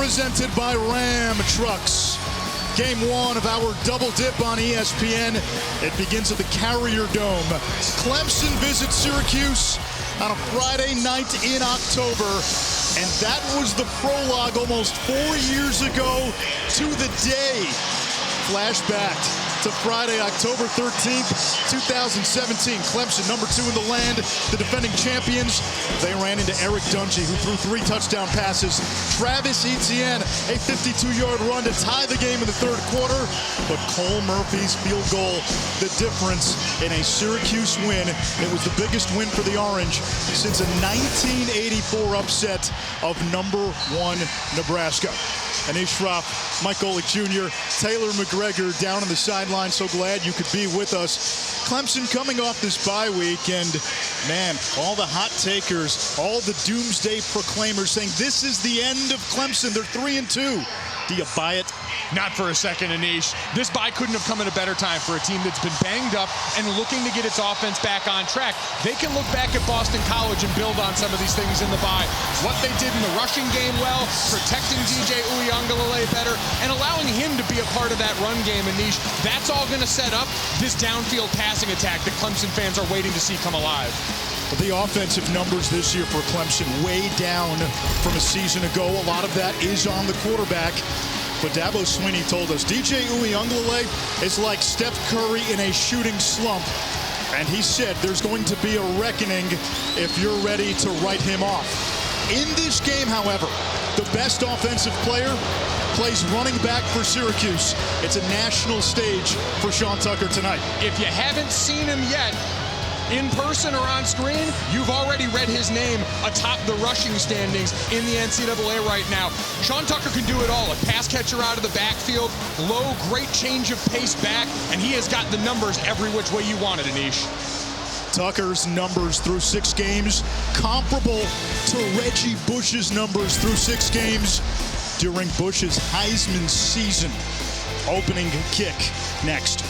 presented by Ram Trucks. Game one of our double dip on ESPN. It begins at the Carrier Dome. Clemson visits Syracuse on a Friday night in October. And that was the prologue almost 4 years ago to the day. Flashback to Friday, October 13th, 2017. Clemson, number 2 in the land, the defending champions. They ran into Eric Dungy, who threw 3 touchdown passes. Travis Etienne, a 52-yard run to tie the game in the third quarter. But Cole Murphy's field goal, the difference in a Syracuse win. It was the biggest win for the Orange since a 1984 upset of number 1 Nebraska. Anish Shroff, Mike Golick Jr., Taylor McGregor down on the sideline. So glad you could be with us. Clemson coming off this bye week, and man, all the hot takers, all the doomsday proclaimers saying this is the end of Clemson. They're 3-2. Do you buy it? Not for a second, Anish. This bye couldn't have come at a better time for a team that's been banged up and looking to get its offense back on track. They can look back at Boston College and build on some of these things in the bye. What they did in the rushing game well, protecting DJ Uiagalelei better, and allowing him to be a part of that run game, Anish. That's all going to set up this downfield passing attack that Clemson fans are waiting to see come alive. The offensive numbers this year for Clemson way down from a season ago. A lot of that is on the quarterback. But Dabo Swinney told us DJ Uiagalelei is like Steph Curry in a shooting slump. And he said there's going to be a reckoning if you're ready to write him off. In this game, however, the best offensive player plays running back for Syracuse. It's a national stage for Sean Tucker tonight. If you haven't seen him yet, in person or on screen, you've already read his name atop the rushing standings in the NCAA right now. Sean Tucker can do it all. A pass catcher out of the backfield, low, great change of pace back, and he has got the numbers every which way you want it, Anish. Tucker's numbers through 6 games, comparable to Reggie Bush's numbers through 6 games during Bush's Heisman season. Opening kick next.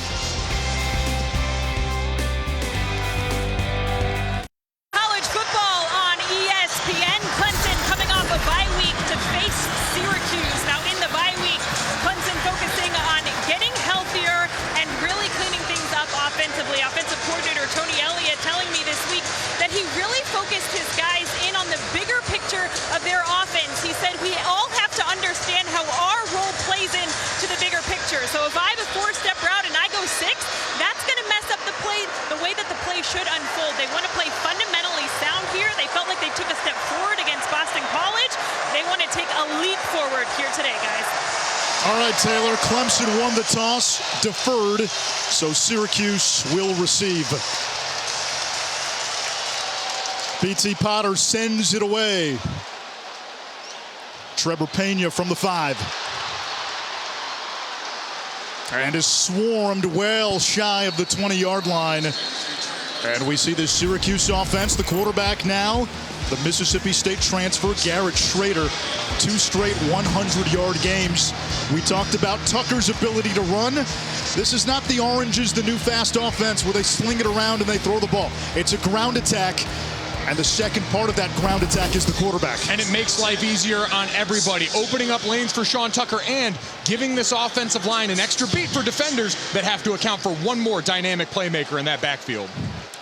Syracuse. Now in the bye week, Clemson focusing on getting healthier and really cleaning things up offensively. Offensive coordinator Tony Elliott telling me this week that he really focused his guys in on the bigger picture of their offense. He said we all have to understand how our role plays into the bigger picture. So if I have a 4-step route and I go 6, that's going to mess up the play, the way that the play should unfold. They want to play fundamentally sound here. They felt like they took a step forward against Boston College. They want to take a leap forward here today, guys. All right, Taylor, Clemson won the toss, deferred, so Syracuse will receive. BT Potter sends it away. Trevor Pena from the 5. And is swarmed well shy of the 20-yard line. And we see this Syracuse offense, the quarterback now, the Mississippi State transfer, Garrett Schrader, 2 straight 100-yard games. We talked about Tucker's ability to run. This is not the Oranges, the new fast offense where they sling it around and they throw the ball. It's a ground attack. And the second part of that ground attack is the quarterback. And it makes life easier on everybody, opening up lanes for Sean Tucker and giving this offensive line an extra beat for defenders that have to account for one more dynamic playmaker in that backfield.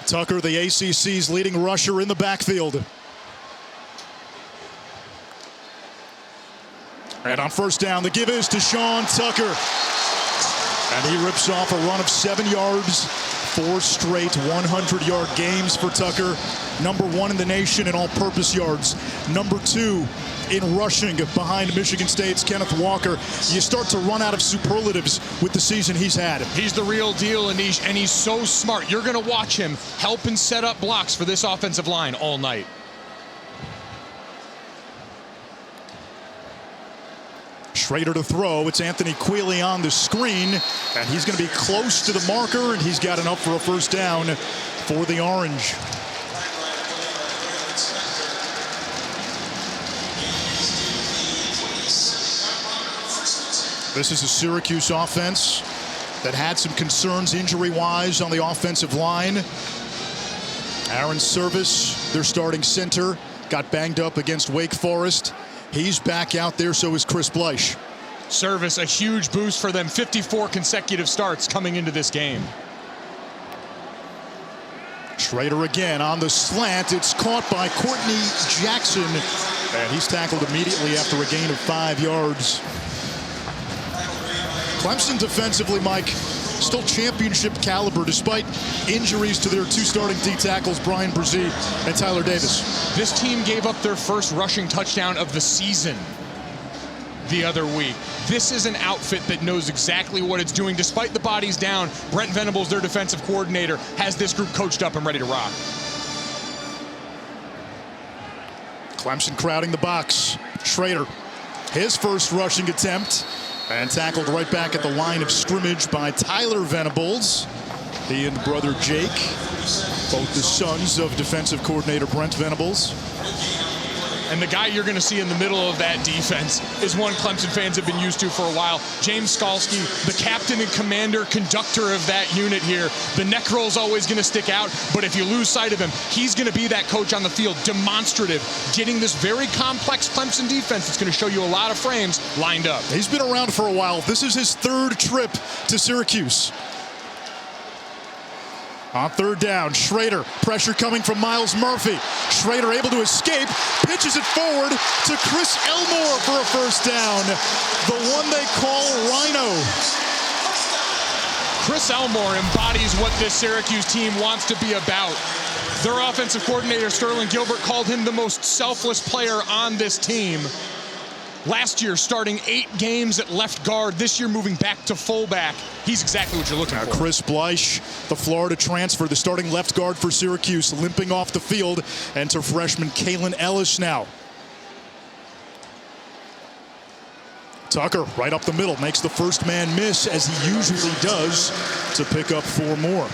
Tucker, the ACC's leading rusher in the backfield. And on first down, the give is to Sean Tucker. And he rips off a run of 7 yards. 4 straight 100-yard games for Tucker. Number 1 in the nation in all-purpose yards. Number 2 in rushing behind Michigan State's Kenneth Walker. You start to run out of superlatives with the season he's had. He's the real deal, and he's so smart. You're going to watch him help and set up blocks for this offensive line all night. Schrader to throw. It's Anthony Quealy on the screen, and he's going to be close to the marker, and he's got enough for a first down for the Orange. This is a Syracuse offense that had some concerns injury-wise on the offensive line. Aaron Service, their starting center, got banged up against Wake Forest. He's back out there, so is Chris Bleich. Service, a huge boost for them. 54 consecutive starts coming into this game. Schrader again on the slant. It's caught by Courtney Jackson, and he's tackled immediately after a gain of 5 yards. Clemson defensively, Mike, still championship caliber despite injuries to their 2 starting D tackles, Brian Brzee and Tyler Davis. This team gave up their first rushing touchdown of the season the other week. This is an outfit that knows exactly what it's doing. Despite the bodies down, Brent Venables, their defensive coordinator, has this group coached up and ready to rock. Clemson crowding the box. Schrader, his first rushing attempt, and tackled right back at the line of scrimmage by Tyler Venables. He and brother Jake, both the sons of defensive coordinator Brent Venables. And the guy you're going to see in the middle of that defense is one Clemson fans have been used to for a while. James Skalski, the captain and commander, conductor of that unit here. The neck roll is always going to stick out, but if you lose sight of him, he's going to be that coach on the field, demonstrative, getting this very complex Clemson defense that's going to show you a lot of frames lined up. He's been around for a while. This is his 3rd trip to Syracuse. On 3rd down, Schrader, pressure coming from Miles Murphy. Schrader able to escape, pitches it forward to Chris Elmore for a 1st down. The one they call Rhino. Chris Elmore embodies what this Syracuse team wants to be about. Their offensive coordinator, Sterling Gilbert, called him the most selfless player on this team. Last year, starting 8 games at left guard. This year, moving back to fullback. He's exactly what you're looking for. Chris Bleich, the Florida transfer, the starting left guard for Syracuse, limping off the field. Enter freshman Kalen Ellis now. Tucker, right up the middle, makes the first man miss, as he usually does, to pick up 4 more.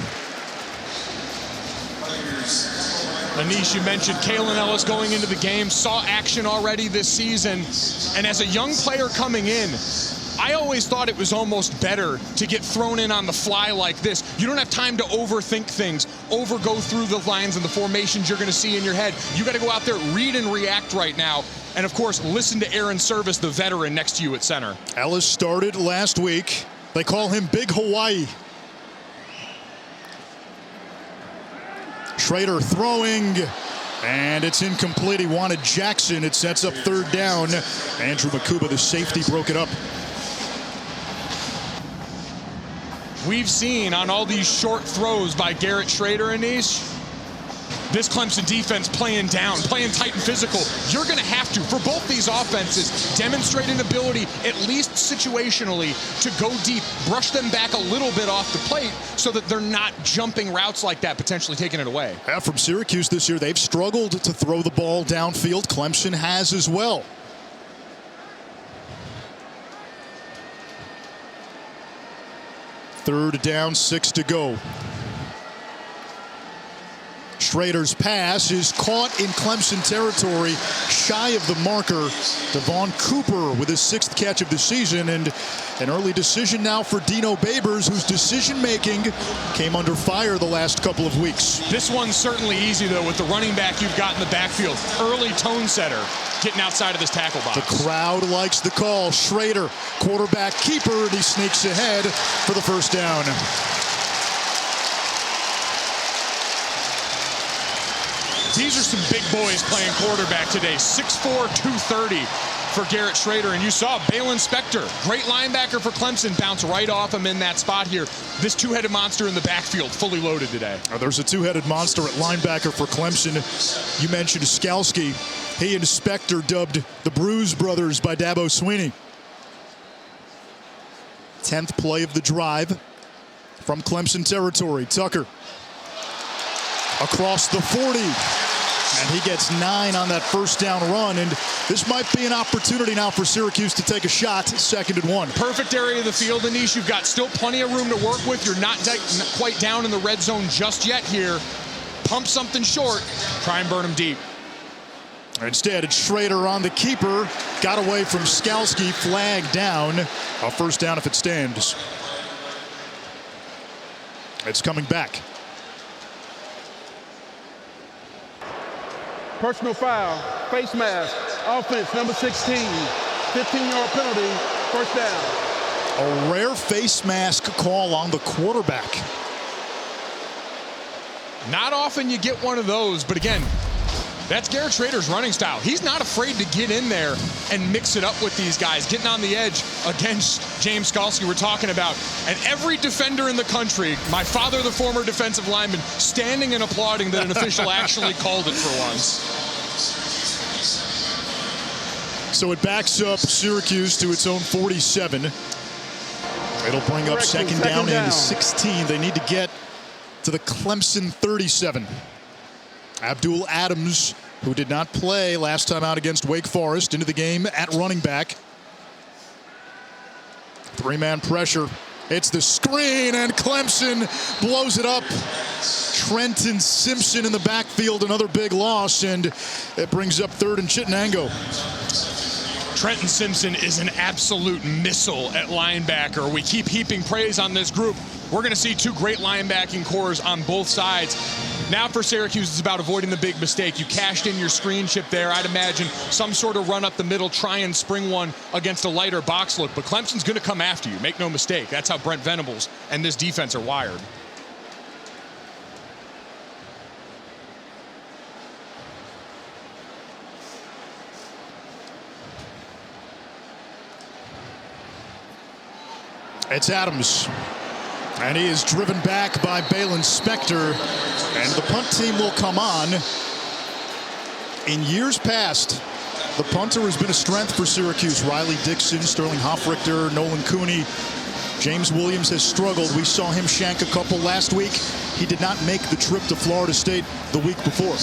Anish, you mentioned Kalen Ellis going into the game, saw action already this season, and as a young player coming in, I always thought it was almost better to get thrown in on the fly like this. You don't have time to overthink things, go through the lines and the formations you're going to see in your head. You got to go out there, read and react right now, and of course, listen to Aaron Service, the veteran, next to you at center. Ellis started last week. They call him Big Hawaii. Schrader throwing, and it's incomplete. He wanted Jackson. It sets up 3rd down. Andrew Makuba, the safety, broke it up. We've seen on all these short throws by Garrett Schrader, Anish, this Clemson defense playing down, playing tight and physical. You're going to have to, for both these offenses, demonstrate an ability, at least situationally, to go deep, brush them back a little bit off the plate so that they're not jumping routes like that, potentially taking it away. Yeah, from Syracuse this year, they've struggled to throw the ball downfield. Clemson has as well. Third down, 6 to go. Schrader's pass is caught in Clemson territory, shy of the marker. Devon Cooper with his 6th catch of the season, and an early decision now for Dino Babers, whose decision-making came under fire the last couple of weeks. This one's certainly easy, though, with the running back you've got in the backfield. Early tone setter, getting outside of this tackle box. The crowd likes the call. Schrader, quarterback keeper, and he sneaks ahead for the 1st down. These are some big boys playing quarterback today. 6'4", 230 for Garrett Schrader. And you saw Balen Spector, great linebacker for Clemson, bounce right off him in that spot here. This 2-headed monster in the backfield, fully loaded today. There's a 2-headed monster at linebacker for Clemson. You mentioned Skalski. He and Spector dubbed the Bruise Brothers by Dabo Swinney. 10th play of the drive from Clemson territory. Tucker across the 40, and he gets 9 on that 1st down run, and this might be an opportunity now for Syracuse to take a shot. 2nd and 1. Perfect area of the field, Anish. You've got still plenty of room to work with. You're not quite down in the red zone just yet here. Pump something short, try and burn them deep. Instead, it's Schrader on the keeper. Got away from Skalski, flag down. A 1st down if it stands. It's coming back. Personal foul, face mask, offense, number 16. 15-yard penalty, first down. A rare face mask call on the quarterback. Not often you get one of those, but again, that's Garrett Schrader's running style. He's not afraid to get in there and mix it up with these guys, getting on the edge against James Skalski we're talking about. And every defender in the country, my father, the former defensive lineman, standing and applauding that an official actually called it for once. So it backs up Syracuse to its own 47. It'll bring up second down and 16. They need to get to the Clemson 37. Abdul Adams, who did not play last time out against Wake Forest, into the game at running back. Three-man pressure. It's the screen, and Clemson blows it up. Trenton Simpson in the backfield, another big loss, and it brings up third and Chittenango. Trenton Simpson is an absolute missile at linebacker. We keep heaping praise on this group. We're going to see two great linebacking cores on both sides. Now for Syracuse, it's about avoiding the big mistake. You cashed in your screen chip there. I'd imagine some sort of run up the middle, try and spring one against a lighter box look. But Clemson's going to come after you. Make no mistake. That's how Brent Venables and this defense are wired. It's Adams. And he is driven back by Balin Spector. And the punt team will come on. In years past, the punter has been a strength for Syracuse. Riley Dixon, Sterling Hoffrichter, Nolan Cooney. James Williams has struggled. We saw him shank a couple last week. He did not make the trip to Florida State the week before.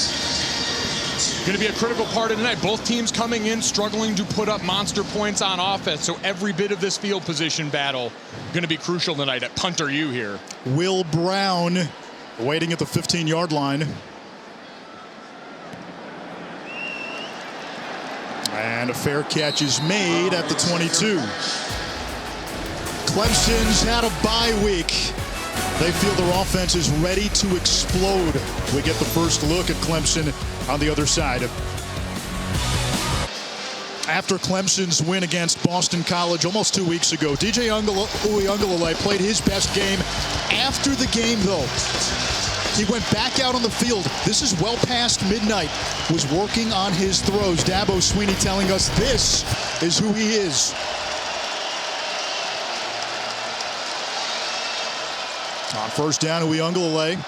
Going to be a critical part of tonight. Both teams coming in struggling to put up monster points on offense. So every bit of this field position battle going to be crucial tonight at punter U here. Will Brown waiting at the 15-yard line. And a fair catch is made at the 22. Clemson's had a bye week. They feel their offense is ready to explode. We get the first look at Clemson on the other side. After Clemson's win against Boston College almost 2 weeks ago, DJ Uiagalelei played his best game. After the game, though, he went back out on the field. This is well past midnight. Was working on his throws. Dabo Swinney telling us this is who he is. On first down, Uiagalelei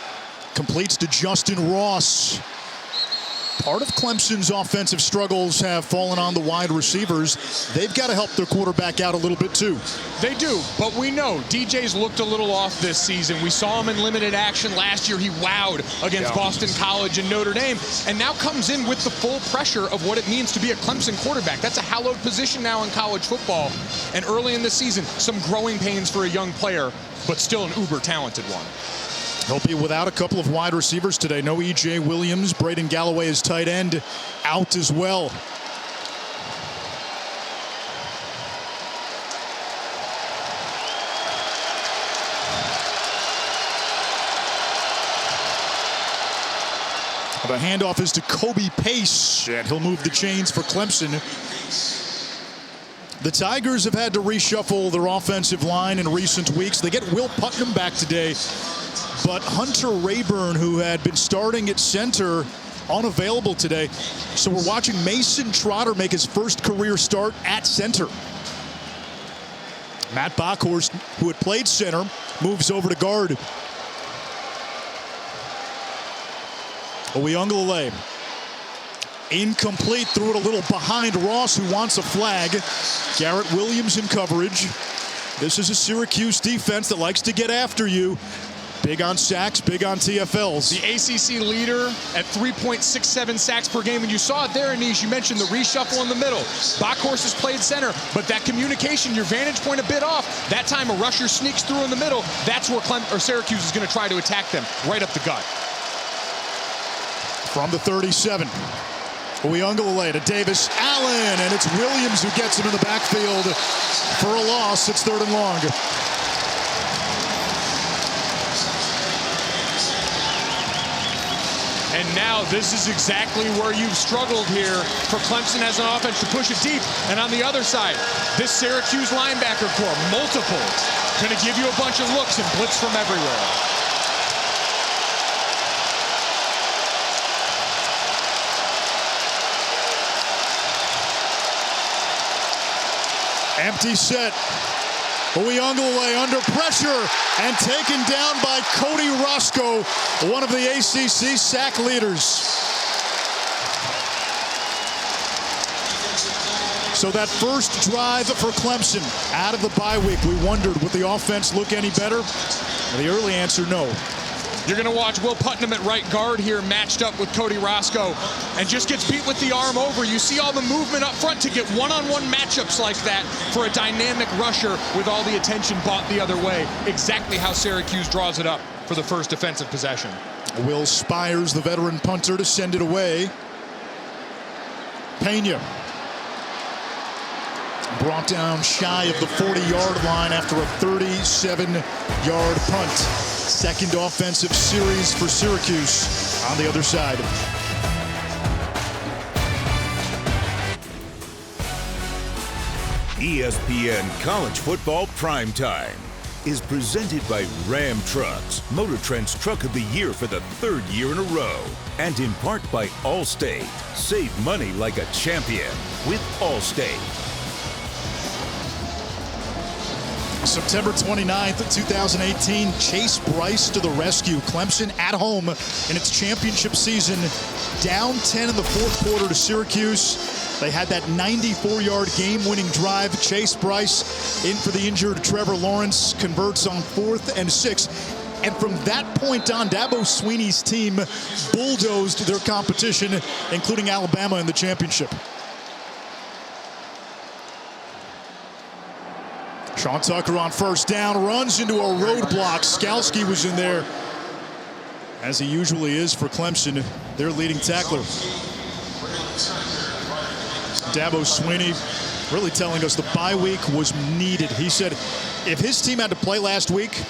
completes to Justin Ross. Part of Clemson's offensive struggles have fallen on the wide receivers. They've got to help their quarterback out a little bit too. They do, but we know DJ's looked a little off this season. We saw him in limited action last year. He wowed against Boston College and Notre Dame, and now comes in with the full pressure of what it means to be a Clemson quarterback. That's a hallowed position now in college football. And early in the season, some growing pains for a young player, but still an uber talented one. He'll be without a couple of wide receivers today. No E.J. Williams. Braden Galloway is tight end out as well. The handoff is to Kobe Pace, and he'll move the chains for Clemson. The Tigers have had to reshuffle their offensive line in recent weeks. They get Will Putnam back today, but Hunter Rayburn, who had been starting at center, unavailable today. So we're watching Mason Trotter make his first career start at center. Matt Bockhorst, who had played center, moves over to guard. Uiagalelei. Incomplete, threw it a little behind Ross, who wants a flag. Garrett Williams in coverage. This is a Syracuse defense that likes to get after you. Big on sacks, big on TFLs. The ACC leader at 3.67 sacks per game. And you saw it there, Anish. You mentioned the reshuffle in the middle. Bockhorst has played center, but that communication, your vantage point a bit off. That time a rusher sneaks through in the middle. That's where Syracuse is going to try to attack them, right up the gut. From the 37. Uiagalelei to Davis Allen, and it's Williams who gets him in the backfield for a loss. It's third and long. And now this is exactly where you've struggled here for Clemson as an offense to push it deep. And on the other side, this Syracuse linebacker core, multiples, going to give you a bunch of looks and blitz from everywhere. Empty set. Uyunglele under pressure and taken down by Cody Roscoe, one of the ACC sack leaders. So that first drive for Clemson out of the bye week, we wondered, would the offense look any better? The early answer, no. You're going to watch Will Putnam at right guard here, matched up with Cody Roscoe, and just gets beat with the arm over. You see all the movement up front to get one-on-one matchups like that for a dynamic rusher with all the attention bought the other way. Exactly how Syracuse draws it up for the first defensive possession. Will Spires, the veteran punter, to send it away. Pena brought down shy of the 40-yard line after a 37-yard punt. Second offensive series for Syracuse on the other side. ESPN College Football Primetime is presented by Ram Trucks, Motor Trend's Truck of the Year for the third year in a row, and in part by Allstate. Save money like a champion with Allstate. September 29th, 2018, Chase Bryce to the rescue. Clemson at home in its championship season, down 10 in the fourth quarter to Syracuse. They had that 94-yard game-winning drive. Chase Bryce in for the injured Trevor Lawrence, converts on 4th and 6. And from that point on, Dabo Swinney's team bulldozed their competition, including Alabama in the championship. Sean Tucker on first down, runs into a roadblock. Skalski was in there, as he usually is for Clemson, their leading tackler. Dabo Swinney really telling us the bye week was needed. He said if his team had to play last week,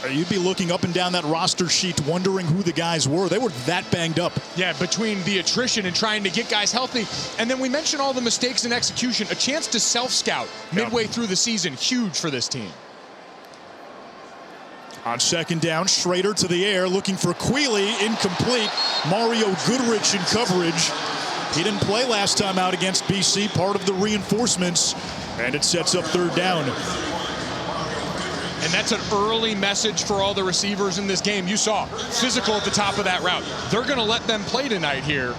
you'd be looking up and down that roster sheet wondering who the guys were. They were that banged up. Yeah, between the attrition and trying to get guys healthy. And then we mentioned all the mistakes in execution. A chance to self-scout midway through the season. Huge for this team. On second down, Schrader to the air, looking for Quealy, incomplete. Mario Goodrich in coverage. He didn't play last time out against BC, part of the reinforcements, and it sets up third down. And that's an early message for all the receivers in this game. You saw physical at the top of that route. They're going to let them play tonight here,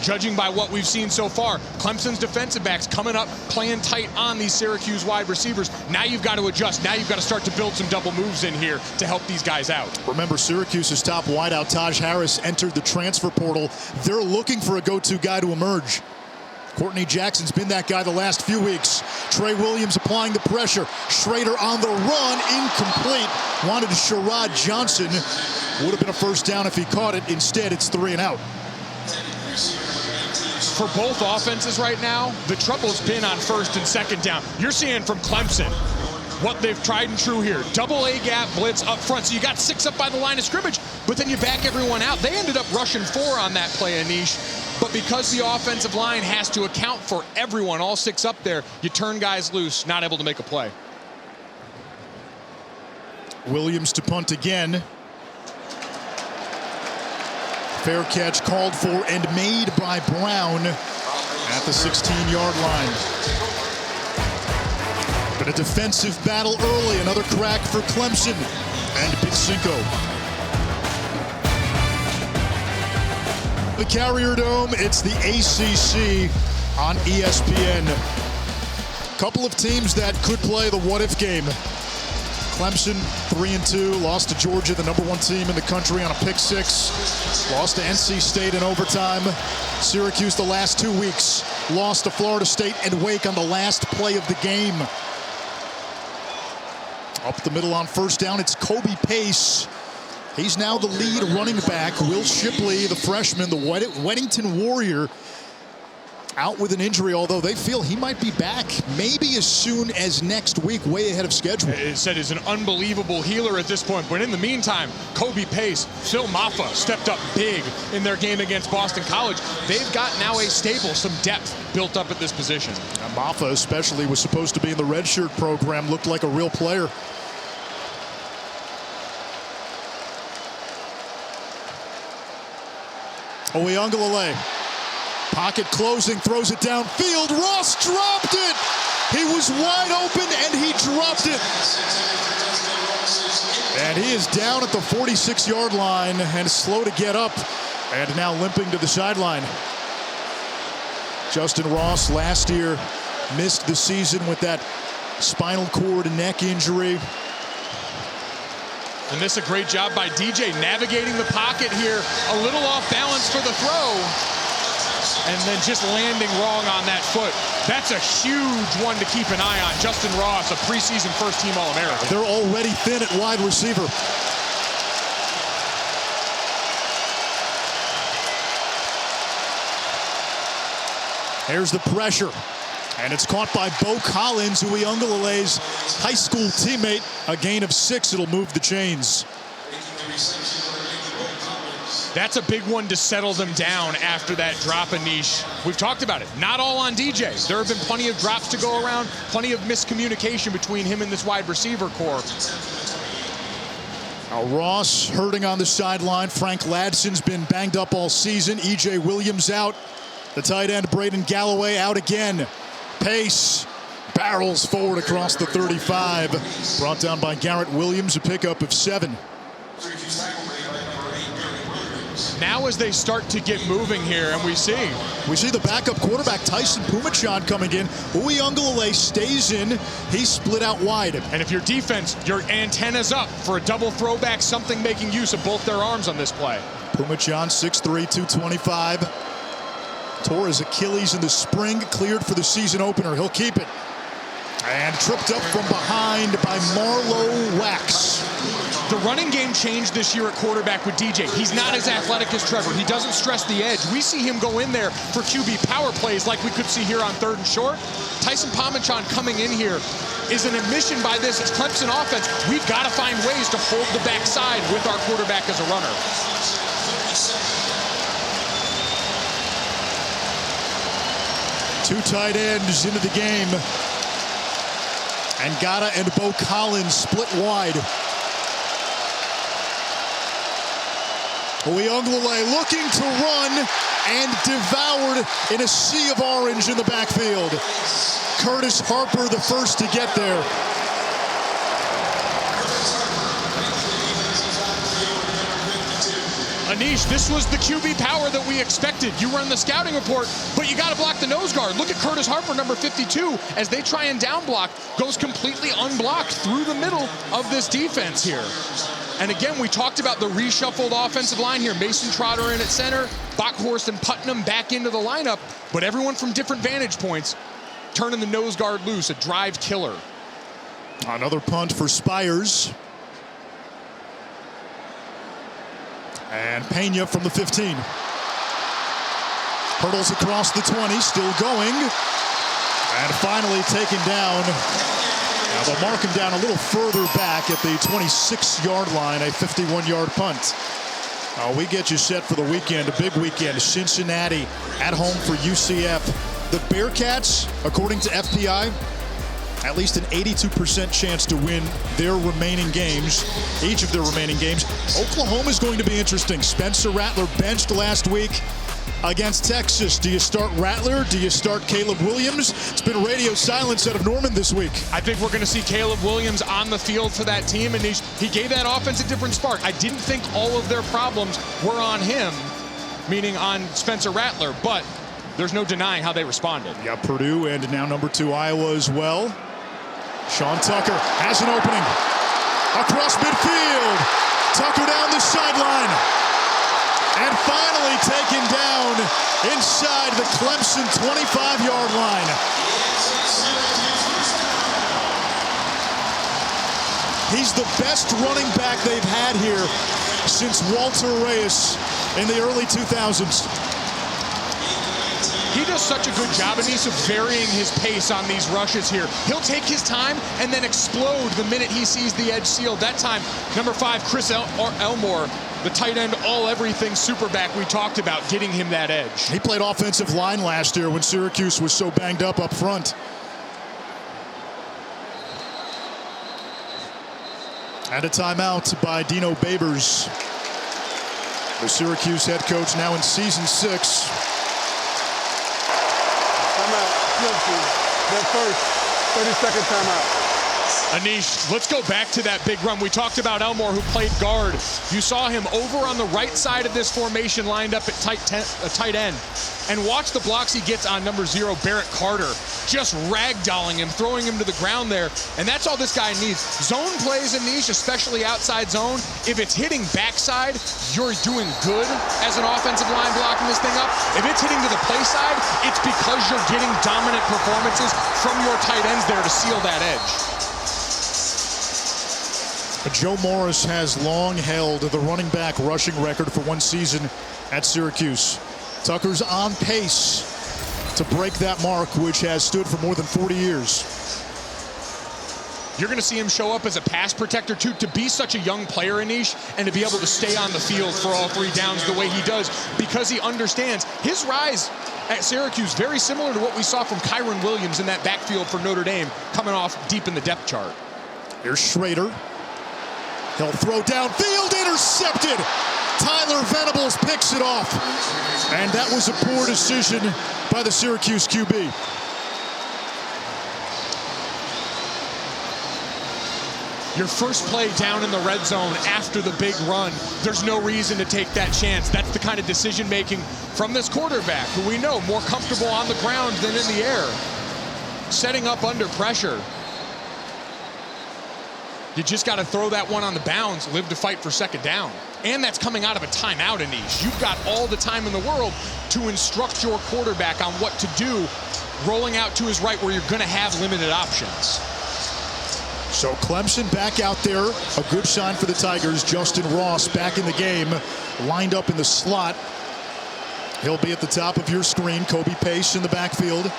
judging by what we've seen so far. Clemson's defensive backs coming up, playing tight on these Syracuse wide receivers. Now you've got to adjust. Now you've got to start to build some double moves in here to help these guys out. Remember, Syracuse's top wideout, Taj Harris, entered the transfer portal. They're looking for a go-to guy to emerge. Courtney Jackson's been that guy the last few weeks. Trey Williams applying the pressure. Schrader on the run, incomplete. Wanted to Sherrod Johnson. Would have been a first down if he caught it. Instead, it's 3 and out. For both offenses right now, the trouble's been on first and second down. You're seeing from Clemson what they've tried and true here. Double A gap blitz up front. So you got 6 up by the line of scrimmage, but then you back everyone out. They ended up rushing 4 on that play, Anish. But because the offensive line has to account for everyone, all 6 up there, you turn guys loose, not able to make a play. Williams to punt again. Fair catch called for and made by Brown at the 16-yard line. But a defensive battle early. Another crack for Clemson and Bitsinko. The Carrier Dome, it's the ACC on ESPN. Couple of teams that could play the what-if game. Clemson 3-2, lost to Georgia, the #1 team in the country, on a pick 6. Lost to NC State in overtime. Syracuse the last 2 weeks. Lost to Florida State and Wake on the last play of the game. Up the middle on first down, it's Kobe Pace. He's now the lead running back. Will Shipley, the freshman, the Weddington Warrior, out with an injury, although they feel he might be back maybe as soon as next week, way ahead of schedule. It said he's an unbelievable healer at this point, but in the meantime, Kobe Pace, Phil Maffa stepped up big in their game against Boston College. They've got now a stable, some depth built up at this position. Maffa especially was supposed to be in the redshirt program, looked like a real player. Oyunglele. Pocket closing, throws it downfield. Ross dropped it. He was wide open and he dropped it. And he is down at the 46-yard line and slow to get up and now limping to the sideline. Justin Ross last year missed the season with that spinal cord and neck injury. And this a great job by DJ navigating the pocket here. A little off balance for the throw. And then just landing wrong on that foot. That's a huge one to keep an eye on. Justin Ross, a preseason first-team All-American. They're already thin at wide receiver. Here's the pressure. And it's caught by Bo Collins, Uyunglele's high school teammate. A gain of 6. It'll move the chains. That's a big one to settle them down after that drop in niche. We've talked about it. Not all on DJ. There have been plenty of drops to go around, plenty of miscommunication between him and this wide receiver core. Now Ross hurting on the sideline. Frank Ladson's been banged up all season. E.J. Williams out. The tight end, Braden Galloway, out again. Pace barrels forward across the 35. Brought down by Garrett Williams, a pickup of 7. Now as they start to get moving here, and we see the backup quarterback Tyson Pumachan coming in. Uyunglele stays in. He's split out wide. And if your defense, your antenna's up for a double throwback, something making use of both their arms on this play. Pumachan, 6'3", 225. Tore his Achilles in the spring, cleared for the season opener. He'll keep it. And tripped up from behind by Marlowe Wax. The running game changed this year at quarterback with DJ. He's not as athletic as Trevor. He doesn't stress the edge. We see him go in there for QB power plays like we could see here on 3rd and short. Tyson Pumachan coming in here is an admission by this. It's Clemson offense. We've got to find ways to hold the backside with our quarterback as a runner. Two tight ends into the game. Ngata and Bo Collins split wide. Uyunglele looking to run and devoured in a sea of orange in the backfield. Curtis Harper the first to get there. Anish, this was the QB power that we expected. You run the scouting report, but you got to block the nose guard. Look at Curtis Harper, number 52, as they try and down block, goes completely unblocked through the middle of this defense here. And again, we talked about the reshuffled offensive line here. Mason Trotter in at center, Bockhorst and Putnam back into the lineup, but everyone from different vantage points turning the nose guard loose, a drive killer. Another punt for Spires. And Pena from the 15. Hurdles across the 20, still going. And finally taken down. Now they'll mark him down a little further back at the 26-yard line, a 51-yard punt. We get you set for the weekend, a big weekend. Cincinnati at home for UCF. The Bearcats, according to FPI, at least an 82% chance to win their remaining games, each of their remaining games. Oklahoma is going to be interesting. Spencer Rattler benched last week against Texas. Do you start Rattler? Do you start Caleb Williams? It's been radio silence out of Norman this week. I think we're going to see Caleb Williams on the field for that team, and he gave that offense a different spark. I didn't think all of their problems were on him, meaning on Spencer Rattler, but there's no denying how they responded. Yeah, Purdue and now number 2 Iowa as well. Sean Tucker has an opening across midfield. Tucker down the sideline. And finally taken down inside the Clemson 25-yard line. He's the best running back they've had here since Walter Reyes in the early 2000s. He does such a good job, Anise, of varying his pace on these rushes here. He'll take his time and then explode the minute he sees the edge sealed. That time, number 5, Chris Elmore, the tight end, all-everything superback we talked about, getting him that edge. He played offensive line last year when Syracuse was so banged up front. And a timeout by Dino Babers. The Syracuse head coach now in season 6. Timeout. Clemson. Their first 30-second timeout. Anish, let's go back to that big run. We talked about Elmore, who played guard. You saw him over on the right side of this formation, lined up at tight end. And watch the blocks he gets on number 0, Barrett Carter. Just ragdolling him, throwing him to the ground there. And that's all this guy needs. Zone plays, Anish, especially outside zone. If it's hitting backside, you're doing good as an offensive line blocking this thing up. If it's hitting to the play side, it's because you're getting dominant performances from your tight ends there to seal that edge. Joe Morris has long held the running back rushing record for one season at Syracuse. Tucker's on pace to break that mark, which has stood for more than 40 years. You're going to see him show up as a pass protector, too, to be such a young player, Anish, and to be able to stay on the field for all 3 downs the way he does, because he understands his rise at Syracuse, very similar to what we saw from Kyron Williams in that backfield for Notre Dame, coming off deep in the depth chart. Here's Schrader. He'll throw downfield, intercepted. Tyler Venables picks it off. And that was a poor decision by the Syracuse QB. Your first play down in the red zone after the big run, there's no reason to take that chance. That's the kind of decision making from this quarterback, who we know more comfortable on the ground than in the air. Setting up under pressure. You just got to throw that one on the bounds, live to fight for second down. And that's coming out of a timeout, Anish. You've got all the time in the world to instruct your quarterback on what to do, rolling out to his right where you're going to have limited options. So Clemson back out there. A good sign for the Tigers. Justin Ross back in the game, lined up in the slot. He'll be at the top of your screen. Kobe Pace in the backfield.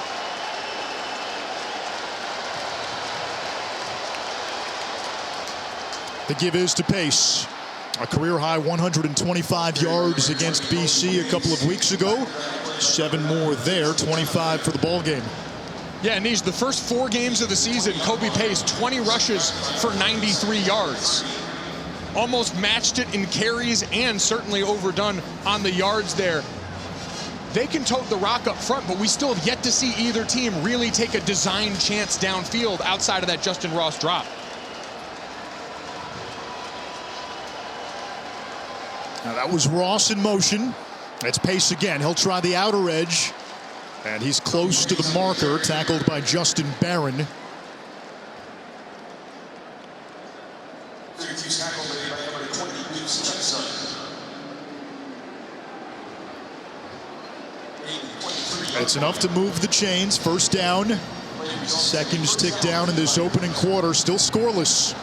The give is to Pace. A career-high 125 yards against BC a couple of weeks ago. 7 more there, 25 for the ball game. Yeah, Anish, the first 4 games of the season, Kobe Pace, 20 rushes for 93 yards. Almost matched it in carries and certainly overdone on the yards there. They can tote the rock up front, but we still have yet to see either team really take a designed chance downfield outside of that Justin Ross drop. Now that was Ross in motion. It's Pace again. He'll try the outer edge. And he's close to the marker, tackled by Justin Barron. It's enough to move the chains. First down. Seconds tick down in this opening quarter. Still scoreless.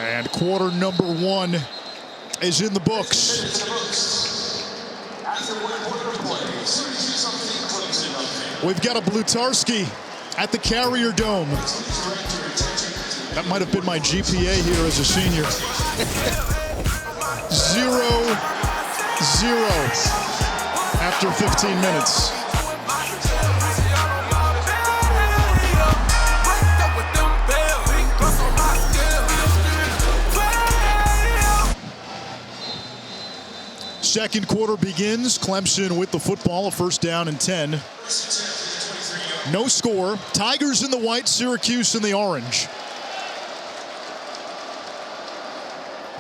And quarter number 1 is in the books. We've got a Blutarski at the Carrier Dome. That might have been my GPA here as a senior. 0-0 after 15 minutes. Second quarter begins. Clemson with the football, a first down and 10. No score. Tigers in the white, Syracuse in the orange.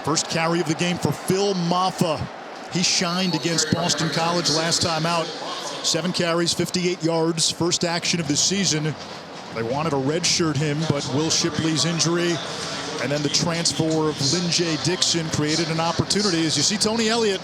First carry of the game for Phil Maffa. He shined against Boston College last time out. 7 carries, 58 yards. First action of the season. They wanted to redshirt him, but Will Shipley's injury and then the transfer of Lynn J. Dixon created an opportunity. As you see Tony Elliott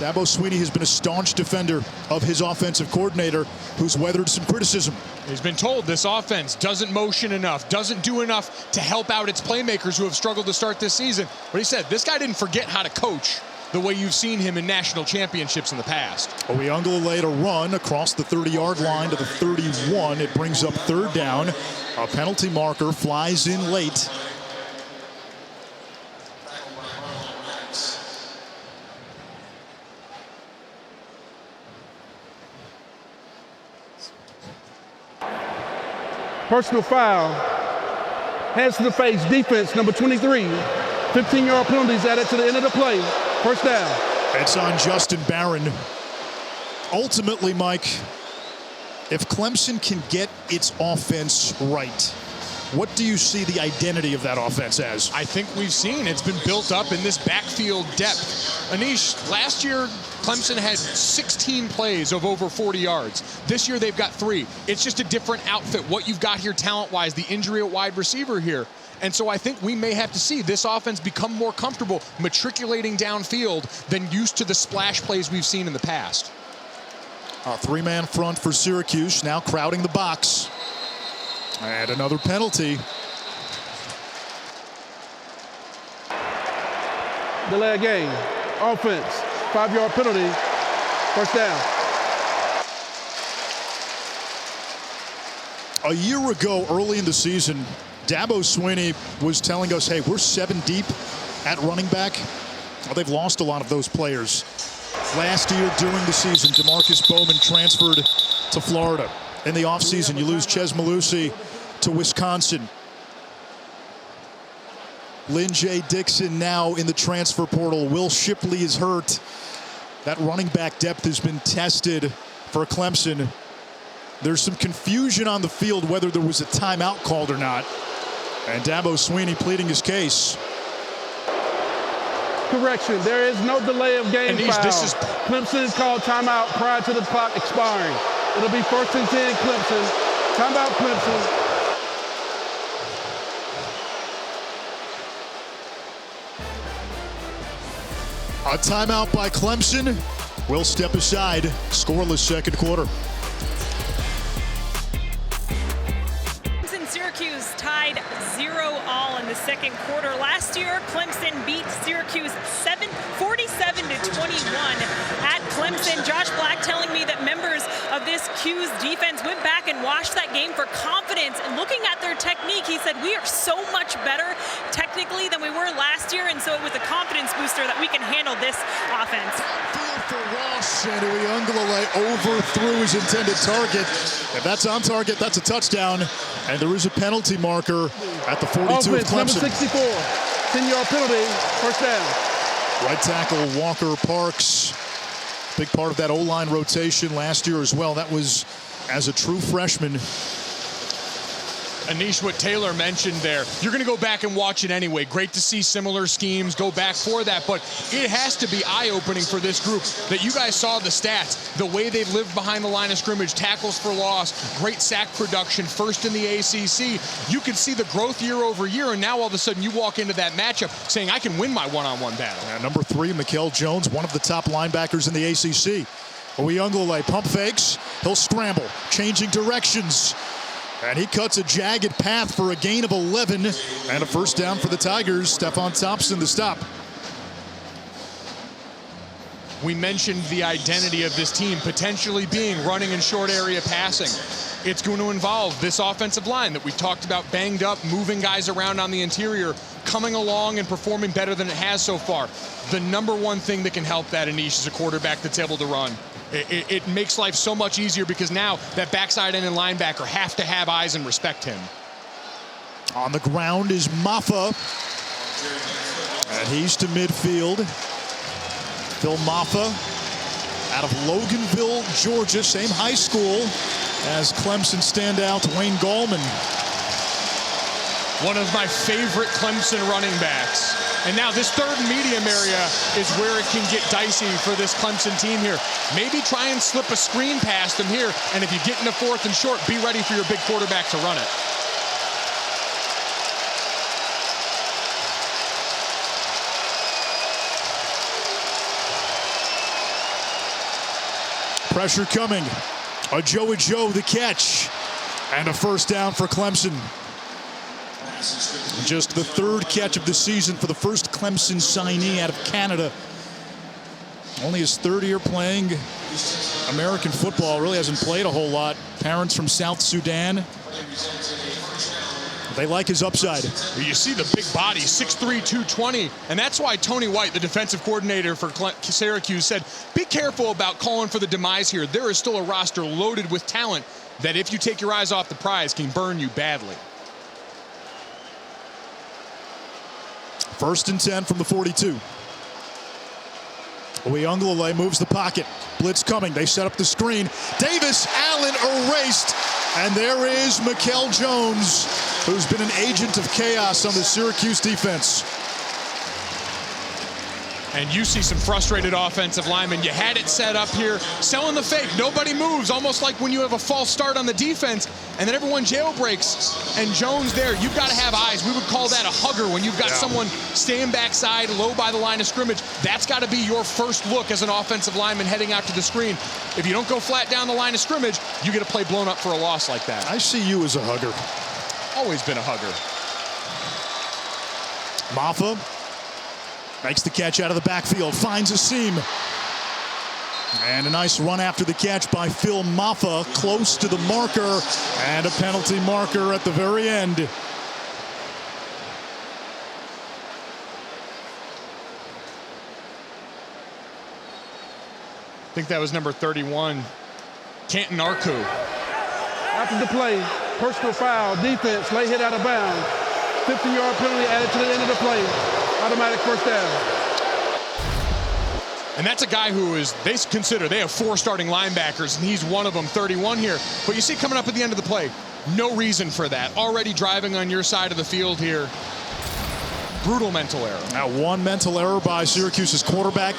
Dabo Swinney has been a staunch defender of his offensive coordinator, who's weathered some criticism. He's been told this offense doesn't motion enough, doesn't do enough to help out its playmakers who have struggled to start this season. But he said this guy didn't forget how to coach the way you've seen him in national championships in the past. Uyunglele to run across the 30-yard line to the 31. It brings up third down. A penalty marker flies in late. Personal foul. Hands to the face. Defense, number 23. 15-yard penalties added to the end of the play. First down. It's on Justin Barron. Ultimately, Mike, if Clemson can get its offense right, what do you see the identity of that offense as? I think we've seen it's been built up in this backfield depth. Anish, last year, Clemson had 16 plays of over 40 yards. This year, they've got 3. It's just a different outfit. What you've got here talent-wise, the injury at wide receiver here. And so I think we may have to see this offense become more comfortable matriculating downfield than used to the splash plays we've seen in the past. A 3-man front for Syracuse, now crowding the box. And another penalty. Delay of game. Offense. 5-yard penalty. First down. A year ago, early in the season, Dabo Swinney was telling us, hey, we're 7 deep at running back. Well, they've lost a lot of those players. Last year during the season, DeMarcus Bowman transferred to Florida. In the offseason, you lose Ches Malusi to Wisconsin. Lynn J. Dixon now in the transfer portal. Will Shipley is hurt. That running back depth has been tested for Clemson. There's some confusion on the field whether there was a timeout called or not. And Dabo Swinney pleading his case. Correction, there is no delay of game foul. Clemson is called timeout prior to the clock expiring. It'll be 1st and 10 Clemson. Timeout Clemson. A timeout by Clemson. Will step aside. Scoreless second quarter. Syracuse tied 0-0 in the second quarter. Last year, Clemson beat Syracuse 47-21 at Clemson. Josh Black telling me that members of this Q's defense went back and watched that game for confidence. And looking at their technique, he said, we are so much better technically than we were last year. And so it was a confidence booster that we can handle this offense. Field for Ross, and Uyunglele overthrew his intended target. If that's on target, that's a touchdown. And there is a penalty marker at the 42 of Clemson. Number 64, 10-yard penalty, first down. Right tackle Walker Parks, big part of that O-line rotation last year as well. That was as a true freshman. Anish, what Taylor mentioned there, you're going to go back and watch it anyway. Great to see similar schemes go back for that, but it has to be eye-opening for this group that you guys saw the stats, the way they've lived behind the line of scrimmage, tackles for loss, great sack production, first in the ACC. You can see the growth year over year, and now all of a sudden you walk into that matchup saying, I can win my one-on-one battle. Number 3, Mikael Jones, one of the top linebackers in the ACC. Uyunglele pump fakes, he'll scramble, changing directions. And he cuts a jagged path for a gain of 11 and a first down for the Tigers. Stephon Thompson the stop. We mentioned the identity of this team potentially being running and short area passing. It's going to involve this offensive line that we talked about, banged up, moving guys around on the interior, coming along and performing better than it has so far. The number one thing that can help that, Anish, is a quarterback that's able to run. It makes life so much easier because now that backside end and linebacker have to have eyes and respect him. On the ground is Maffa. And he's to midfield. Phil Maffa out of Loganville, Georgia, same high school as Clemson standout Wayne Gallman. One of my favorite Clemson running backs. And now this third and medium area is where it can get dicey for this Clemson team here. Maybe try and slip a screen past them here, and if you get into 4th and short, be ready for your big quarterback to run it. Pressure coming. A Joe the catch. And a first down for Clemson. Just the third catch of the season for the first Clemson signee out of Canada. Only his third year playing American football. Really hasn't played a whole lot. Parents from South Sudan. They like his upside. You see the big body, 6'3", 220. And that's why Tony White, the defensive coordinator for Syracuse, said, be careful about calling for the demise here. There is still a roster loaded with talent that if you take your eyes off the prize can burn you badly. 1st and 10 from the 42. Uyunglele moves the pocket. Blitz coming. They set up the screen. Davis Allen erased. And there is Mikel Jones, who's been an agent of chaos on the Syracuse defense. And you see some frustrated offensive linemen. You had it set up here, selling the fake. Nobody moves, almost like when you have a false start on the defense, and then everyone jailbreaks. And Jones there, you've got to have eyes. We would call that a hugger when you've got someone staying backside, low by the line of scrimmage. That's got to be your first look as an offensive lineman heading out to the screen. If you don't go flat down the line of scrimmage, you get a play blown up for a loss like that. I see you as a hugger. Always been a hugger. Maffa makes the catch out of the backfield, finds a seam. And a nice run after the catch by Phil Maffa, close to the marker, and a penalty marker at the very end. I think that was number 31, Canton Arku. After the play, personal foul, defense, late hit out of bounds. 15-yard penalty added to the end of the play. Automatic first down. And that's a guy who is, they have 4 starting linebackers, and he's one of them, 31 here. But you see coming up at the end of the play, no reason for that. Already driving on your side of the field here. Brutal mental error. Now one mental error by Syracuse's quarterback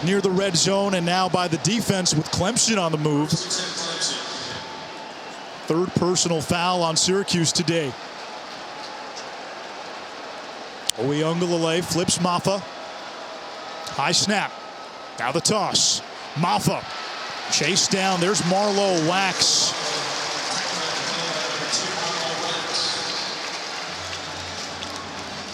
near the red zone, and now by the defense with Clemson on the move. 3rd personal foul on Syracuse today. Uyunglele flips Maffa. High snap. Now the toss. Maffa chased down. There's Marlowe Wax.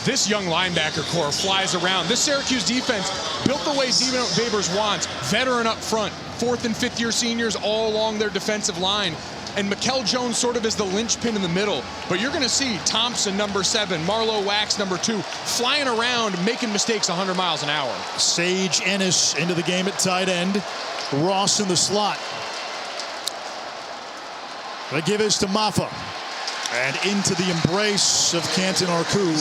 This young linebacker core flies around. This Syracuse defense built the way Dino Babers wants. Veteran up front. 4th and 5th year seniors all along their defensive line. And Mikel Jones sort of is the linchpin in the middle. But you're going to see Thompson, number 7, Marlowe Wax, number 2, flying around, making mistakes 100 miles an hour. Sage Ennis into the game at tight end. Ross in the slot. They give this to Maffa. And into the embrace of Canton Arku.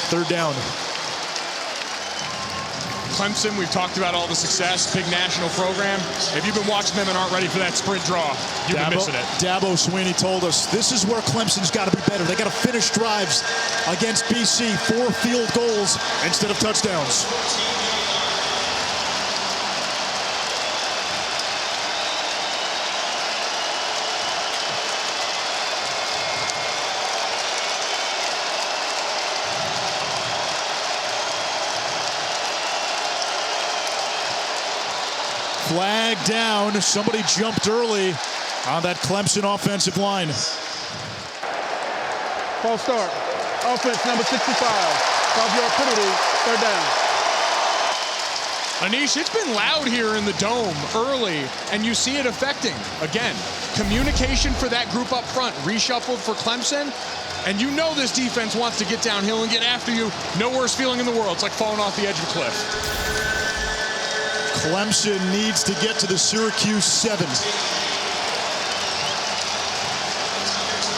3rd down. Clemson, we've talked about all the success, big national program. If you've been watching them and aren't ready for that sprint draw, you've been missing it. Dabo Swinney told us this is where Clemson's got to be better. They got to finish drives against BC, 4 field goals instead of touchdowns. Flag down. Somebody jumped early on that Clemson offensive line. False start. Offense number 65. 5-yard penalty. 3rd down. Anish, it's been loud here in the dome early, and you see it affecting, again, communication for that group up front, reshuffled for Clemson, and you know this defense wants to get downhill and get after you. No worse feeling in the world. It's like falling off the edge of a cliff. Clemson needs to get to the Syracuse 7.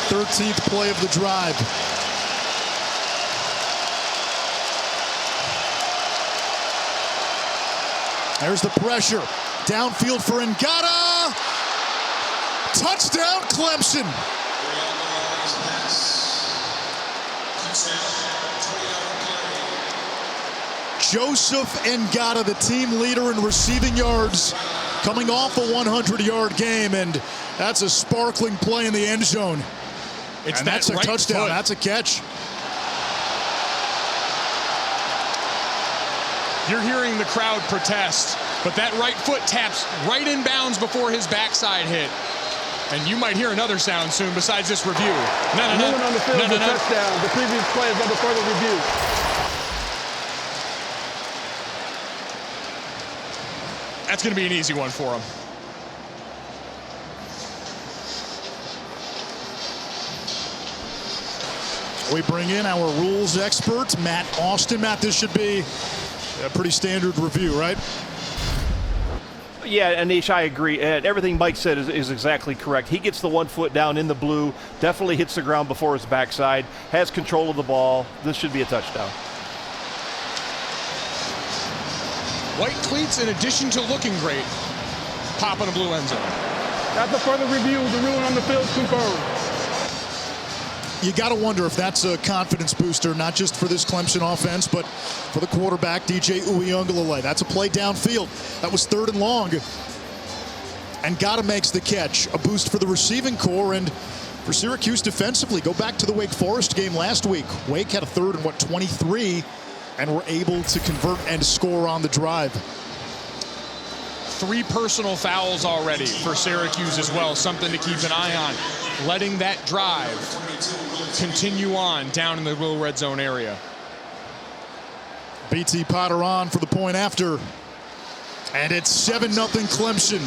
13th play of the drive. There's the pressure. Downfield for Ngata. Touchdown, Clemson. Joseph Ngata, the team leader in receiving yards, coming off a 100-yard game, and that's a sparkling play in the end zone. That's a touchdown. That's a catch. You're hearing the crowd protest. But that right foot taps right in bounds before his backside hit. And you might hear another sound soon besides this review. Moving on the field for touchdown. The previous play is under further review. That's going to be an easy one for him. We bring in our rules expert, Matt Austin. Matt, this should be a pretty standard review, right? Yeah, Anish, I agree. And everything Mike said is exactly correct. He gets the 1 foot down in the blue, definitely hits the ground before his backside, has control of the ball. This should be a touchdown. White cleats, in addition to looking great, pop in a blue end zone. After further review, the ruling on the field is confirmed. You got to wonder if that's a confidence booster, not just for this Clemson offense, but for the quarterback, DJ Uiagalelei. That's a play downfield. That was 3rd and long. And Gata makes the catch. A boost for the receiving core and for Syracuse defensively. Go back to the Wake Forest game last week. Wake had a 3rd and 23, and were able to convert and score on the drive. 3 personal fouls already for Syracuse as well, something to keep an eye on. Letting that drive continue on down in the little red zone area. BT Potter on for the point after. And it's 7-0 Clemson.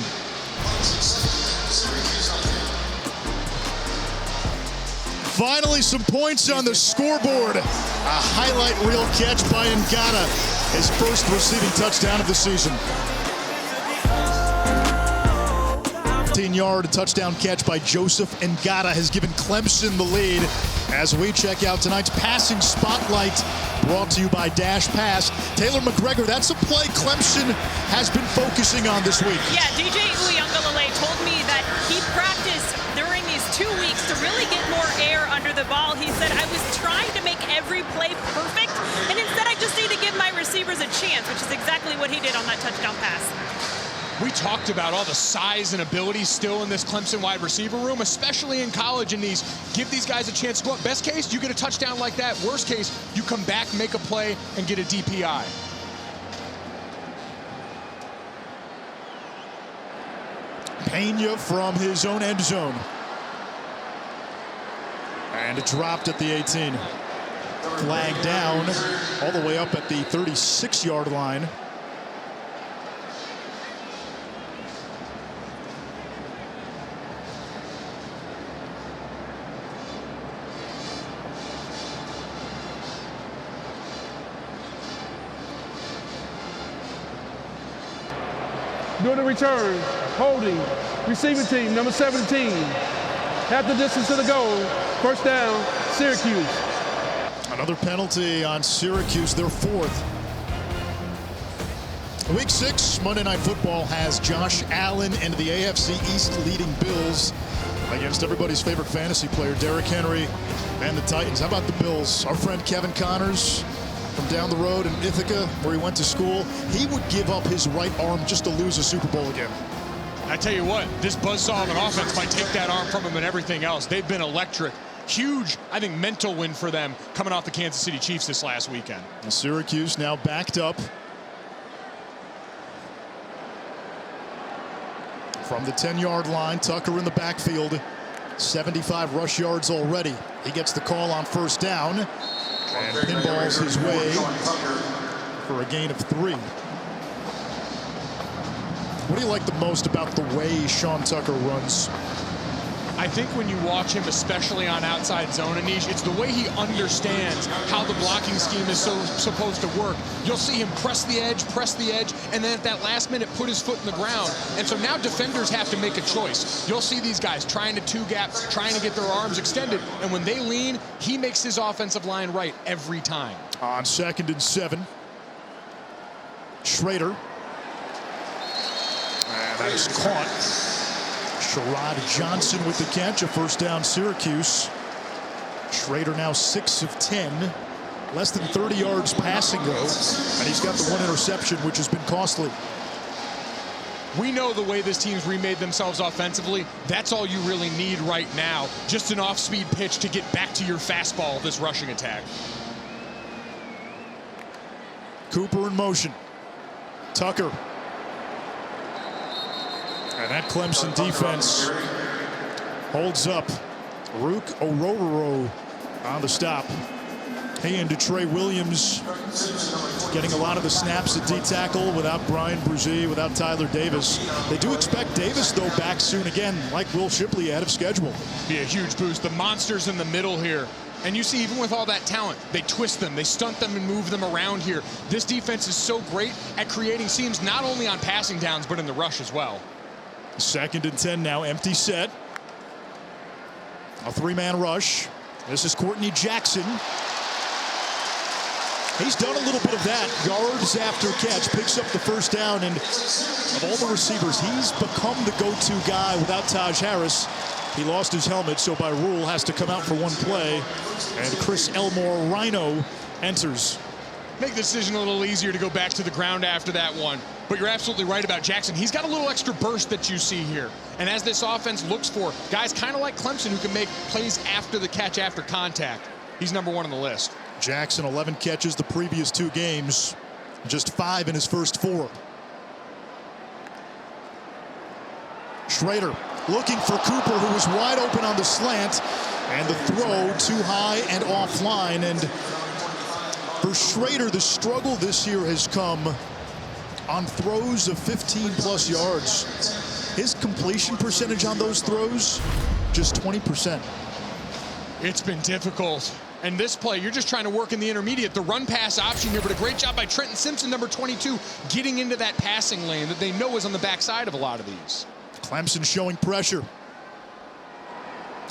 Finally some points on the scoreboard. A highlight reel catch by Ngata. His first receiving touchdown of the season. 15-yard touchdown catch by Joseph Ngata has given Clemson the lead as we check out tonight's passing spotlight, brought to you by Dash Pass. Taylor McGregor, that's a play Clemson has been focusing on this week. Yeah, DJ Uiagalelei told me that he practiced during these 2 weeks to really get more air under the ball. He said, I was trying to make every play perfect, and instead I just need to give my receivers a chance, which is exactly what he did on that touchdown pass. We talked about all the size and ability still in this Clemson wide receiver room, especially in college, and give these guys a chance to go up. Best case, you get a touchdown like that. Worst case, you come back, make a play, and get a DPI. Pena from his own end zone. And it dropped at the 18. Flag down all the way up at the 36-yard line. Doing the return, holding, receiving team, number 17. Half the distance to the goal. First down, Syracuse. Another penalty on Syracuse, their 4th. Week 6, Monday Night Football has Josh Allen and the AFC East leading Bills against everybody's favorite fantasy player, Derrick Henry, and the Titans. How about the Bills? Our friend Kevin Connors from down the road in Ithaca, where he went to school, he would give up his right arm just to lose a Super Bowl again. I tell you what, this buzzsaw of an offense might take that arm from him and everything else. They've been electric. Huge, I think, mental win for them coming off the Kansas City Chiefs this last weekend. And Syracuse now backed up from the 10-yard line. Tucker in the backfield, 75 rush yards already. He gets the call on first down and pinballs his way for a gain of 3. What do you like the most about the way Sean Tucker runs? I think when you watch him, especially on outside zone, Anish, it's the way he understands how the blocking scheme is supposed to work. You'll see him press the edge, and then at that last minute put his foot in the ground. And so now defenders have to make a choice. You'll see these guys trying to 2-gap, trying to get their arms extended. And when they lean, he makes his offensive line right every time. On 2nd and 7, Schrader. And that is caught. Sherrod Johnson with the catch, a first down Syracuse. Schrader now 6 of 10. Less than 30 yards passing though. And he's got the 1 interception, which has been costly. We know the way this team's remade themselves offensively. That's all you really need right now. Just an off-speed pitch to get back to your fastball, this rushing attack. Cooper in motion. Tucker And that Clemson defense holds up. Rook Orororo on the stop. He and Trey Williams getting a lot of the snaps at D-tackle without Brian Brzee, without Tyler Davis. They do expect Davis, though, back soon again, like Will Shipley, ahead of schedule. Be a huge boost. The monsters in the middle here. And you see, even with all that talent, they twist them, they stunt them and move them around here. This defense is so great at creating seams, not only on passing downs, but in the rush as well. 2nd and 10 now, empty set. A 3-man rush. This is Courtney Jackson. He's done a little bit of that. Yards after catch, picks up the first down, and of all the receivers, he's become the go-to guy without Taj Harris. He lost his helmet, so by rule has to come out for one play. And Chris Elmore, Rhino, enters. Make the decision a little easier to go back to the ground after that one. But you're absolutely right about Jackson. He's got a little extra burst that you see here. And as this offense looks for guys kind of like Clemson who can make plays after the catch, after contact, he's number 1 on the list. Jackson, 11 catches the previous 2 games, just 5 in his first 4. Schrader looking for Cooper, who was wide open on the slant, and the throw too high and offline. And for Schrader, the struggle this year has come on throws of 15+ yards. His completion percentage on those throws, just 20%. It's been difficult. And this play, you're just trying to work in the intermediate, the run-pass option here, but a great job by Trenton Simpson, number 22, getting into that passing lane that they know is on the backside of a lot of these. Clemson showing pressure.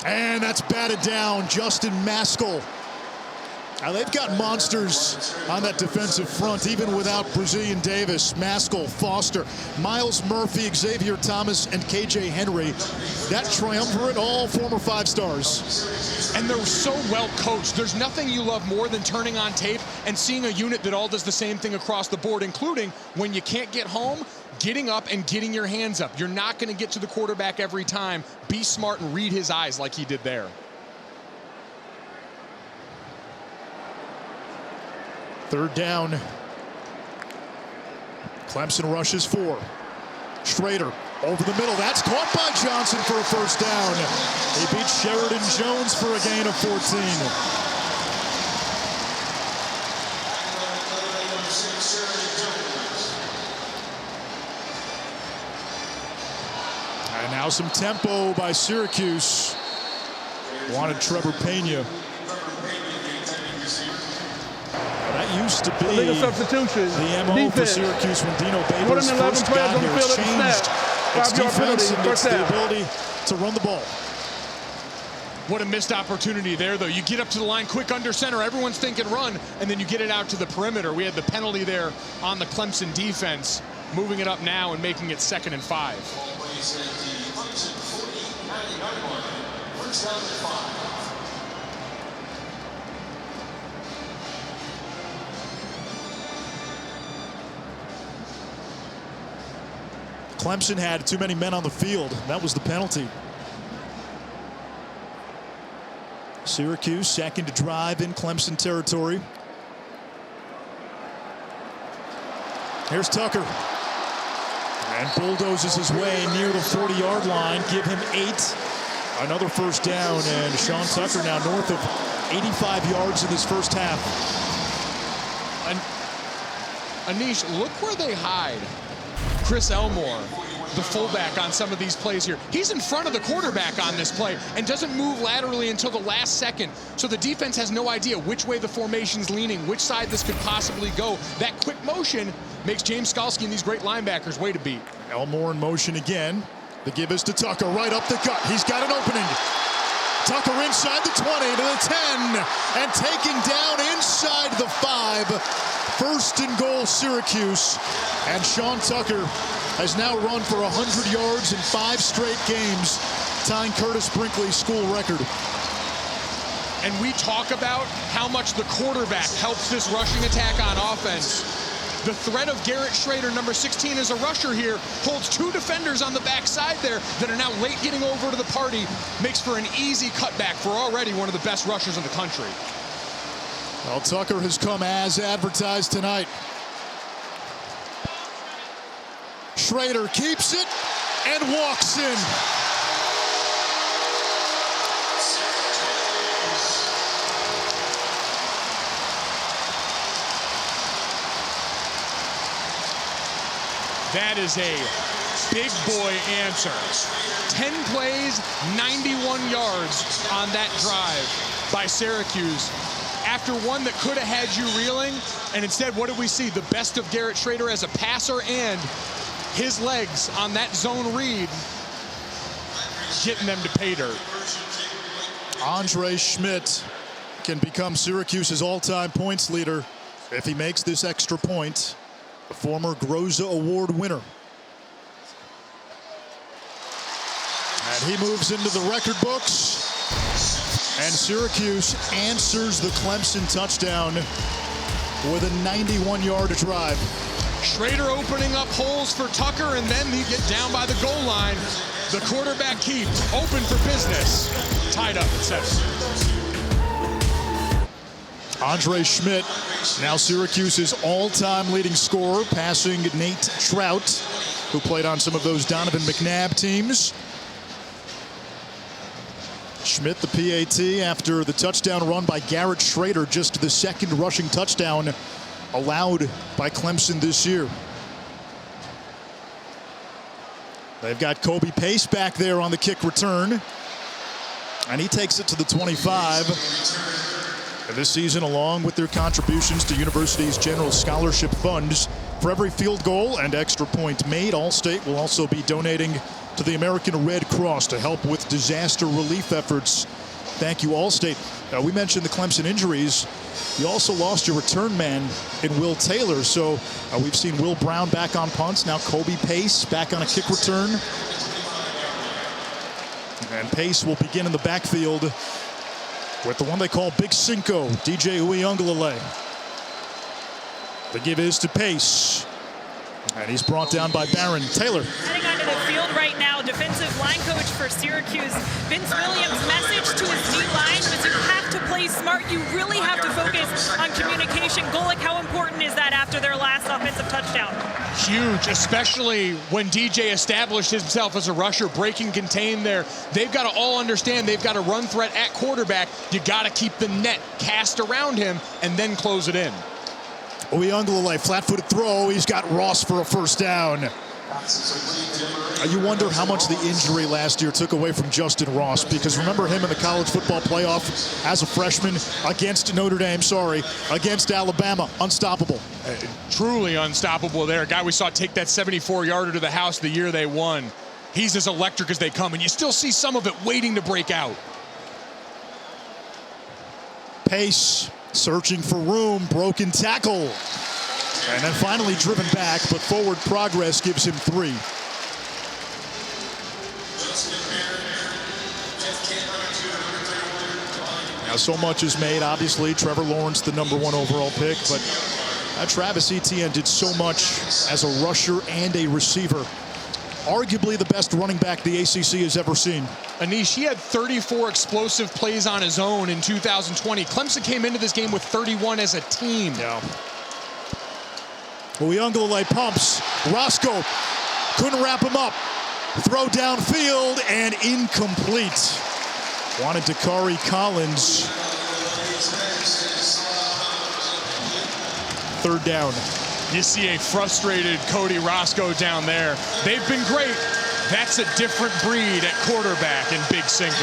And that's batted down. Justin Maskell. Now they've got monsters on that defensive front, even without Brzee and Davis. Maskell, Foster, Miles Murphy, Xavier Thomas, and KJ Henry. That triumvirate, all former 5 stars. And they're so well coached. There's nothing you love more than turning on tape and seeing a unit that all does the same thing across the board, including when you can't get home, getting up and getting your hands up. You're not going to get to the quarterback every time. Be smart and read his eyes like he did there. Third down. Clemson rushes 4. Schrader over the middle. That's caught by Johnson for a first down. He beats Sheridan Jones for a gain of 14. And now some tempo by Syracuse. Wanted Trevor Pena. That used to be illegal substitution. The MO for Syracuse when Dino Babers first got here. It's changed its defense and it's the ability to run the ball. What a missed opportunity there, though. You get up to the line quick under center. Everyone's thinking run, and then you get it out to the perimeter. We had the penalty there on the Clemson defense, moving it up now and making it 2nd and 5. Clemson had too many men on the field. That was the penalty. Syracuse second to drive in Clemson territory. Here's Tucker. And bulldozes his way near the 40-yard line. Give him 8. Another first down, and Sean Tucker now north of 85 yards in this first half. Anish, look where they hide Chris Elmore, the fullback, on some of these plays here. He's in front of the quarterback on this play and doesn't move laterally until the last second. So the defense has no idea which way the formation's leaning, which side this could possibly go. That quick motion makes James Skalski and these great linebackers way to beat. Elmore in motion again. The give is to Tucker, right up the gut. He's got an opening. Tucker inside the 20 to the 10 and taking down inside the 5. First and goal, Syracuse. And Sean Tucker has now run for 100 yards in 5 straight games, tying Curtis Brinkley's school record. And we talk about how much the quarterback helps this rushing attack on offense. The threat of Garrett Schrader, number 16, as a rusher here, holds 2 defenders on the backside there that are now late getting over to the party, makes for an easy cutback for already one of the best rushers in the country. Well, Tucker has come as advertised tonight. Schrader keeps it, and walks in. That is a big boy answer. 10 plays, 91 yards on that drive by Syracuse. After one that could have had you reeling, and instead, what did we see? The best of Garrett Schrader as a passer and his legs on that zone read, getting them to pay dirt. Andre Schmidt can become Syracuse's all-time points leader if he makes this extra point. The former Groza Award winner. And he moves into the record books. And Syracuse answers the Clemson touchdown with a 91-yard drive. Schrader opening up holes for Tucker, and then they get down by the goal line. The quarterback keep open for business. Tied up at 7. Andre Schmidt, now Syracuse's all-time leading scorer, passing Nate Trout, who played on some of those Donovan McNabb teams. Schmidt, the PAT, after the touchdown run by Garrett Schrader, just the second rushing touchdown allowed by Clemson this year. They've got Kobe Pace back there on the kick return, and he takes it to the 25. And this season, along with their contributions to university's general scholarship funds, for every field goal and extra point made, All-State will also be donating to the American Red Cross to help with disaster relief efforts. Thank you, All-State. We mentioned the Clemson injuries. You also lost your return man in Will Taylor, so we've seen Will Brown back on punts. Now Kobe Pace back on a kick return. And Pace will begin in the backfield with the one they call Big Cinco, DJ Uiagalelei. The give is to Pace. And he's brought down by Barron. Taylor. Heading onto the field right now, defensive line coach for Syracuse, Vince Williams' message to his D-line is you have to play smart. You really have to focus on communication. Golick, how important is that after their last offensive touchdown? Huge, especially when DJ established himself as a rusher, break and contain there. They've got to all understand they've got a run threat at quarterback. You got to keep the net cast around him and then close it in. Uiagalelei, flat-footed throw. He's got Ross for a first down. You wonder how much the injury last year took away from Justin Ross, because remember him in the college football playoff as a freshman against Notre Dame, against Alabama. Unstoppable. Truly unstoppable there. A guy we saw take that 74-yarder to the house the year they won. He's as electric as they come, and you still see some of it waiting to break out. Pace searching for room, broken tackle. And then finally driven back, but forward progress gives him 3. Now so much is made, obviously. Trevor Lawrence, the #1 overall pick, but Travis Etienne did so much as a rusher and a receiver. Arguably the best running back the ACC has ever seen. Anish, he had 34 explosive plays on his own in 2020. Clemson came into this game with 31 as a team. Yeah. Uiagalelei pumps. Roscoe couldn't wrap him up. Throw downfield and incomplete. Wanted Dakari Collins. 3rd down. You see a frustrated Cody Roscoe down there. They've been great. That's a different breed at quarterback in Big Cinco.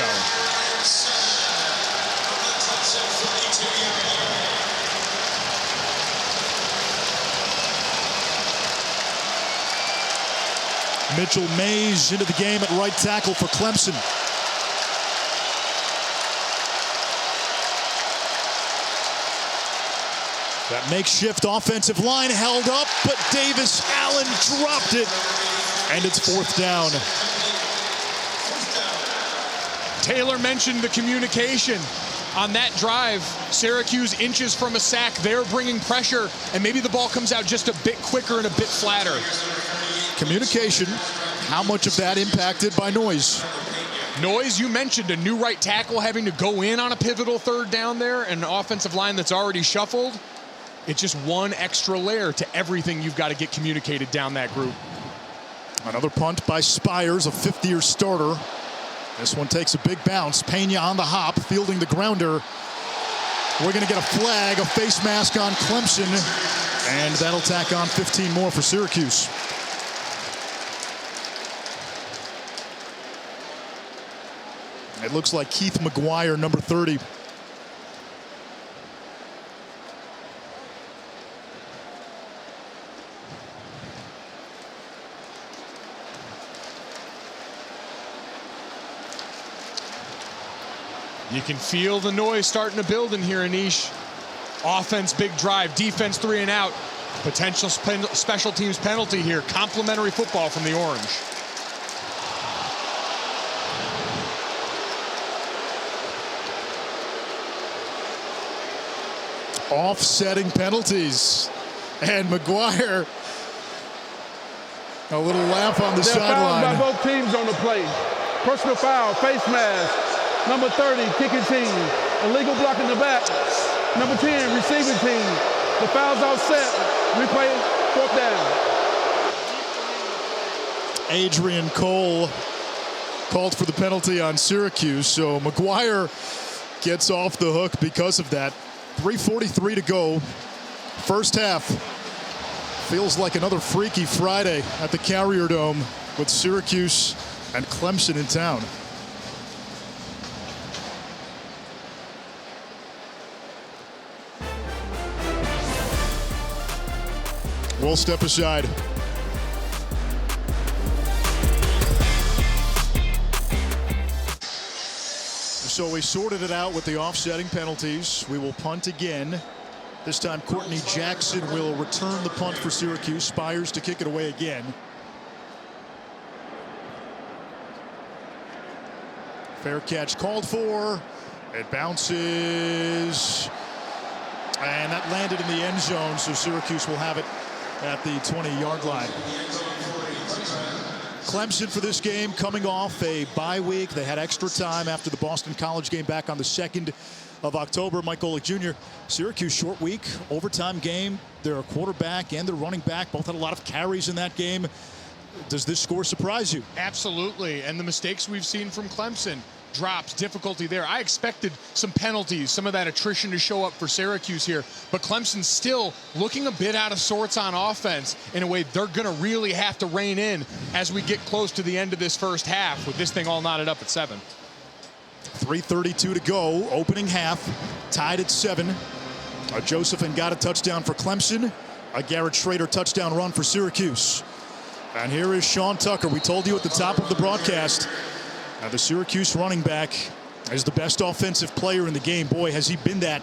Mitchell Mays into the game at right tackle for Clemson. That makeshift offensive line held up, but Davis Allen dropped it, and it's 4th down. Taylor mentioned the communication. On that drive, Syracuse inches from a sack. They're bringing pressure, and maybe the ball comes out just a bit quicker and a bit flatter. Communication, how much of that impacted by noise? Noise, you mentioned a new right tackle having to go in on a pivotal 3rd down there, and an offensive line that's already shuffled. It's just one extra layer to everything you've got to get communicated down that group. Another punt by Spires, a fifth-year starter. This one takes a big bounce. Pena on the hop, fielding the grounder. We're going to get a flag, a face mask on Clemson, and that'll tack on 15 more for Syracuse. It looks like Keith McGuire, number 30. You can feel the noise starting to build in here, Anish. Offense, big drive. Defense, 3 and out. Potential special teams penalty here. Complimentary football from the Orange. Offsetting penalties. And McGuire, a little laugh on the sideline. Fouled by both teams on the play. Personal foul, face mask. Number 30, kicking team. Illegal block in the back. Number 10, receiving team. The foul's offset. Replay, 4th down. Adrian Cole called for the penalty on Syracuse, so McGuire gets off the hook because of that. 3:43 to go. First half. Feels like another Freaky Friday at the Carrier Dome with Syracuse and Clemson in town. We'll step aside. So we sorted it out with the offsetting penalties. We will punt again. This time Courtney Jackson will return the punt for Syracuse. Spires to kick it away again. Fair catch called for. It bounces. And that landed in the end zone, so Syracuse will have it at the 20-yard line. Clemson for this game coming off a bye week. They had extra time after the Boston College game back on the 2nd of October. Mike Golick Jr. Syracuse short week, overtime game. Their quarterback and their running back both had a lot of carries in that game. Does this score surprise you? Absolutely, and the mistakes we've seen from Clemson. Drops, difficulty there. I expected some penalties, some of that attrition to show up for Syracuse here, but Clemson's still looking a bit out of sorts on offense in a way they're going to really have to rein in as we get close to the end of this first half with this thing all knotted up at 7. 3:32 to go, opening half, tied at 7. Joseph got a touchdown for Clemson, a Garrett Schrader touchdown run for Syracuse. And here is Sean Tucker. We told you at the top of the broadcast, the Syracuse running back is the best offensive player in the game. Boy, has he been that.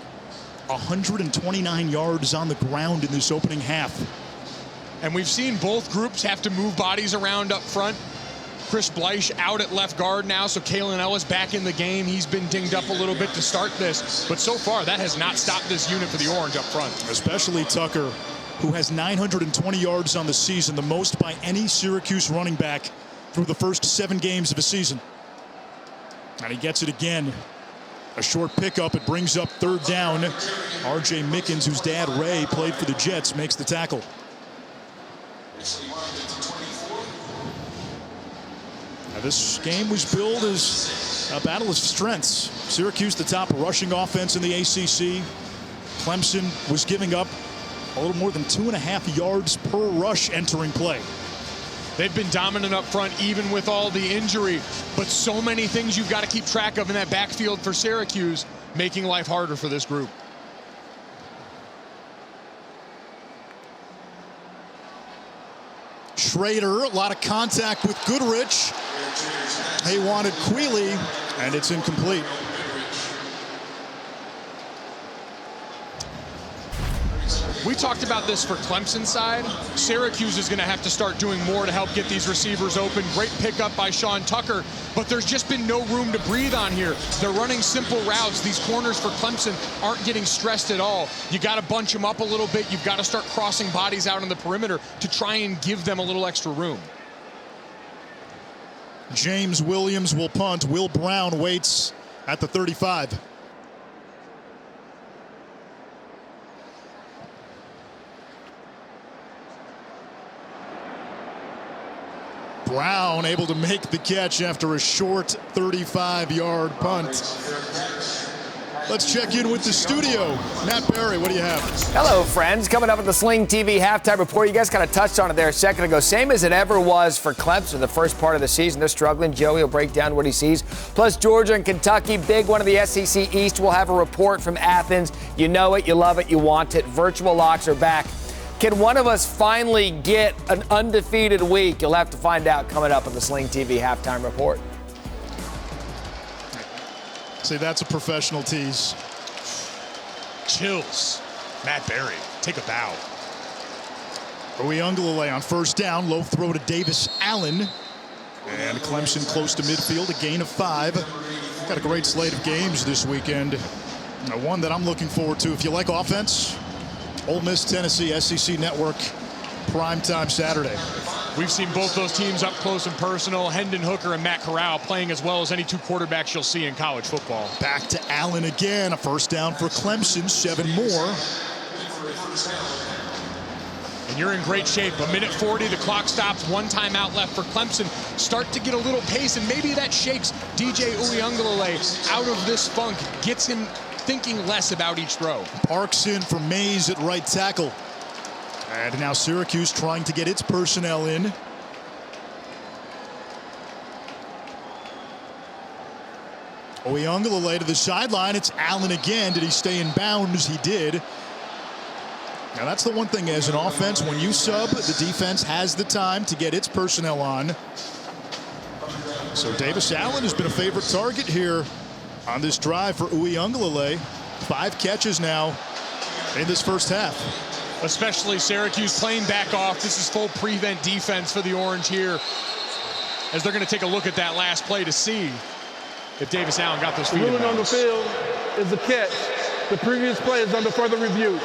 129 yards on the ground in this opening half. And we've seen both groups have to move bodies around up front. Chris Bleich out at left guard now, so Kalen Ellis back in the game. He's been dinged up a little bit to start this, but so far that has not stopped this unit for the Orange up front. Especially Tucker, who has 920 yards on the season, the most by any Syracuse running back through the first 7 games of a season. And he gets it again. A short pickup. It brings up 3rd down. R.J. Mickens, whose dad, Ray, played for the Jets, makes the tackle. Now, this game was billed as a battle of strengths. Syracuse, the top rushing offense in the ACC. Clemson was giving up a little more than 2.5 yards per rush entering play. They've been dominant up front even with all the injury, but so many things you've got to keep track of in that backfield for Syracuse, making life harder for this group. Schrader, a lot of contact with Goodrich. They wanted Quealy, and it's incomplete. We talked about this for Clemson's side. Syracuse is going to have to start doing more to help get these receivers open. Great pickup by Sean Tucker, but there's just been no room to breathe on here. They're running simple routes. These corners for Clemson aren't getting stressed at all. You got to bunch them up a little bit. You've got to start crossing bodies out on the perimeter to try and give them a little extra room. James Williams will punt. Will Brown waits at the 35. Brown able to make the catch after a short 35-yard punt. Let's check in with the studio. Matt Barry, what do you have? Hello, friends. Coming up at the Sling TV halftime report, you guys kind of touched on it there a second ago. Same as it ever was for Clemson the first part of the season. They're struggling. Joey will break down what he sees. Plus, Georgia and Kentucky, big one of the SEC East. We'll have a report from Athens. You know it, you love it, you want it. Virtual locks are back. Can one of us finally get an undefeated week? You'll have to find out coming up on the Sling TV halftime report. See, that's a professional tease. Chills. Matt Barry, take a bow. Uyunglele on first down. Low throw to Davis Allen. And Clemson close to midfield, a gain of 5. Got a great slate of games this weekend. One that I'm looking forward to. If you like offense, Ole Miss, Tennessee, SEC Network, primetime Saturday. We've seen both those teams up close and personal. Hendon Hooker and Matt Corral playing as well as any two quarterbacks you'll see in college football. Back to Allen again. A first down for Clemson. 7 more. And you're in great shape. 1:40, the clock stops. 1 timeout left for Clemson. Start to get a little pace, and maybe that shakes DJ Uyunglele out of this funk. Gets him thinking less about each throw. Parks in for Mays at right tackle. And now Syracuse trying to get its personnel in. Uyunglele to the sideline. It's Allen again. Did he stay in bounds? He did. Now that's the one thing as an offense, when you sub, the defense has the time to get its personnel on. So Davis Allen has been a favorite target here on this drive for Uyunglele. 5 catches now in this first half. Especially Syracuse playing back off. This is full prevent defense for the Orange here, as they're going to take a look at that last play to see if Davis Allen got those feet in bounds. Ruling on the field is a catch. The previous play is under further review.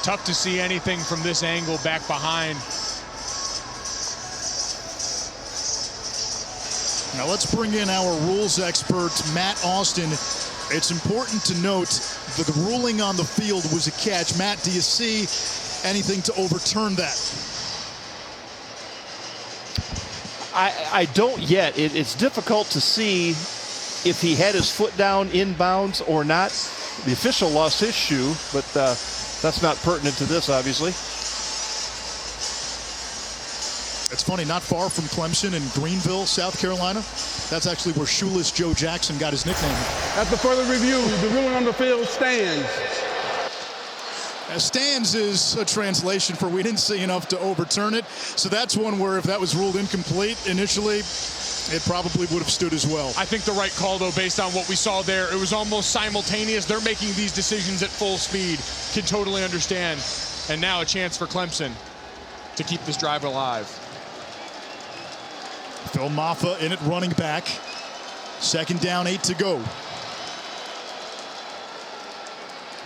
Tough to see anything from this angle back behind. Now let's bring in our rules expert, Matt Austin. It's important to note that the ruling on the field was a catch. Matt, do you see anything to overturn that? I don't yet. It's difficult to see if he had his foot down in bounds or not. The official lost his shoe, but that's not pertinent to this, obviously. It's funny, not far from Clemson in Greenville, South Carolina. That's actually where Shoeless Joe Jackson got his nickname. After further review, the ruling on the field stands. Stands is a translation for we didn't see enough to overturn it. So that's one where if that was ruled incomplete initially, it probably would have stood as well. I think the right call, though, based on what we saw there, it was almost simultaneous. They're making these decisions at full speed. Can totally understand. And now a chance for Clemson to keep this drive alive. Phil Maffa in at running back. 2nd down, 8 to go.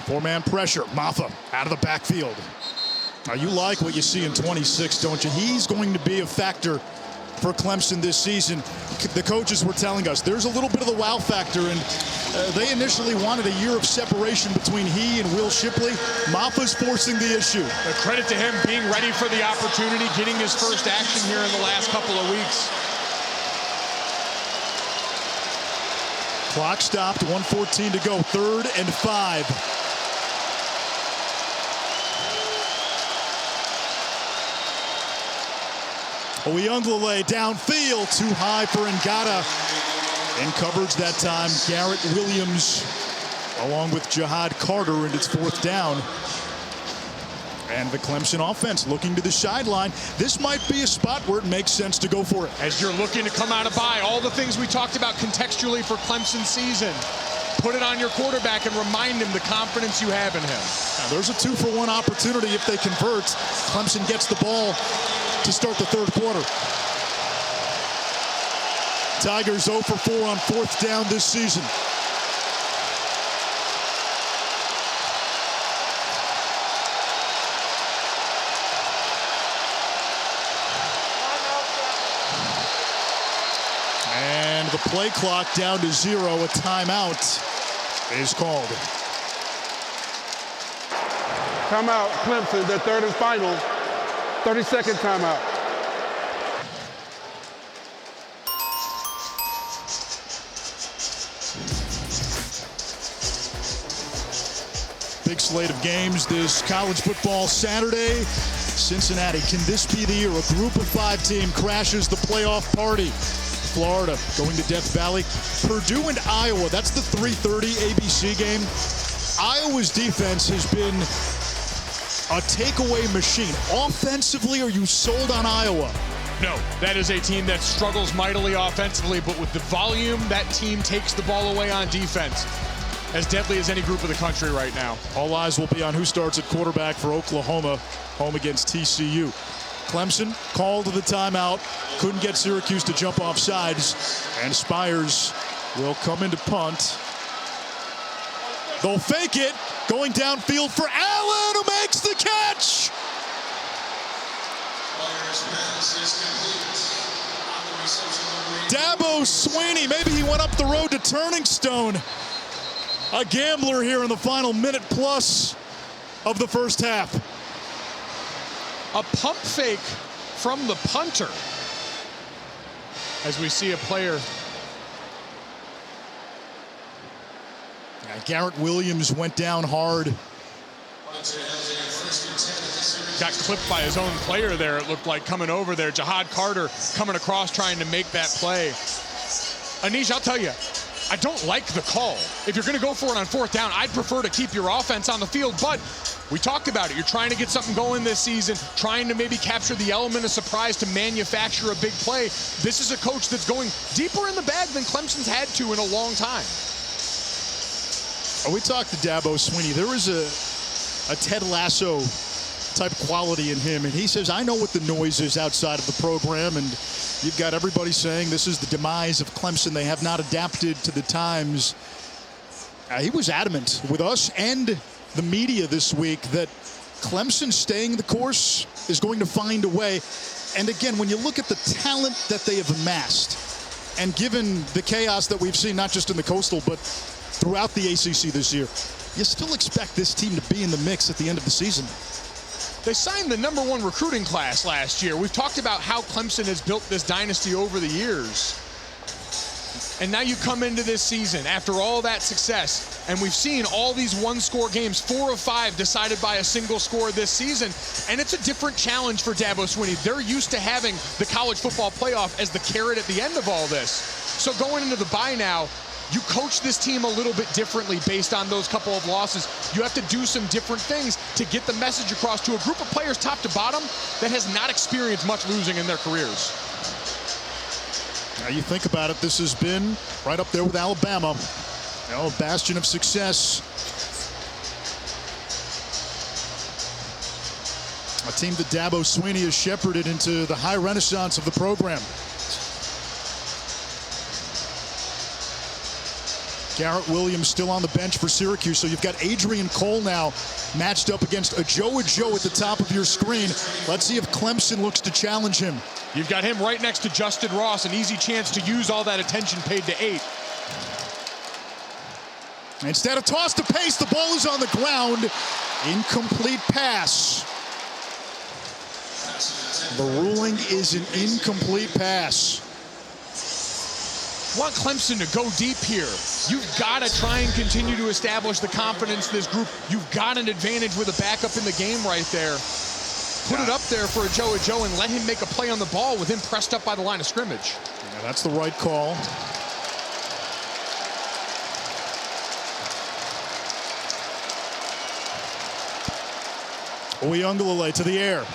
4-man pressure. Maffa out of the backfield. Now you like what you see in 26, don't you? He's going to be a factor for Clemson this season. The coaches were telling us there's a little bit of the wow factor, and they initially wanted a year of separation between he and Will Shipley. Maffa's forcing the issue. A credit to him being ready for the opportunity, getting his first action here in the last couple of weeks. Clock stopped, 1:14 to go, 3rd and 5. Uyunglele downfield, too high for Ngata. In coverage that time, Garrett Williams along with Jihad Carter, and it's 4th down. And the Clemson offense looking to the sideline. This might be a spot where it makes sense to go for it. As you're looking to come out of bye, all the things we talked about contextually for Clemson season. Put it on your quarterback and remind him the confidence you have in him. Now, there's a 2-for-1 opportunity if they convert. Clemson gets the ball to start the 3rd quarter. Tigers 0 for 4 on 4th down this season. play clock down to 0. A timeout is called. Timeout, Clemson, their third and final. 30-second timeout. Big slate of games this college football Saturday. Cincinnati, can this be the year a group of 5 team crashes the playoff party? Florida going to Death Valley. Purdue and Iowa, that's the 3:30 ABC game. Iowa's defense has been a takeaway machine. Offensively, are you sold on Iowa? No, that is a team that struggles mightily offensively, but with the volume, that team takes the ball away on defense. As deadly as any group in the country right now. All eyes will be on who starts at quarterback for Oklahoma, home against TCU. Clemson called the timeout, couldn't get Syracuse to jump off sides, and Spires will come into punt. They'll fake it, going downfield for Allen, who makes the catch! Dabo Swinney, maybe he went up the road to Turning Stone. A gambler here in the final minute plus of the first half. A pump fake from the punter. As we see a player. Garrett Williams went down hard. Got clipped by his own player there, it looked like, coming over there. Jihad Carter coming across trying to make that play. Anish, I'll tell you, I don't like the call. If you're going to go for it on 4th down, I'd prefer to keep your offense on the field. But we talked about it. You're trying to get something going this season, trying to maybe capture the element of surprise to manufacture a big play. This is a coach that's going deeper in the bag than Clemson's had to in a long time. We talked to Dabo Swinney. There is a Ted Lasso type quality in him, and he says, I know what the noise is outside of the program, and you've got everybody saying this is the demise of Clemson. They have not adapted to the times. He was adamant with us and the media this week that Clemson staying the course is going to find a way. And again, when you look at the talent that they have amassed, and given the chaos that we've seen, not just in the Coastal, but throughout the ACC this year, you still expect this team to be in the mix at the end of the season. They signed the #1 recruiting class last year. We've talked about how Clemson has built this dynasty over the years. And now you come into this season after all that success, and we've seen all these one-score games, 4 of 5 decided by a single score this season, and it's a different challenge for Dabo Swinney. They're used to having the college football playoff as the carrot at the end of all this. So going into the bye now, you coach this team a little bit differently based on those couple of losses. You have to do some different things to get the message across to a group of players top to bottom that has not experienced much losing in their careers. Now you think about it, this has been right up there with Alabama. You know, a bastion of success. A team that Dabo Swinney has shepherded into the high renaissance of the program. Garrett Williams still on the bench for Syracuse, so you've got Adrian Cole now matched up against Ajoa Joe at the top of your screen. Let's see if Clemson looks to challenge him. You've got him right next to Justin Ross, an easy chance to use all that attention paid to 8. Instead of toss to pace, the ball is on the ground. Incomplete pass. The ruling is an incomplete pass. Want Clemson to go deep here. You've got to try and continue to establish the confidence in this group. You've got an advantage with a backup in the game right there. Put it up there for Ajoa Joe and let him make a play on the ball with him pressed up by the line of scrimmage. Yeah, that's the right call. Uyunglele to the air.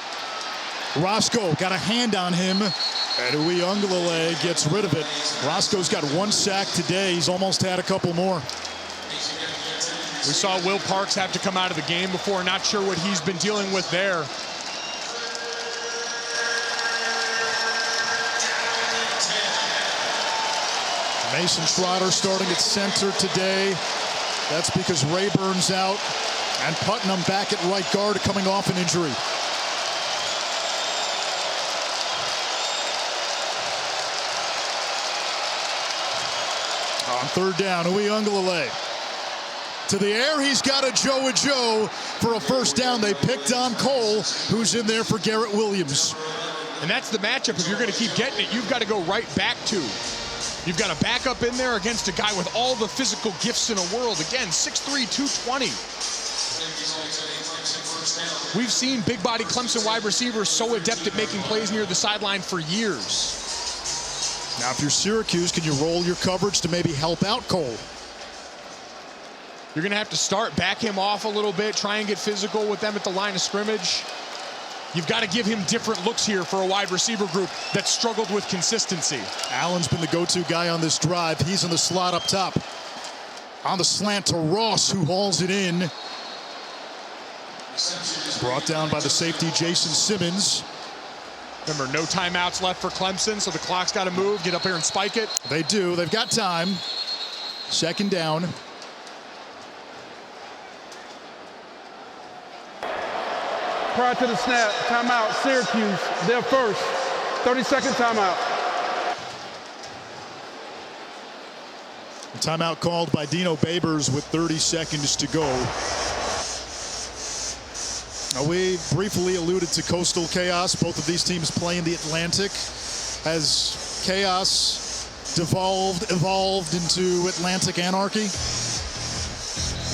Roscoe got a hand on him, and Uyunglele gets rid of it. Roscoe's got 1 sack today. He's almost had a couple more. We saw Will Parks have to come out of the game before. Not sure what he's been dealing with there. Mason Trotter starting at center today. That's because Rayburn's out, and Putnam back at right guard coming off an injury. On third down, Uiagalelei. To the air, he's got a Joe for a first down. They picked on Cole, who's in there for Garrett Williams. And that's the matchup. If you're going to keep getting it, you've got to go right back to. You've got to back up in there against a guy with all the physical gifts in the world. Again, 6'3", 220. We've seen big body Clemson wide receivers so adept at making plays near the sideline for years. Now, if you're Syracuse, can you roll your coverage to maybe help out Cole? You're going to have to start, back him off a little bit, try and get physical with them at the line of scrimmage. You've got to give him different looks here for a wide receiver group that struggled with consistency. Allen's been the go-to guy on this drive. He's in the slot up top. On the slant to Ross, who hauls it in. Brought down by the safety, Jason Simmons. Remember, no timeouts left for Clemson, so the clock's got to move, get up here and spike it. They do. They've got time. Second down. Prior to the snap, timeout, Syracuse, their first. 30-second timeout. Timeout called by Dino Babers with 30 seconds to go. Now, we briefly alluded to coastal chaos. Both of these teams play in the Atlantic. Has chaos evolved into Atlantic anarchy?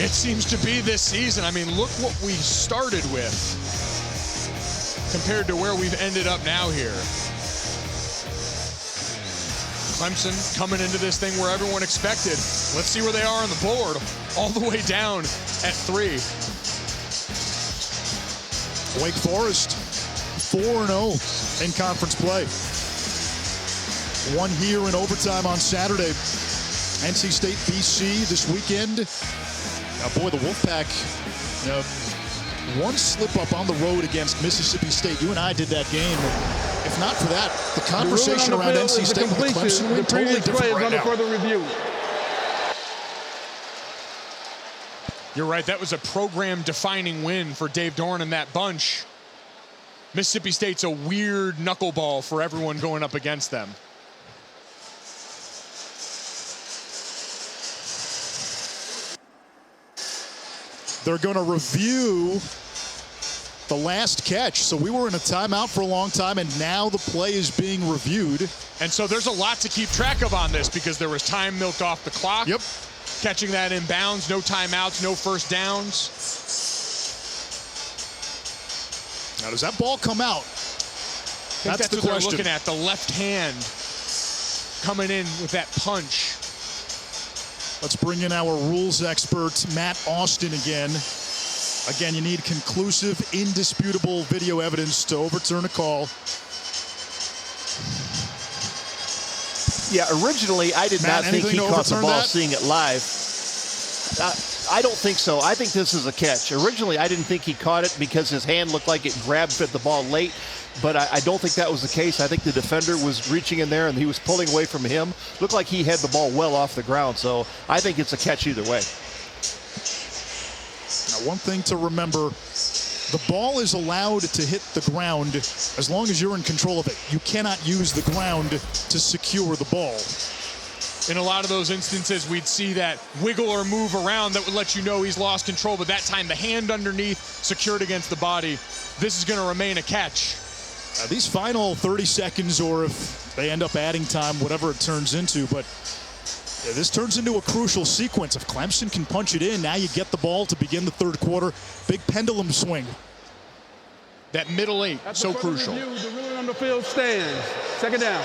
It seems to be this season. I mean, look what we started with compared to where we've ended up now here. Clemson coming into this thing where everyone expected. Let's see where they are on the board, all the way down at 3. Wake Forest, 4-0 in conference play. Won here in overtime on Saturday. NC State, BC this weekend. Boy, the Wolfpack, one slip up on the road against Mississippi State. You and I did that game. If not for that, the conversation around NC State with Clemson would be totally different right now. Further review. You're right, that was a program-defining win for Dave Dorn and that bunch. Mississippi State's a weird knuckleball for everyone going up against them. They're going to review the last catch. So we were in a timeout for a long time, and now the play is being reviewed. And so there's a lot to keep track of on this because there was time milked off the clock. Yep. Catching that in bounds, no timeouts, no first downs. Now, does that ball come out? That's the what question. they're looking at, the left hand coming in with that punch. Let's bring in our rules expert, Matt Austin, again. Again, you need conclusive, indisputable video evidence to overturn a call. Yeah, originally I did not think he caught the ball seeing it live. I don't think so. I think this is a catch. Originally, I didn't think he caught it because his hand looked like it grabbed at the ball late, but I don't think that was the case. I think the defender was reaching in there and he was pulling away from him. Looked like he had the ball well off the ground, so I think it's a catch either way. Now, one thing to remember, the ball is allowed to hit the ground as long as you're in control of it. You cannot use the ground to secure the ball. In a lot of those instances, we'd see that wiggle or move around that would let you know he's lost control, but that time the hand underneath secured against the body. This is going to remain a catch. These final 30 seconds, or if they end up adding time, whatever it turns into, but this turns into a crucial sequence. If Clemson can punch it in, now you get the ball to begin the third quarter. Big pendulum swing. That middle 8, so crucial. Review, the ruling on the field stands. Second down.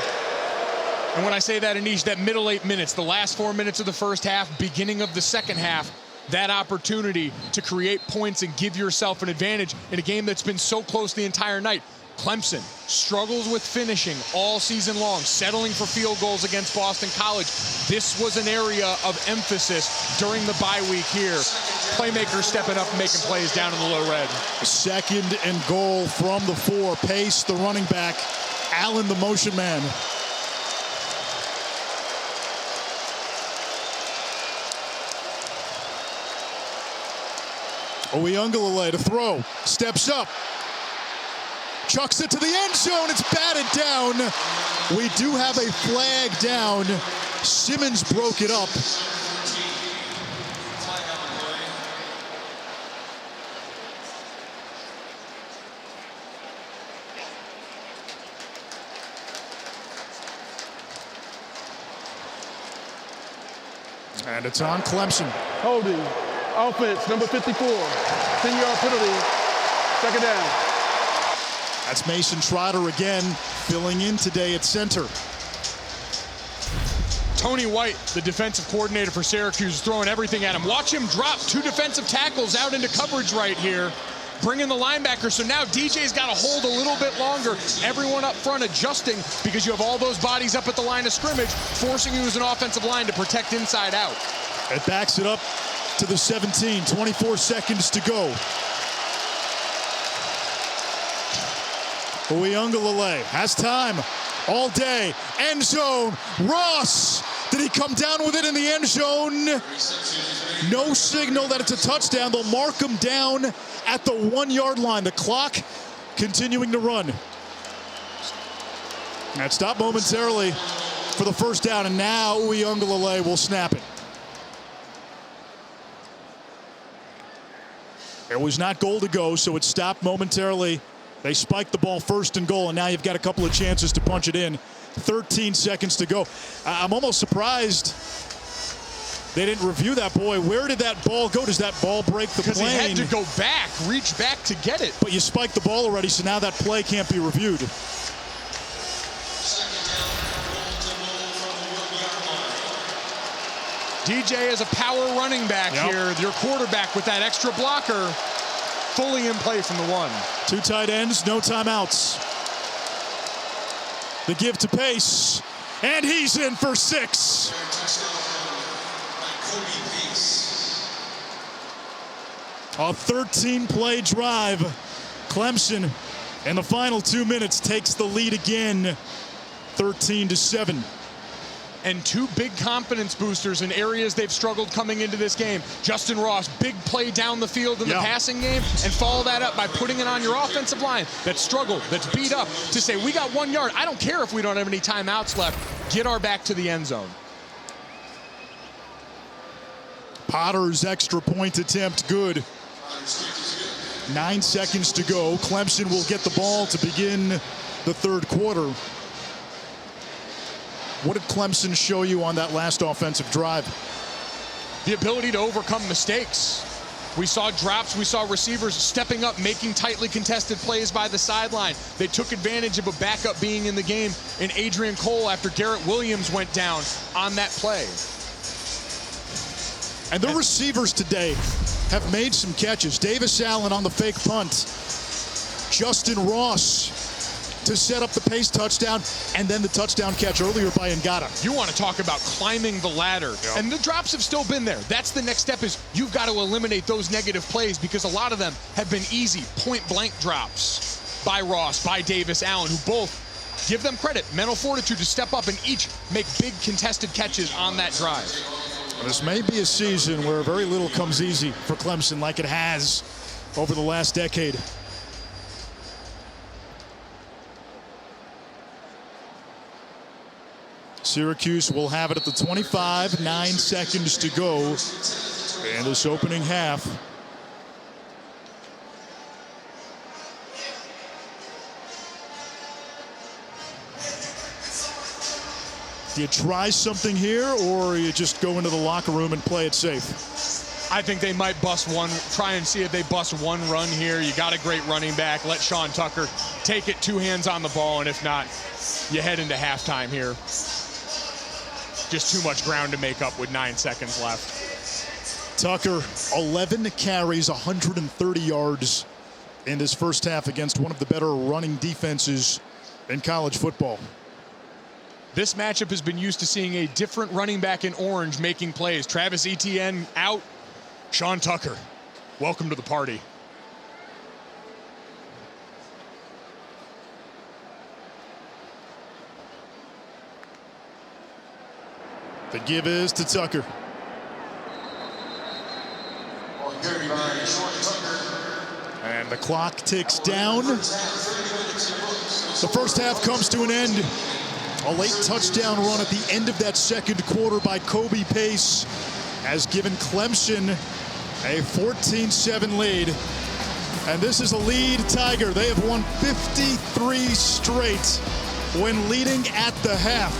And when I say that, Anish, that middle 8 minutes, the last 4 minutes of the first half, beginning of the second half, that opportunity to create points and give yourself an advantage in a game that's been so close the entire night. Clemson struggles with finishing all season long, settling for field goals against Boston College. This was an area of emphasis during the bye week here. Playmakers stepping up and making plays down in the low red. Second and goal from the 4. Pace, the running back. Allen, the motion man. Uiagalelei to throw. Steps up. Chucks it to the end zone. It's batted down. We do have a flag down. Simmons broke it up. And it's on Clemson. Holding. Offense, number 54. 10-yard penalty. Second down. That's Mason Trotter again, filling in today at center. Tony White, the defensive coordinator for Syracuse, is throwing everything at him. Watch him drop 2 defensive tackles out into coverage right here, bringing the linebacker. So now DJ's got to hold a little bit longer. Everyone up front adjusting because you have all those bodies up at the line of scrimmage, forcing you as an offensive line to protect inside out. It backs it up to the 17, 24 seconds to go. Uyunglele has time all day. End zone. Ross. Did he come down with it in the end zone? No signal that it's a touchdown. They'll mark him down at the 1-yard line. The clock continuing to run. That stopped momentarily for the first down, and now Uyunglele will snap it. It was not goal to go, so it stopped momentarily. They spiked the ball first and goal, and now you've got a couple of chances to punch it in. 13 seconds to go. I'm almost surprised they didn't review that. Boy, where did that ball go? Does that ball break the plane? Because he had to go back, reach back to get it. But you spiked the ball already, so now that play can't be reviewed. DJ is a power running back here. Your quarterback with that extra blocker fully in play from the 1. 2 tight ends, no timeouts. The give to Pace, and he's in for 6. A 13-play drive. Clemson, in the final 2 minutes, takes the lead again, 13-7. And 2 big confidence boosters in areas they've struggled coming into this game. Justin Ross, big play down the field in the passing game, and follow that up by putting it on your offensive line that struggled, that's beat up, to say, we got 1 yard. I don't care if we don't have any timeouts left. Get our back to the end zone. Potter's extra point attempt, good. 9 seconds to go. Clemson will get the ball to begin the third quarter. What did Clemson show you on that last offensive drive? The ability to overcome mistakes. We saw drops, we saw receivers stepping up, making tightly contested plays by the sideline. They took advantage of a backup being in the game in Adrian Cole after Garrett Williams went down on that play. And the receivers today have made some catches. Davis Allen on the fake punt. Justin Ross to set up the Pace touchdown, and then the touchdown catch earlier by Ngata. You want to talk about climbing the ladder. And the drops have still been there. That's the next step, is you've got to eliminate those negative plays, because a lot of them have been easy point-blank drops by Ross, by Davis Allen, who both, give them credit, mental fortitude to step up and each make big contested catches on that drive. This may be a season where very little comes easy for Clemson, like it has over the last decade. Syracuse will have it at the 25, 9 seconds to go in this opening half. Do you try something here, or you just go into the locker room and play it safe? I think they might bust one, try and see if they bust one run here. You got a great running back. Let Sean Tucker take it, 2 hands on the ball, and if not, you head into halftime here. Just too much ground to make up with 9 seconds left. Tucker, 11 carries, 130 yards in this first half against one of the better running defenses in college football. This matchup has been used to seeing a different running back in orange making plays. Travis Etienne out. Sean Tucker, welcome to the party. The give is to Tucker. And the clock ticks down. The first half comes to an end. A late touchdown run at the end of that second quarter by Kobe Pace has given Clemson a 14-7 lead. And this is a lead Tiger. They have won 53 straight when leading at the half.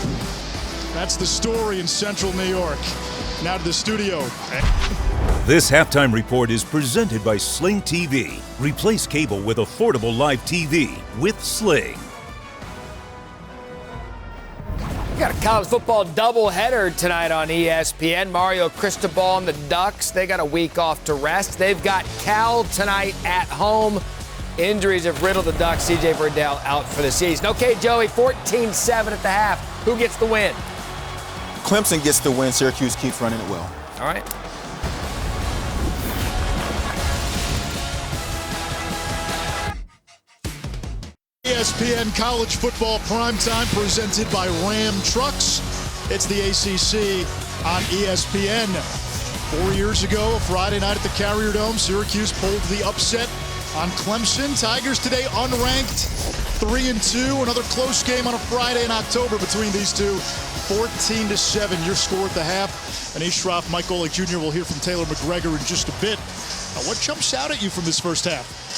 That's the story in Central New York. Now to the studio. This halftime report is presented by Sling TV. Replace cable with affordable live TV with Sling. We got a college football doubleheader tonight on ESPN. Mario Cristobal and the Ducks, they got a week off to rest. They've got Cal tonight at home. Injuries have riddled the Ducks. CJ Verdell out for the season. Okay, Joey, 14-7 at the half. Who gets the win? Clemson gets the win. Syracuse keeps running it well. All right. ESPN College Football Primetime presented by Ram Trucks. It's the ACC on ESPN. 4 years ago, a Friday night at the Carrier Dome, Syracuse pulled the upset on Clemson. Tigers today unranked, 3-2. Another close game on a Friday in October between these two. 14-7, your score at the half. Anish Shroff, Mike Golick Jr. will hear from Taylor McGregor in just a bit. What jumps out at you from this first half?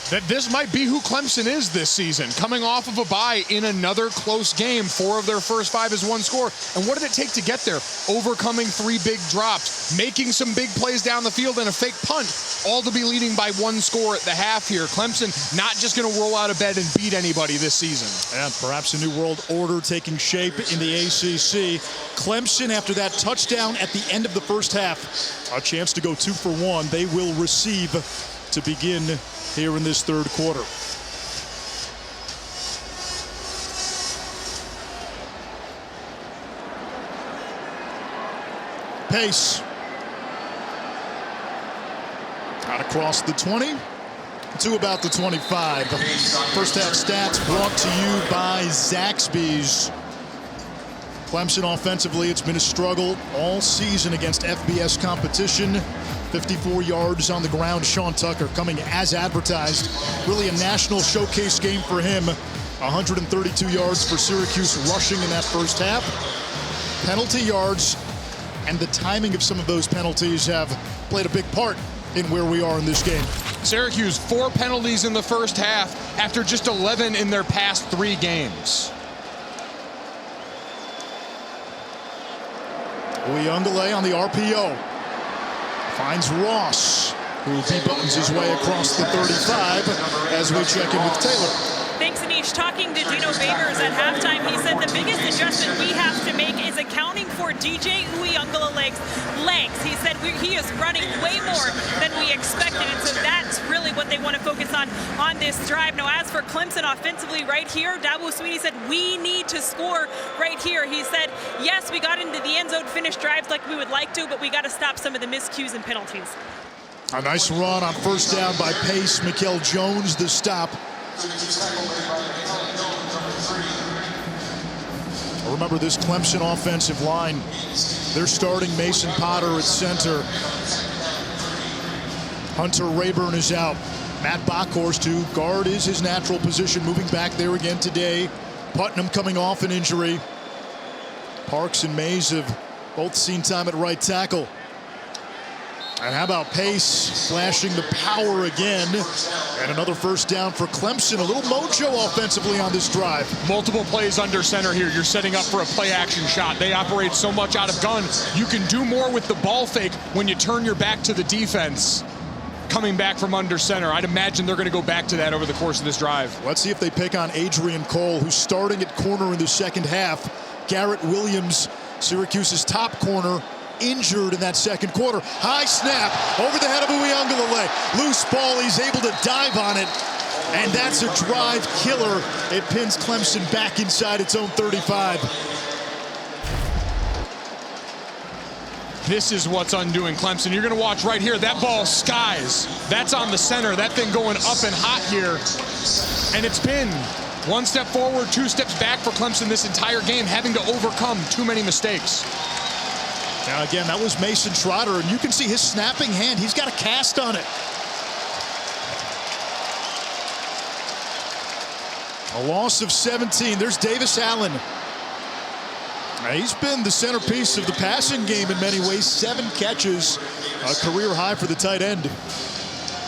That this might be who Clemson is this season, coming off of a bye in another close game. 4 of their first 5 is one score. And what did it take to get there? Overcoming 3 big drops, making some big plays down the field, and a fake punt, all to be leading by 1 score at the half here. Clemson not just going to roll out of bed and beat anybody this season. And perhaps a new world order taking shape in the ACC. Clemson, after that touchdown at the end of the first half, a chance to go 2 for 1. They will receive to begin here in this third quarter. Pace. Out across the 20 to about the 25. First half stats brought to you by Zaxby's. Clemson offensively, it's been a struggle all season against FBS competition. 54 yards on the ground. Sean Tucker coming as advertised. Really a national showcase game for him. 132 yards for Syracuse rushing in that first half. Penalty yards and the timing of some of those penalties have played a big part in where we are in this game. Syracuse, 4 penalties in the first half after just 11 in their past 3 games. Uyunglele on the RPO. Finds Ross, who debuttons his way across the 35 as we check in with Taylor. Thanks, Anish. Talking to Dino Babers at halftime, he said the biggest adjustment we have to make is accounting for DJ Uyunglele's legs. He said he is running way more than we expected, and so that's really what they want to focus on this drive. Now, as for Clemson offensively right here, Dabo Swinney said we need to score right here. He said, yes, we got into the end zone, finished drives like we would like to, but we got to stop some of the miscues and penalties. A nice run on first down by Pace. Mikel Jones, the stop. Remember this Clemson offensive line. They're starting Mason Potter at center. Hunter Rayburn is out. Matt Bockhorst, who guard is his natural position, moving back there again today. Putnam coming off an injury. Parks and Mays have both seen time at right tackle. And how about Pace flashing the power again? And another first down for Clemson. A little mojo offensively on this drive. Multiple plays under center here. You're setting up for a play action shot. They operate so much out of gun. You can do more with the ball fake when you turn your back to the defense. Coming back from under center. I'd imagine they're going to go back to that over the course of this drive. Let's see if they pick on Adrian Cole, who's starting at corner in the second half. Garrett Williams, Syracuse's top corner, injured in that second quarter. High snap over the head of Uyunglele. Loose ball, he's able to dive on it. And that's a drive killer. It pins Clemson back inside its own 35. This is what's undoing Clemson. You're going to watch right here. That ball skies. That's on the center. That thing going up and hot here. And it's been 1 step forward, 2 steps back for Clemson this entire game, having to overcome too many mistakes. Now again, that was Mason Trotter, and you can see his snapping hand. He's got a cast on it. A loss of 17. There's Davis Allen. He's been the centerpiece of the passing game in many ways. 7 catches, a career high for the tight end.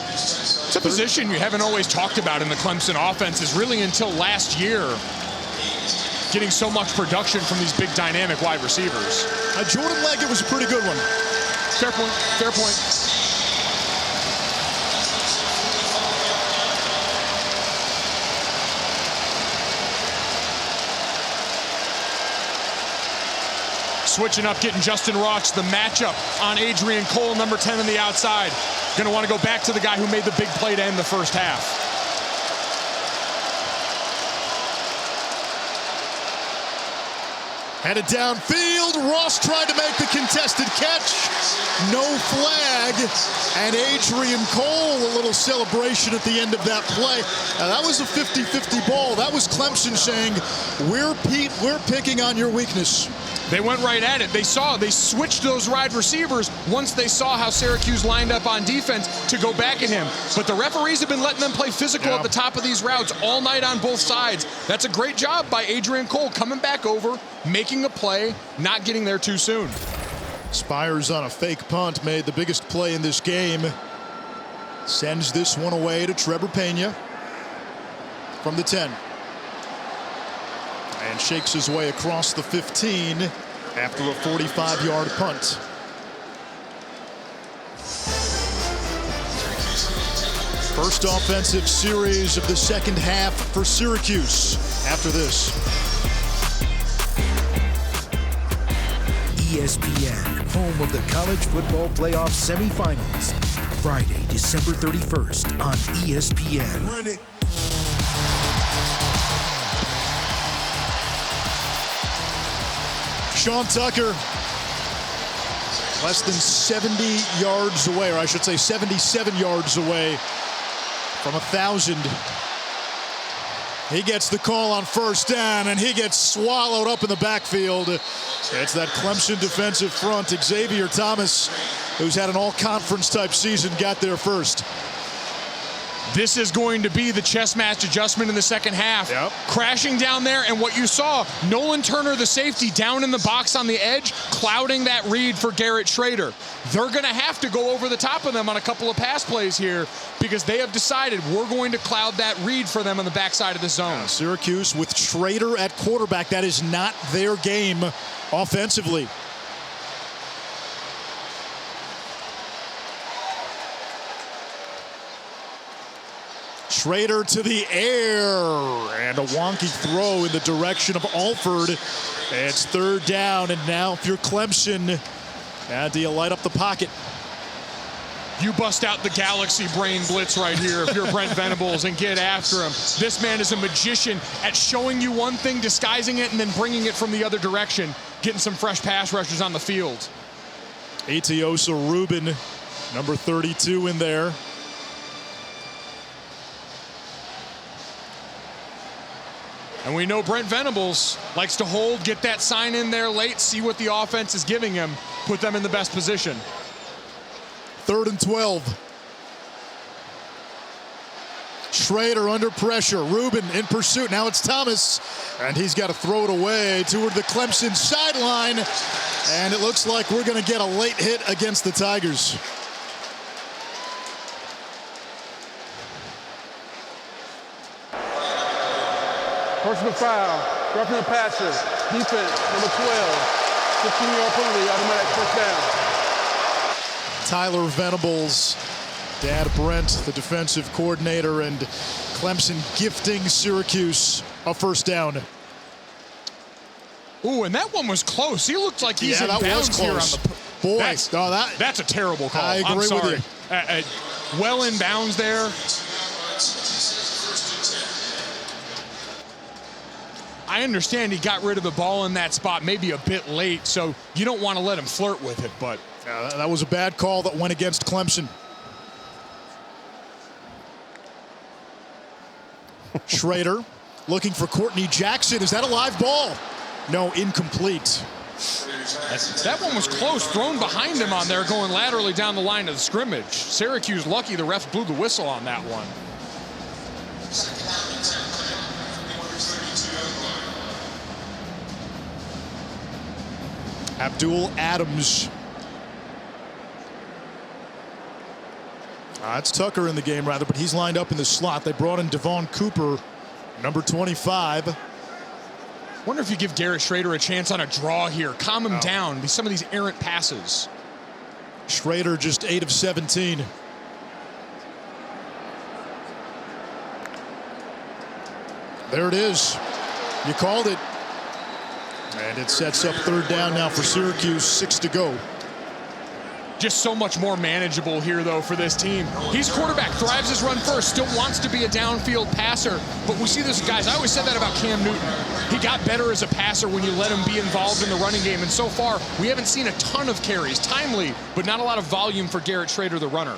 It's a position you haven't always talked about in the Clemson offense, is really until last year getting so much production from these big dynamic wide receivers. Jordan Leggett was a pretty good one. Fair point, fair point. Switching up, getting Justin Rocks the matchup on Adrian Cole, number 10 on the outside. Going to want to go back to the guy who made the big play to end the first half. Headed downfield. Ross tried to make the contested catch. No flag. And Adrian Cole, a little celebration at the end of that play. Now, that was a 50-50 ball. That was Clemson saying, we're picking on your weakness. They went right at it. They switched those wide receivers once they saw how Syracuse lined up on defense to go back at him. But the referees have been letting them play physical at the top of these routes all night on both sides. That's a great job by Adrian Cole, coming back over, making a play, not getting there too soon. Spires on a fake punt made the biggest play in this game. Sends this one away to Trevor Pena from the 10. And shakes his way across the 15 after a 45-yard punt. First offensive series of the second half for Syracuse after this. ESPN, home of the College Football Playoff Semifinals. Friday, December 31st on ESPN. Run it. Sean Tucker, less than 70 yards away, or I should say 77 yards away from 1,000. He gets the call on first down, and he gets swallowed up in the backfield. It's that Clemson defensive front. Xavier Thomas, who's had an all-conference type season, got there first. This is going to be the chess match adjustment in the second half. Yep. Crashing down there, and what you saw, Nolan Turner, the safety, down in the box on the edge, clouding that read for Garrett Schrader. They're going to have to go over the top of them on a couple of pass plays here because they have decided we're going to cloud that read for them on the backside of the zone. Syracuse with Schrader at quarterback. That is not their game offensively. Schrader to the air, and a wonky throw in the direction of Alford. It's third down, and now if you're Clemson, do you light up the pocket? You bust out the galaxy brain blitz right here if you're Brent Venables and get after him. This man is a magician at showing you one thing, disguising it, and then bringing it from the other direction, getting some fresh pass rushers on the field. Etiosa Rubin, number 32 in there. And we know Brent Venables likes to hold, get that sign in there late, see what the offense is giving him, put them in the best position. 3rd and 12. Schrader under pressure. Rubin in pursuit. Now it's Thomas, and he's got to throw it away toward the Clemson sideline. And it looks like we're going to get a late hit against the Tigers. Personal foul, roughing the passer, defense, number 12, 15-yard penalty, automatic first down. Tyler Venables, Dad Brent, the defensive coordinator, and Clemson gifting Syracuse a first down. Ooh, and that one was close. He looked like he's in that bounds was here on close. the. Boy, that's a terrible call. I agree I'm sorry. with you. Well in bounds there. I understand he got rid of the ball in that spot maybe a bit late, so you don't want to let him flirt with it, but. That was a bad call that went against Clemson. Schrader looking for Courtney Jackson. Is that a live ball? No, incomplete. That one was close, thrown behind him on there, going laterally down the line of the scrimmage. Syracuse lucky the ref blew the whistle on that one. Abdul Adams. It's Tucker in the game, rather, but he's lined up in the slot. They brought in Devon Cooper, number 25. Wonder if you give Garrett Schrader a chance on a draw here. Calm him down. Some of these errant passes. Schrader just 8 of 17. There it is. You called it. And it sets up third down now for Syracuse, 6 to go. Just so much more manageable here, though, for this team. He's quarterback, thrives his run first, still wants to be a downfield passer. But we see this, guys, I always said that about Cam Newton. He got better as a passer when you let him be involved in the running game. And so far, we haven't seen a ton of carries. Timely, but not a lot of volume for Garrett Schrader, the runner.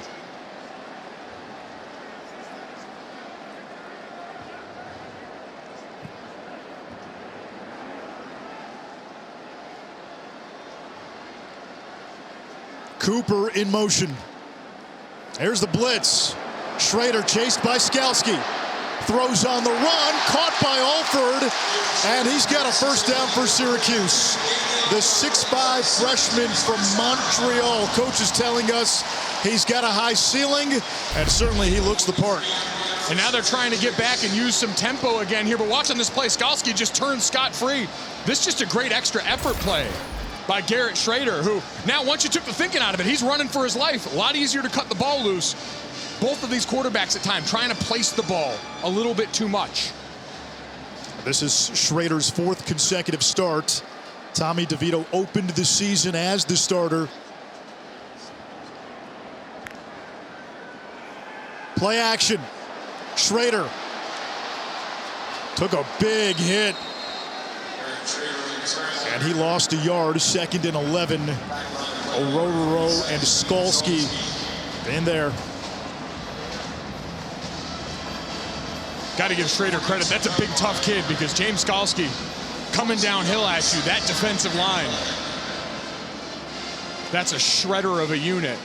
Cooper in motion. Here's the blitz. Schrader chased by Skalski. Throws on the run, caught by Alford, and he's got a first down for Syracuse. The 6'5" freshman from Montreal. Coach is telling us he's got a high ceiling, and certainly he looks the part. And now they're trying to get back and use some tempo again here, but watching this play, Skalski just turns scot-free. This is just a great extra effort play by Garrett Schrader, who now, once you took the thinking out of it, he's running for his life. A lot easier to cut the ball loose. Both of these quarterbacks at times trying to place the ball a little bit too much. This is Schrader's 4th consecutive start. Tommy DeVito opened the season as the starter. Play action. Schrader took a big hit. And he lost a yard, 2nd and 11. Orororo and Skalski in there. Got to give Schrader credit. That's a big, tough kid, because James Skalski coming downhill at you, that defensive line. That's a shredder of a unit.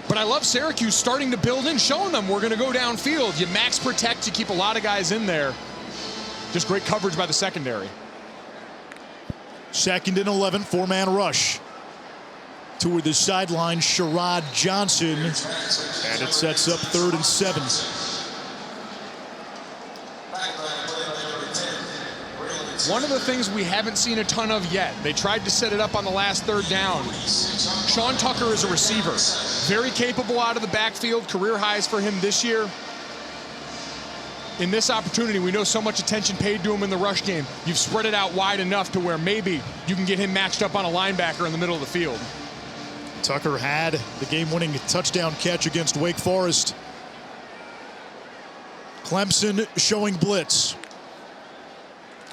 But I love Syracuse starting to build in, showing them we're going to go downfield. You max protect, you keep a lot of guys in there. Just great coverage by the secondary. 2nd and 11, 4-man rush. Toward the sideline, Sherrod Johnson. And it sets up 3rd and 7. One of the things we haven't seen a ton of yet, they tried to set it up on the last 3rd down. Sean Tucker is a receiver. Very capable out of the backfield, career highs for him this year. In this opportunity, we know so much attention paid to him in the rush game. You've spread it out wide enough to where maybe you can get him matched up on a linebacker in the middle of the field. Tucker had the game-winning touchdown catch against Wake Forest. Clemson showing blitz.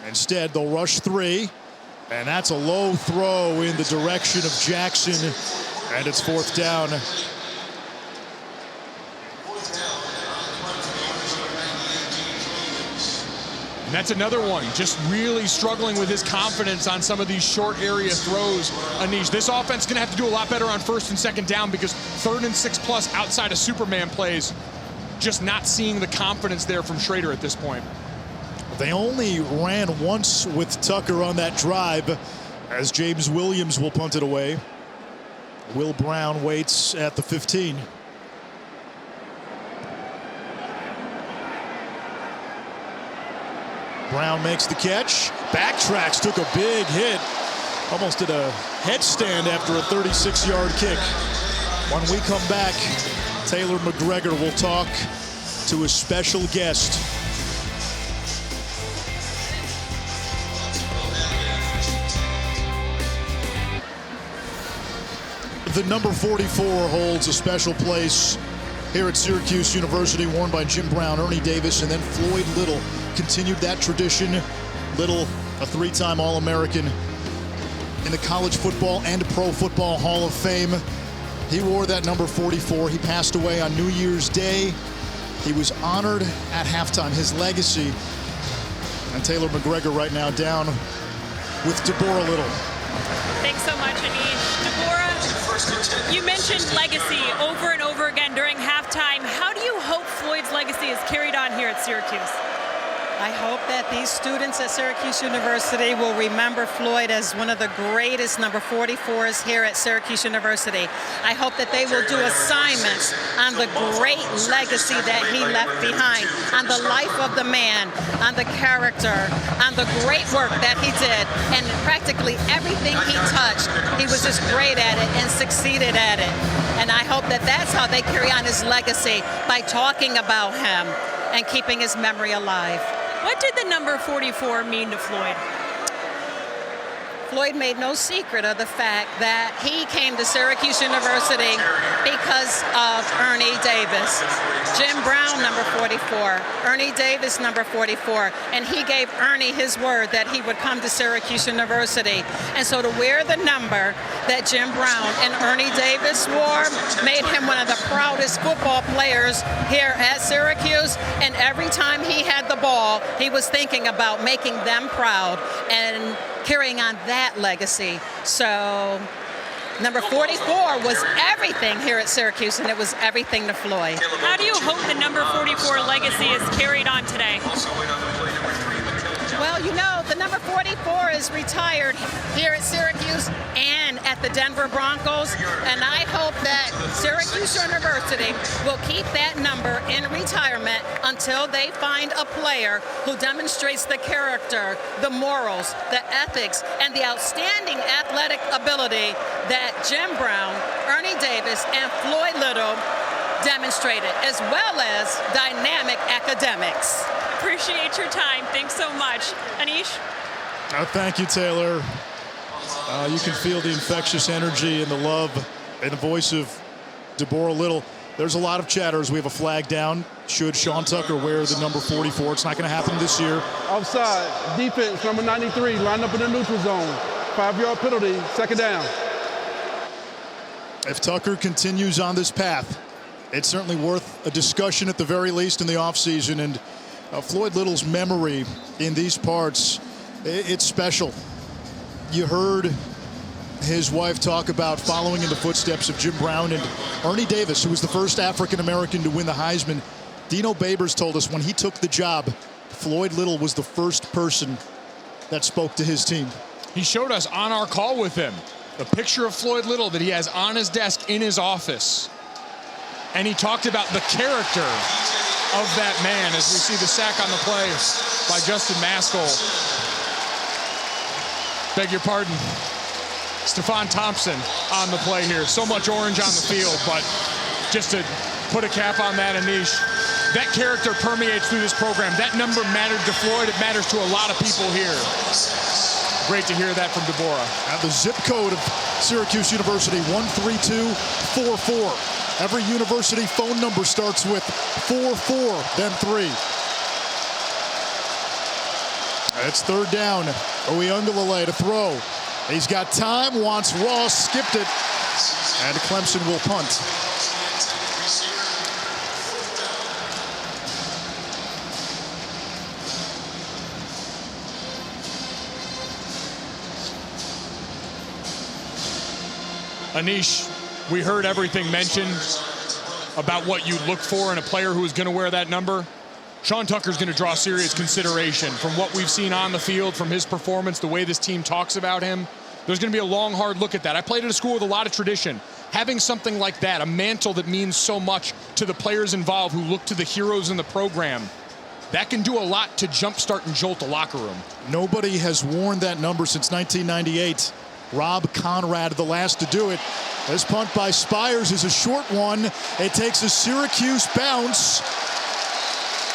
Instead, they'll rush 3. And that's a low throw in the direction of Jackson. And it's 4th down. And that's another one, just really struggling with his confidence on some of these short area throws. Anish, this offense is going to have to do a lot better on 1st and 2nd down, because 3rd and 6+ outside of Superman plays, just not seeing the confidence there from Schrader at this point. They only ran once with Tucker on that drive, as James Williams will punt it away. Will Brown waits at the 15. Brown makes the catch, backtracks, took a big hit, almost did a headstand after a 36-yard kick. When we come back, Taylor McGregor will talk to a special guest. The number 44 holds a special place here at Syracuse University, worn by Jim Brown, Ernie Davis, and then Floyd Little continued that tradition. Little, a 3-time All-American in the College Football and Pro Football Hall of Fame. He wore that number 44. He passed away on New Year's Day. He was honored at halftime. His legacy. And Taylor McGregor right now down with Deborah Little. Thanks so much, Anish. Deborah, you mentioned legacy over and over again during halftime. How do you hope Floyd's legacy is carried on here at Syracuse? I hope that these students at Syracuse University will remember Floyd as one of the greatest number 44s here at Syracuse University. I hope that they will do assignments on the great legacy that he left behind, on the life of the man, on the character, on the great work that he did, and practically everything he touched, he was just great at it and succeeded at it. And I hope that that's how they carry on his legacy, by talking about him and keeping his memory alive. What did the number 44 mean to Floyd? Floyd made no secret of the fact that he came to Syracuse University because of Ernie Davis. Jim Brown, number 44. Ernie Davis, number 44. And he gave Ernie his word that he would come to Syracuse University. And so to wear the number that Jim Brown and Ernie Davis wore made him one of the proudest football players here at Syracuse. And every time he had the ball, he was thinking about making them proud and carrying on that legacy. So number 44 was everything here at Syracuse, and it was everything to Floyd. How do you hope the number 44 legacy is carried on today? Well, you know, the number 44 is retired here at Syracuse and at the Denver Broncos, and I hope that Syracuse University will keep that number in retirement until they find a player who demonstrates the character, the morals, the ethics, and the outstanding athletic ability that Jim Brown, Ernie Davis, and Floyd Little demonstrated, as well as dynamic academics. Appreciate your time. Thanks so much. Anish? Thank you, Taylor. You can feel the infectious energy and the love in the voice of Deborah Little. There's a lot of chatter as we have a flag down. Should Sean Tucker wear the number 44? It's not going to happen this year. Offside. Defense, number 93, lined up in the neutral zone. 5-yard penalty, second down. If Tucker continues on this path, it's certainly worth a discussion at the very least in the offseason. And Floyd Little's memory in these parts, it's special. You heard his wife talk about following in the footsteps of Jim Brown and Ernie Davis, who was the first African-American to win the Heisman. Dino Babers told us when he took the job, Floyd Little was the first person that spoke to his team. He showed us on our call with him the picture of Floyd Little that he has on his desk in his office. And he talked about the character of that man as we see the sack on the play by Justin Maskell. Beg your pardon. Stephon Thompson on the play here. So much orange on the field, but just to put a cap on that, Anish, that character permeates through this program. That number mattered to Floyd. It matters to a lot of people here. Great to hear that from Deborah. And the zip code of Syracuse University, 13244. Every university phone number starts with 44, then 3. It's third down. Oyunglele to throw. He's got time, wants Ross, skipped it, and Clemson will punt. Anish, we heard everything mentioned about what you look for in a player who is going to wear that number. Sean Tucker's going to draw serious consideration from what we've seen on the field, from his performance, the way this team talks about him. There's going to be a long, hard look at that. I played at a school with a lot of tradition. Having something like that, a mantle that means so much to the players involved who look to the heroes in the program, that can do a lot to jumpstart and jolt the locker room. Nobody has worn that number since 1998. Rob Conrad, the last to do it. This punt by Spires is a short one. It takes a Syracuse bounce.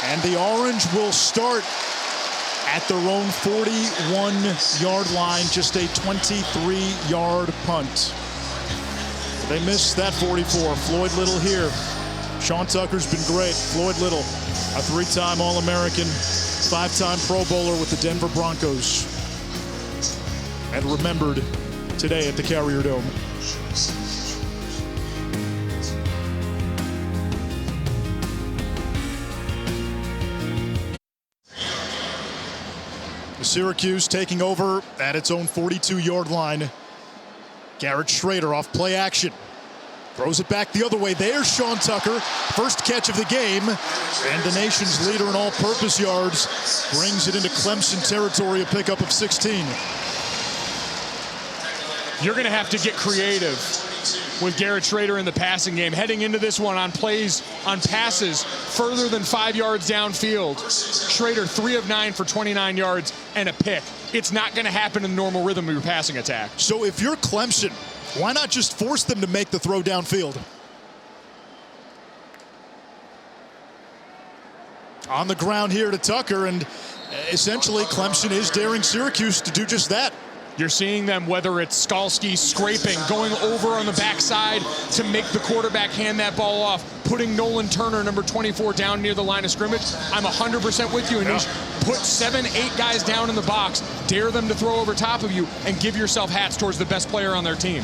And the Orange will start at their own 41-yard line, just a 23-yard punt. They missed that 44. Floyd Little here. Sean Tucker's been great. Floyd Little, a 3-time All-American, 5-time Pro Bowler with the Denver Broncos. And remembered today at the Carrier Dome. Syracuse taking over at its own 42-yard line. Garrett Schrader off play action. Throws it back the other way. There's Sean Tucker. First catch of the game. And the nation's leader in all-purpose yards brings it into Clemson territory, a pickup of 16. You're going to have to get creative with Garrett Schrader in the passing game. Heading into this one on plays, on passes further than 5 yards downfield. Schrader 3 of 9 for 29 yards and a pick. It's not going to happen in the normal rhythm of your passing attack. So if you're Clemson, why not just force them to make the throw downfield? On the ground here to Tucker, and essentially Clemson is daring Syracuse to do just that. You're seeing them, whether it's Skalski scraping, going over on the backside to make the quarterback hand that ball off, putting Nolan Turner, number 24, down near the line of scrimmage. I'm 100% with you, Anish. Put 7, 8 guys down in the box, dare them to throw over top of you, and give yourself hats towards the best player on their team.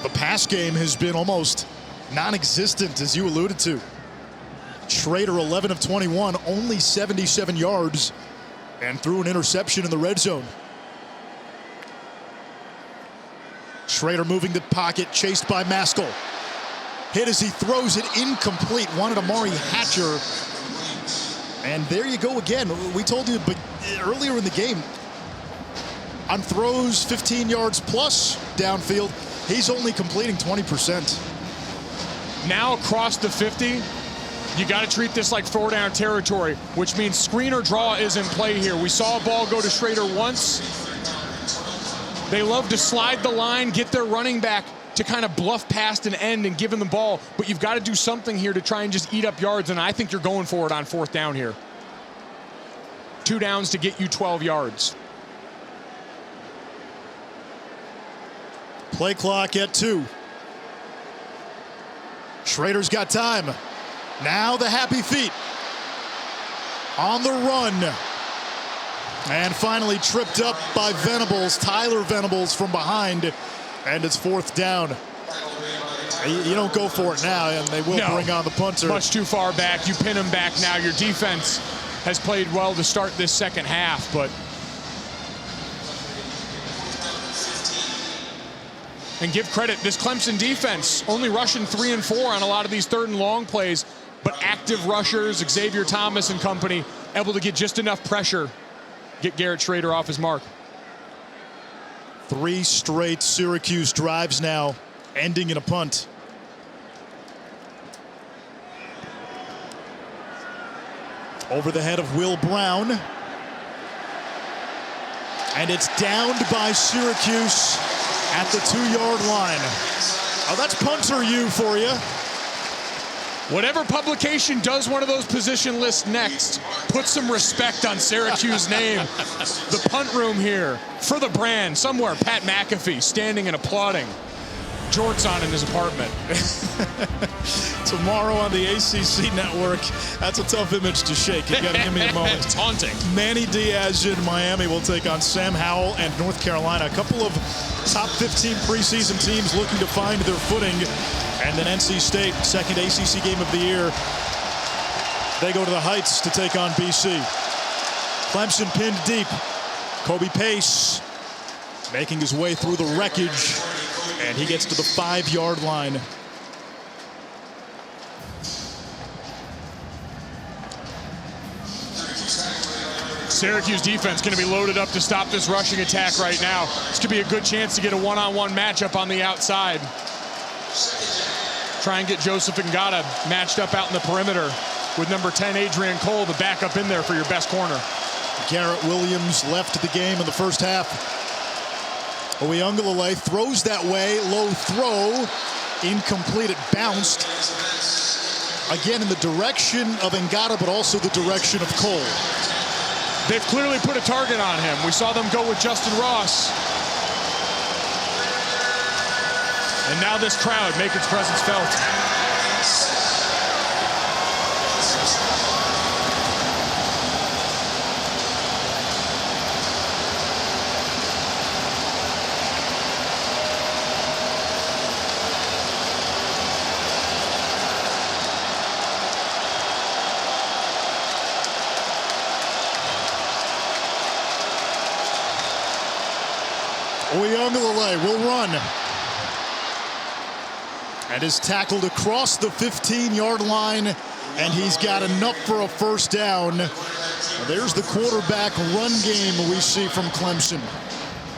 The pass game has been almost non-existent, as you alluded to. Schrader, 11 of 21, only 77 yards, and threw an interception in the red zone. Schrader moving the pocket, chased by Maskell. Hit as he throws it, incomplete. Wanted Amari Hatcher. And there you go again. We told you earlier in the game, on throws 15 yards plus downfield, he's only completing 20%. Now across the 50, you got to treat this like 4-down territory, which means screen or draw is in play here. We saw a ball go to Schrader once. They love to slide the line, get their running back to kind of bluff past an end and give him the ball, but you've got to do something here to try and just eat up yards, and I think you're going for it on 4th down here. 2 downs to get you 12 yards. Play clock at 2. Schrader's got time. Now the happy feet. On the run. And finally tripped up by Venables, Tyler Venables from behind. And it's 4th down. You don't go for it now, and they will bring on the punter. Much too far back. You pin him back now. Your defense has played well to start this second half, but and give credit, this Clemson defense only rushing 3 and 4 on a lot of these 3rd and long plays, but active rushers, Xavier Thomas and company, able to get just enough pressure, get Garrett Schrader off his mark. 3 straight Syracuse drives now, ending in a punt. Over the head of Will Brown. And it's downed by Syracuse at the 2-yard line. Oh, that's punter you for you. Whatever publication does one of those position lists next, put some respect on Syracuse's name. The punt room here for the brand. Somewhere, Pat McAfee standing and applauding. Jorts on in his apartment. Tomorrow on the ACC network. That's a tough image to shake. You got to give me a moment. It's taunting. Manny Diaz in Miami will take on Sam Howell and North Carolina. A couple of top 15 preseason teams looking to find their footing. And then NC State, second ACC game of the year. They go to the Heights to take on BC. Clemson pinned deep. Kobe Pace making his way through the wreckage. And he gets to the 5-yard line. Syracuse defense going to be loaded up to stop this rushing attack right now. This could be a good chance to get a one-on-one matchup on the outside. Try and get Joseph Ngata matched up out in the perimeter with number 10, Adrian Cole, the backup in there for your best corner. Garrett Williams left the game in the first half. Oyunglele throws that way, low throw, incomplete, it bounced. Again in the direction of Ngata, but also the direction of Cole. They've clearly put a target on him. We saw them go with Justin Ross. And now this crowd make its presence felt. Oyunglele will run. and is tackled across the 15-yard line, and he's got enough for a first down. There's the quarterback run game we see from Clemson.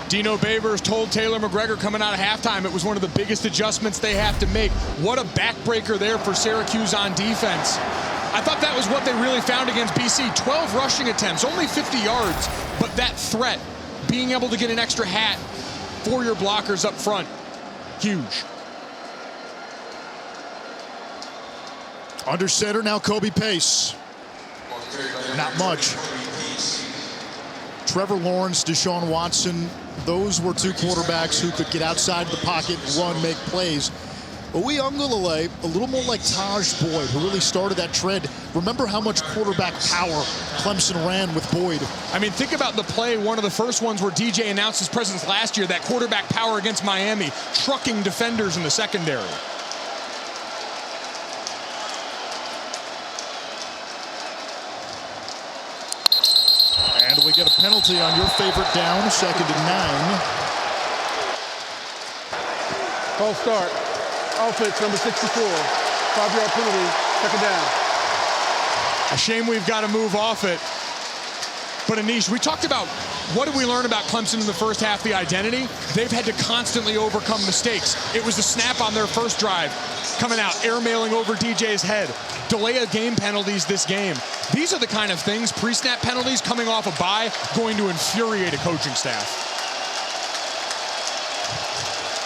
Dino Babers told Taylor McGregor coming out of halftime it was one of the biggest adjustments they have to make. What a backbreaker there for Syracuse on defense. I thought that was what they really found against BC. 12 rushing attempts, only 50 yards, but that threat, being able to get an extra hat for your blockers up front, huge. Under center now, Kobe Pace. Not much. Trevor Lawrence, Deshaun Watson, those were two quarterbacks who could get outside the pocket, run, make plays. Uyunglele, a little more like Taj Boyd, who really started that trend. Remember how much quarterback power Clemson ran with Boyd. I mean, think about the play, one of the first ones where DJ announced his presence last year, that quarterback power against Miami, trucking defenders in the secondary. And we get a penalty on your favorite down, 2nd and 9. False start. Offense, number 64. 5-yard penalty, 2nd down. A shame we've got to move off it. But Anish, we talked about what did we learn about Clemson in the first half, the identity. They've had to constantly overcome mistakes. It was the snap on their first drive, coming out, airmailing over DJ's head. Delay of game penalties this game. These are the kind of things, pre-snap penalties coming off a bye, going to infuriate a coaching staff.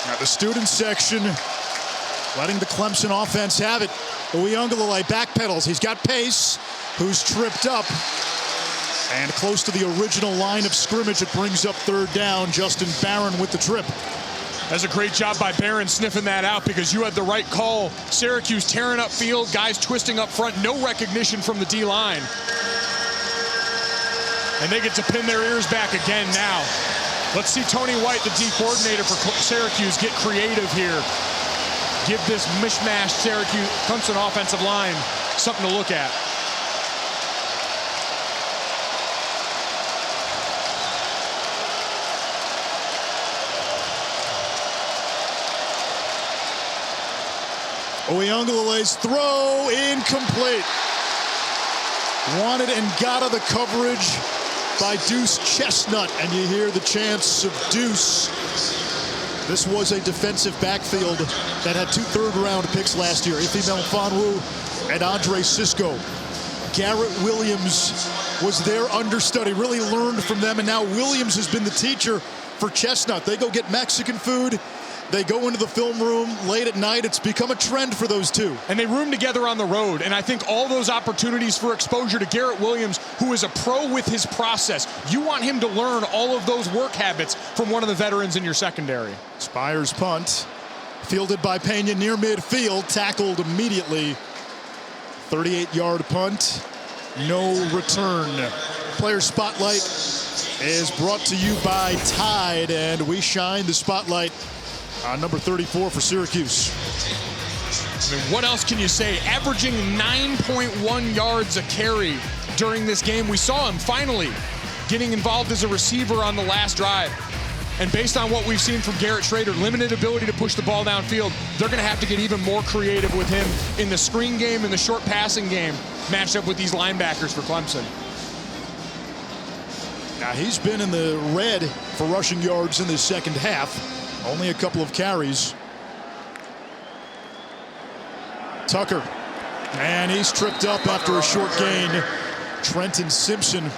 Now the student section letting the Clemson offense have it. Uyunglele backpedals. He's got Pace, who's tripped up. And close to the original line of scrimmage, it brings up 3rd down. Justin Barron with the trip. That's a great job by Barron sniffing that out because you had the right call. Syracuse tearing up field, guys twisting up front, no recognition from the D-line. And they get to pin their ears back again now. Let's see Tony White, the D coordinator for Syracuse, get creative here. Give this mishmash Syracuse Clemson offensive line something to look at. Uyunglele's throw incomplete. Wanted and got of the coverage by Deuce Chestnut, and you hear the chants of Deuce. This was a defensive backfield that had 2 third-round picks last year, Ife Melifonwu and Andre Sisco. Garrett Williams was their understudy, really learned from them, and now Williams has been the teacher for Chestnut. They go get Mexican food. They go into the film room late at night. It's become a trend for those two. And they room together on the road. And I think all those opportunities for exposure to Garrett Williams, who is a pro with his process, you want him to learn all of those work habits from one of the veterans in your secondary. Spires punt, fielded by Pena near midfield, tackled immediately. 38-yard punt, no return. Player Spotlight is brought to you by Tide, and we shine the spotlight on number 34 for Syracuse. I mean, what else can you say? Averaging 9.1 yards a carry during this game. We saw him finally getting involved as a receiver on the last drive. And based on what we've seen from Garrett Schrader, limited ability to push the ball downfield, they're going to have to get even more creative with him in the screen game, in the short passing game, matched up with these linebackers for Clemson. Now, he's been in the red for rushing yards in the second half. Only a couple of carries. Tucker. And he's tripped up after a short gain. Trenton Simpson.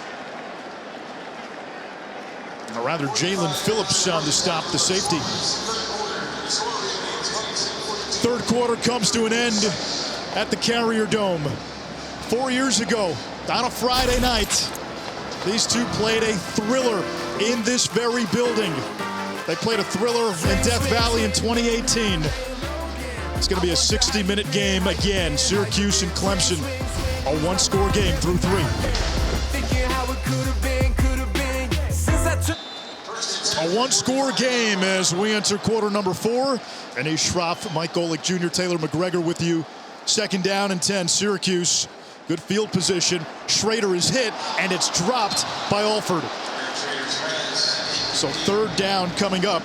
Or rather, Jalen Phillips on to stop the safety. 3rd quarter comes to an end at the Carrier Dome. 4 years ago, on a Friday night, these two played a thriller in this very building. They played a thriller in Death Valley in 2018. It's going to be a 60-minute game again. Syracuse and Clemson, a 1-score game through 3. A 1-score game as we enter quarter number 4. Anish Shroff, Mike Golick Jr., Taylor McGregor with you. 2nd down and 10, Syracuse. Good field position. Schrader is hit, and it's dropped by Alford. So 3rd down coming up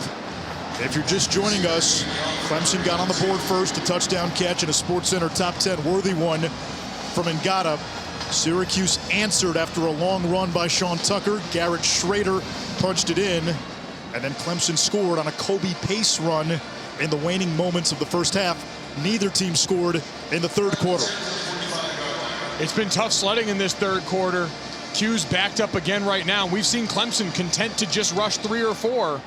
If you're just joining us, Clemson got on the board first, a touchdown catch and a SportsCenter top 10 worthy one from Ngata. Syracuse answered after a long run by Sean Tucker. Garrett Schrader punched it in. And then Clemson scored on a Kobe Pace run in the waning moments of the first half. Neither team scored in the third quarter. It's been tough sledding in this third quarter. Q's backed up again right now. We've seen Clemson content to just rush 3 or 4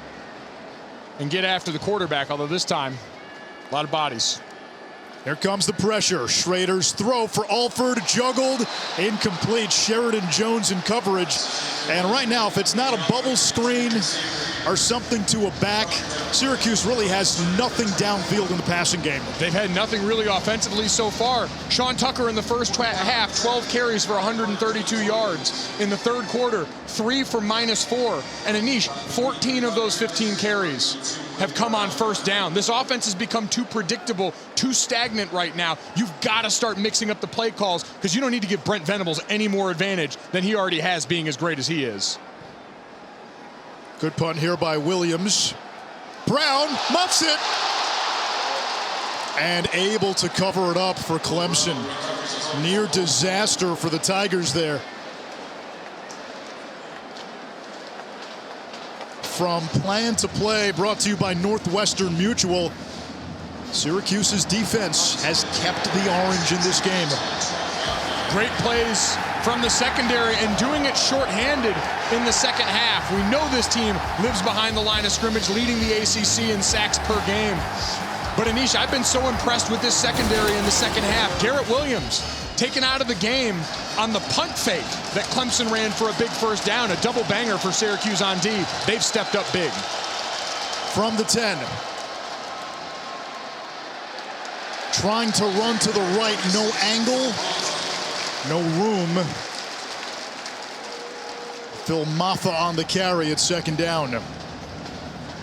and get after the quarterback, although this time, a lot of bodies. Here comes the pressure. Schrader's throw for Alford, juggled, incomplete. Sheridan Jones in coverage. And right now, if it's not a bubble screen or something to a back, Syracuse really has nothing downfield in the passing game. They've had nothing really offensively so far. Sean Tucker in the first half, 12 carries for 132 yards. In the third quarter, 3 for -4. And Anish, 14 of those 15 carries have come on first down. This offense has become too predictable, too stagnant right now. You've got to start mixing up the play calls because you don't need to give Brent Venables any more advantage than he already has, being as great as he is. Good punt here by Williams. Brown muffs it. And able to cover it up for Clemson. Near disaster for the Tigers there. From plan to play, brought to you by Northwestern Mutual. Syracuse's defense has kept the orange in this game. Great plays from the secondary and doing it shorthanded in the second half. We know this team lives behind the line of scrimmage, leading the ACC in sacks per game. But Anish, I've been so impressed with this secondary in the second half. Garrett Williams taken out of the game on the punt fake that Clemson ran for a big first down, a double banger for Syracuse on D. They've stepped up big. From the 10. Trying to run to the right, no angle, no room. Phil Maffa on the carry at second down.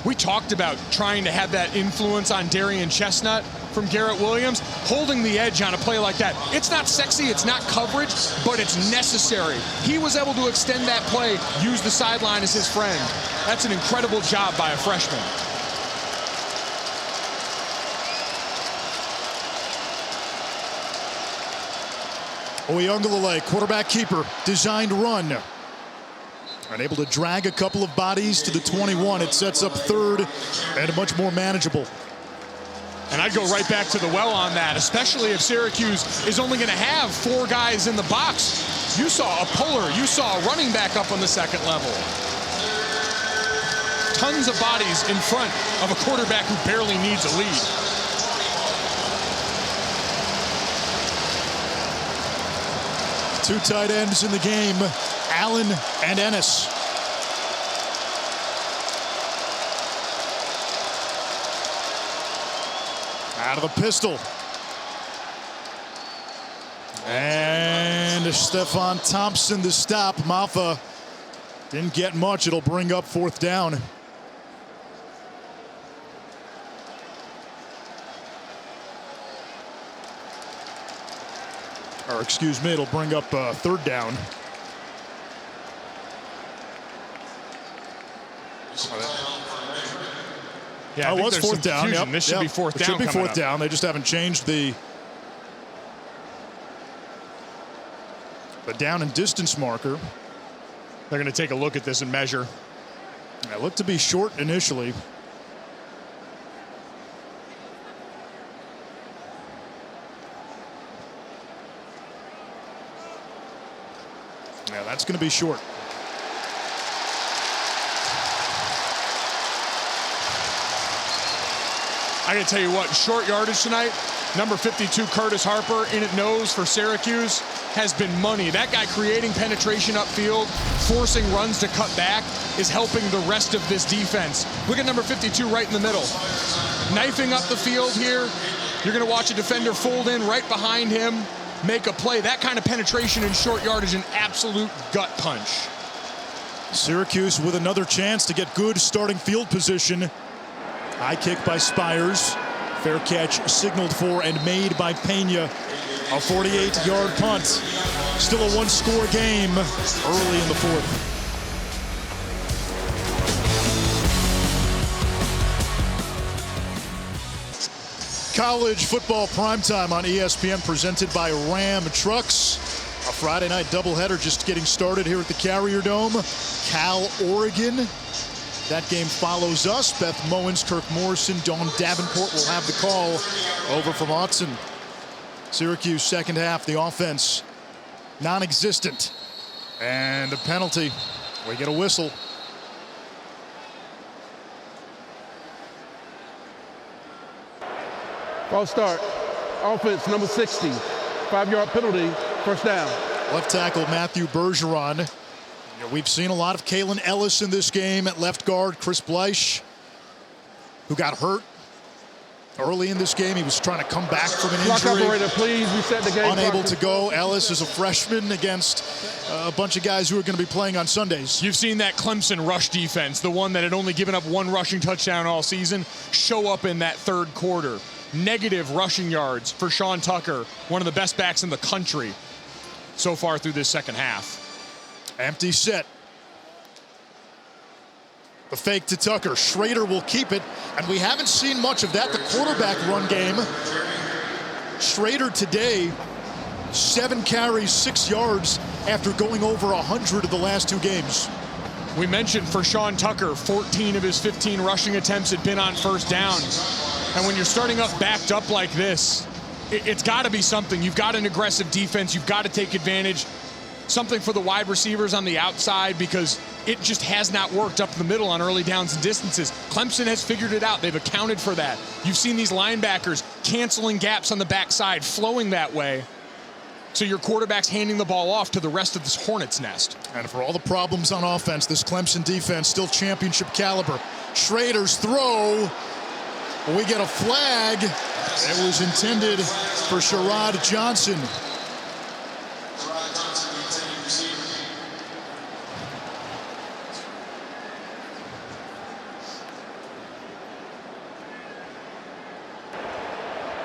We talked about trying to have that influence on Darian Chestnut from Garrett Williams, holding the edge on a play like that. It's not sexy, it's not coverage, but it's necessary. He was able to extend that play, use the sideline as his friend. That's an incredible job by a freshman. Oyunglele, quarterback keeper, designed run. Unable to drag a couple of bodies to the 21. It sets up third and much more manageable. And I'd go right back to the well on that, especially if Syracuse is only going to have 4 guys in the box. You saw a puller, you saw a running back up on the second level. Tons of bodies in front of a quarterback who barely needs a lead. Two tight ends in the game, Allen and Ennis. Out of the pistol. And Stefan Thompson the stop. Maffa didn't get much. It'll bring up fourth down. Or excuse me, it'll bring up third down. Yeah, it was fourth down. Yep. This should be fourth down. It should be fourth down. They just haven't changed the down and distance marker. They're going to take a look at this and measure. It looked to be short initially. Yeah, that's going to be short. I got to tell you what, short yardage tonight, number 52, Curtis Harper, in at nose for Syracuse, has been money. That guy creating penetration upfield, forcing runs to cut back, is helping the rest of this defense. Look at number 52 right in the middle. Knifing up the field here. You're going to watch a defender fold in right behind him, make a play. That kind of penetration in short yardage, an absolute gut punch. Syracuse with another chance to get good starting field position. High kick by Spires. Fair catch signaled for and made by Pena. A 48-yard punt. Still a one-score game early in the fourth. College football primetime on ESPN, presented by Ram Trucks. A Friday night doubleheader just getting started here at the Carrier Dome. Cal, Oregon. That game follows us. Beth Mowens, Kirk Morrison, Dawn Davenport will have the call over from Autzen. Syracuse second half, the offense non-existent. And a penalty. We get a whistle. False start. Offense, number 60. 5-yard penalty, first down. Left tackle Matthew Bergeron. We've seen a lot of Kalen Ellis in this game at left guard. Chris Bleich, who got hurt early in this game. He was trying to come back from an injury. Clock operator, please reset the game. Unable to go. Ellis is a freshman against a bunch of guys who are going to be playing on Sundays. You've seen that Clemson rush defense, the one that had only given up one rushing touchdown all season, show up in that third quarter. Negative rushing yards for Sean Tucker, one of the best backs in the country so far through this second half. Empty set. The fake to Tucker. Schrader will keep it, and we haven't seen much of that. The quarterback run game. Schrader today, 7 carries, 6 yards after going over 100 of the last 2 games. We mentioned for Sean Tucker, 14 of his 15 rushing attempts had been on first down. And when you're starting up backed up like this, it's got to be something. You've got an aggressive defense. You've got to take advantage. Something for the wide receivers on the outside, because it just has not worked up the middle on early downs and distances. Clemson has figured it out. They've accounted for that. You've seen these linebackers canceling gaps on the backside, flowing that way. So your quarterback's handing the ball off to the rest of this hornet's nest. And for all the problems on offense, this Clemson defense still championship caliber. Schrader's throw. We get a flag. It was intended for Sherrod Johnson.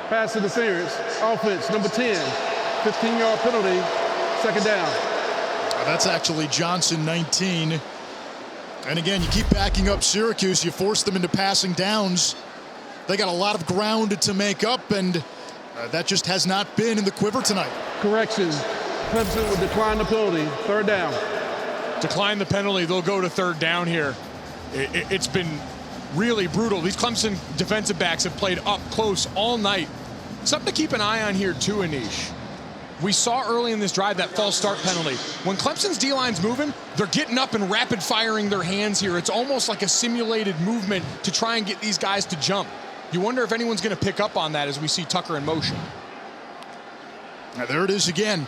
Pass interference. Offense, number 10. 15-yard penalty, second down. That's actually Johnson, 19. And again, you keep backing up Syracuse. You force them into passing downs. They got a lot of ground to make up, and that just has not been in the quiver tonight. Correction. Clemson will decline the penalty. Third down. Decline the penalty. They'll go to third down here. It's been really brutal. These Clemson defensive backs have played up close all night. Something to keep an eye on here too, Anish. We saw early in this drive that false start penalty. When Clemson's D-line's moving, they're getting up and rapid firing their hands here. It's almost like a simulated movement to try and get these guys to jump. You wonder if anyone's going to pick up on that as we see Tucker in motion. Now there it is again.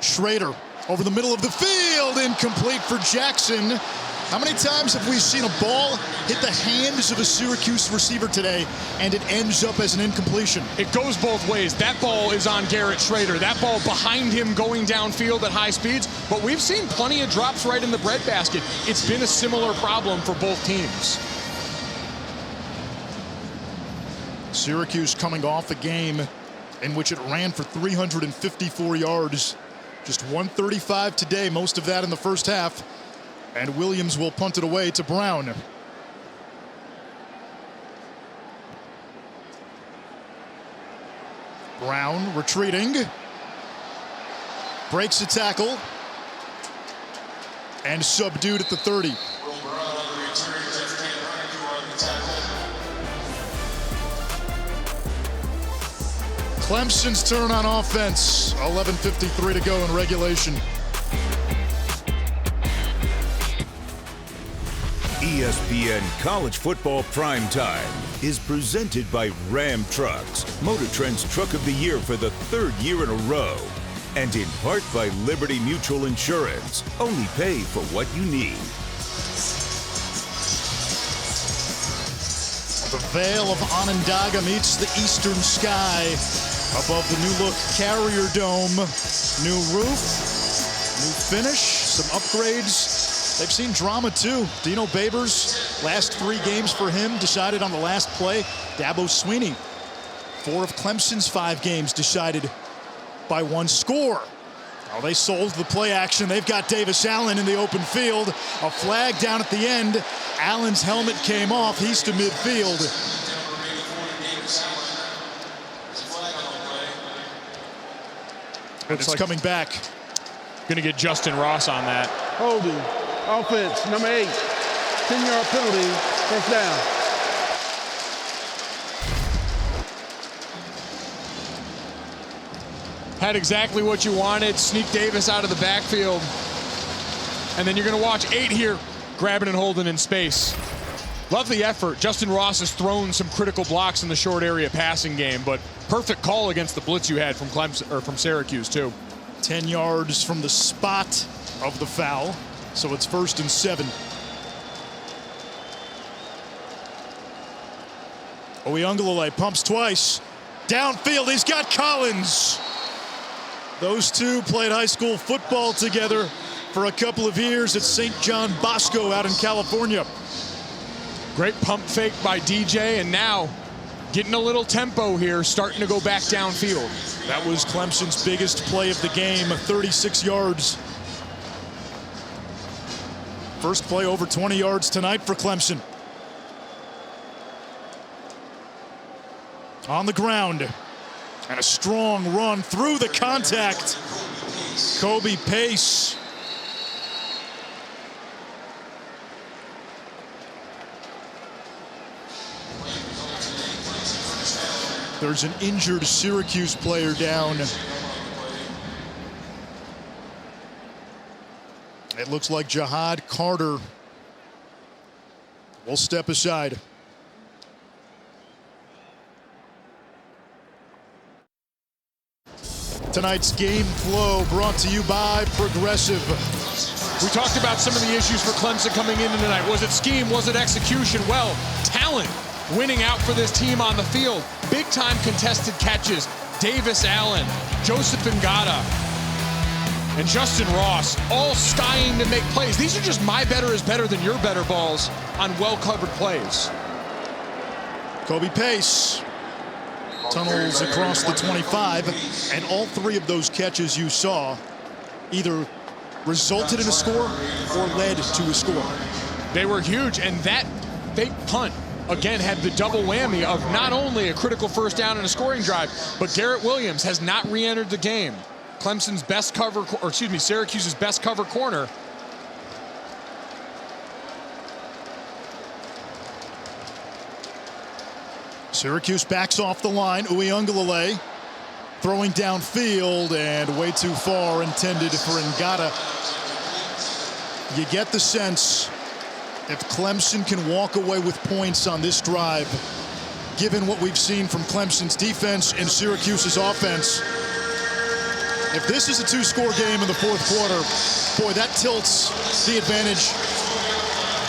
Schrader over the middle of the field, incomplete for Jackson. How many times have we seen a ball hit the hands of a Syracuse receiver today and it ends up as an incompletion? It goes both ways. That ball is on Garrett Schrader. That ball behind him going downfield at high speeds. But we've seen plenty of drops right in the breadbasket. It's been a similar problem for both teams. Syracuse coming off a game in which it ran for 354 yards. Just 135 today, most of that in the first half. And Williams will punt it away to Brown. Brown retreating. Breaks a tackle. And subdued at the 30. Clemson's turn on offense. 11:53 to go in regulation. ESPN College Football Primetime is presented by Ram Trucks, Motor Trend's Truck of the Year for the 3rd year in a row, and in part by Liberty Mutual Insurance. Only pay for what you need. The veil of Onondaga meets the eastern sky above the new look Carrier Dome. New roof, new finish, some upgrades. They've seen drama too. Dino Babers, last 3 games for him decided on the last play. Dabo Swinney, 4 of Clemson's 5 games decided by 1 score. Now they sold the play action. They've got Davis Allen in the open field. A flag down at the end. Allen's helmet came off. He's to midfield. And it's coming back. Going to get Justin Ross on that. Holding. Offense, number 8. 10-yard penalty, first down. Had exactly what you wanted. Sneak Davis out of the backfield. And then you're going to watch 8 here, grabbing and holding in space. Love the effort. Justin Ross has thrown some critical blocks in the short area passing game, but perfect call against the blitz you had from Clemson, or from Syracuse too. 10 yards from the spot of the foul, so it's 1st and 7. Uyunglele pumps twice. Downfield, he's got Collins. Those two played high school football together for a couple of years at St. John Bosco out in California. Great pump fake by DJ, and now getting a little tempo here, starting to go back downfield. That was Clemson's biggest play of the game, 36 yards. First play over 20 yards tonight for Clemson. On the ground, and a strong run through the contact. Kobe Pace. There's an injured Syracuse player down. It looks like Jihad Carter will step aside. Tonight's game flow brought to you by Progressive. We talked about some of the issues for Clemson coming into tonight. Was it scheme? Was it execution? Well, talent winning out for this team on the field. Big time contested catches. Davis Allen, Joseph Ngata, and Justin Ross all skying to make plays. These are just my better is better than your better balls on well-covered plays. Kobe Pace tunnels across the 25, and all 3 of those catches you saw either resulted in a score or led to a score. They were huge, and that fake punt again had the double whammy of not only a critical first down and a scoring drive, but Garrett Williams has not re-entered the game. Clemson's best cover, or excuse me, Syracuse's best cover corner. Syracuse backs off the line. Uyunglele throwing downfield and way too far, intended for Ngata. You get the sense if Clemson can walk away with points on this drive, given what we've seen from Clemson's defense and Syracuse's offense, if this is a 2-score game in the 4th quarter, boy, that tilts the advantage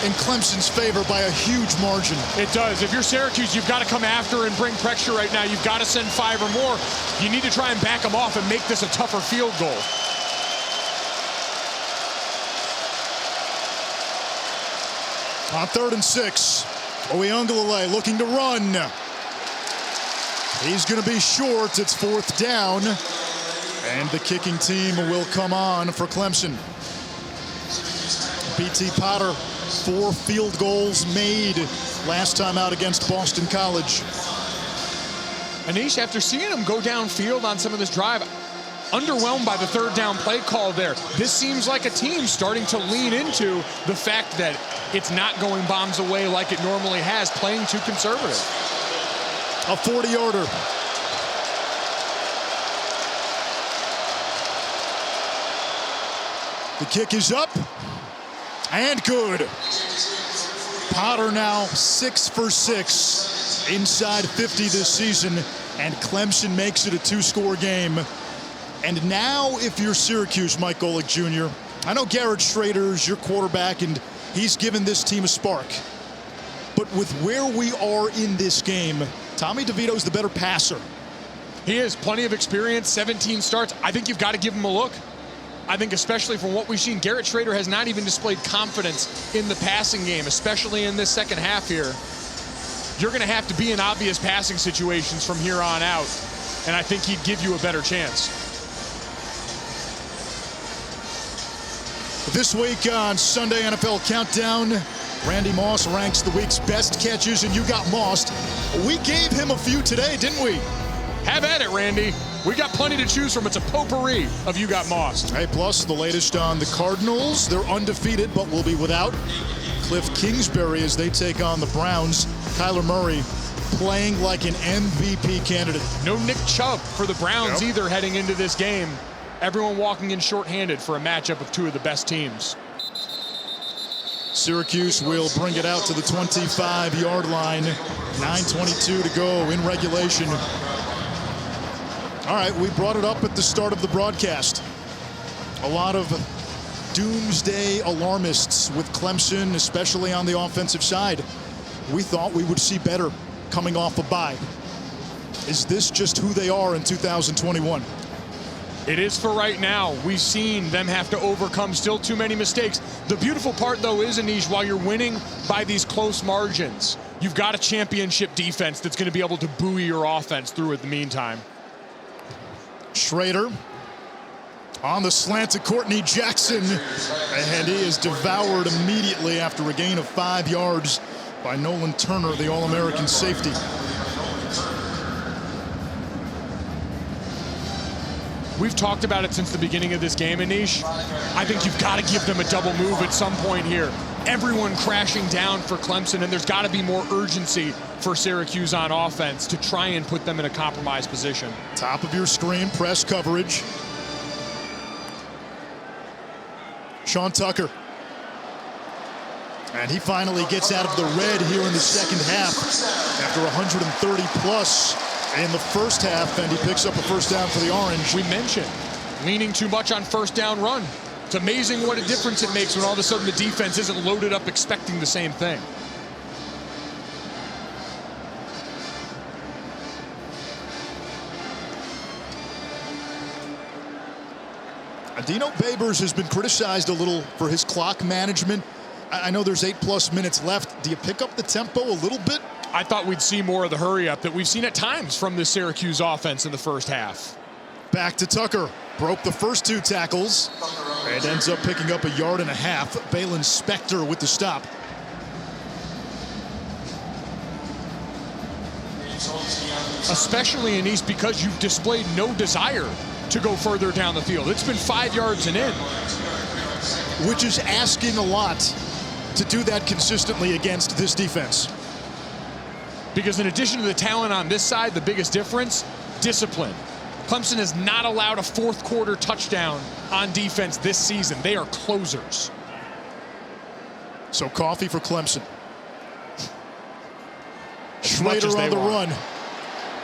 in Clemson's favor by a huge margin. It does. If you're Syracuse, you've got to come after and bring pressure right now. You've got to send 5 or more. You need to try and back them off and make this a tougher field goal. On 3rd and 6, Uyunglele looking to run. He's going to be short. It's 4th down. And the kicking team will come on for Clemson. B.T. Potter, 4 field goals made last time out against Boston College. Anish, after seeing him go downfield on some of this drive, underwhelmed by the 3rd down play call there. This seems like a team starting to lean into the fact that it's not going bombs away like it normally has, playing too conservative. A 40-yarder. The kick is up and good. Potter now 6 for 6 inside 50 this season, and Clemson makes it a 2-score game. And now, if you're Syracuse, Mike Golick Jr., I know Garrett Schrader's your quarterback, and he's given this team a spark. But with where we are in this game, Tommy DeVito's the better passer. He has plenty of experience, 17 starts. I think you've got to give him a look. I think especially from what we've seen, Garrett Schrader has not even displayed confidence in the passing game, especially in this second half here. You're going to have to be in obvious passing situations from here on out, and I think he'd give you a better chance. This week on Sunday NFL Countdown, Randy Moss ranks the week's best catches, and you got mossed. We gave him a few today, didn't we? Have at it, Randy. We got plenty to choose from. It's a potpourri of You Got Mossed. Hey, plus the latest on the Cardinals. They're undefeated, but will be without Cliff Kingsbury as they take on the Browns. Kyler Murray playing like an MVP candidate. No Nick Chubb for the Browns either heading into this game. Everyone walking in shorthanded for a matchup of two of the best teams. Syracuse will bring it out to the 25-yard line. 9:22 to go in regulation. All right, we brought it up at the start of the broadcast. A lot of doomsday alarmists with Clemson, especially on the offensive side. We thought we would see better coming off a bye. Is this just who they are in 2021? It is for right now. We've seen them have to overcome still too many mistakes. The beautiful part, though, is, Anish, while you're winning by these close margins, you've got a championship defense that's going to be able to buoy your offense through in the meantime. Schrader on the slant to Courtney Jackson, and he is devoured immediately after a gain of 5 yards by Nolan Turner, the All-American safety. We've talked about it since the beginning of this game, Anish. I think you've got to give them a double move at some point here. Everyone crashing down for Clemson, and there's got to be more urgency for Syracuse on offense to try and put them in a compromised position. Top of your screen, press coverage. Sean Tucker. And he finally gets out of the red here in the second half after 130 plus in the first half, and he picks up a first down for the Orange. We mentioned leaning too much on first down run. It's amazing what a difference it makes when all of a sudden the defense isn't loaded up expecting the same thing. Dino Babers has been criticized a little for his clock management. I know there's 8+ minutes left. Do you pick up the tempo a little bit? I thought we'd see more of the hurry up that we've seen at times from the Syracuse offense in the first half. Back to Tucker. Broke the first 2 tackles and ends up picking up 1.5 yards. Balin Spector with the stop. Especially in East because you've displayed no desire to go further down the field. It's been 5 yards and in. Which is asking a lot to do that consistently against this defense. Because in addition to the talent on this side, the biggest difference, discipline. Clemson has not allowed a fourth quarter touchdown on defense this season. They are closers. So coffee for Clemson. Schrader on the run.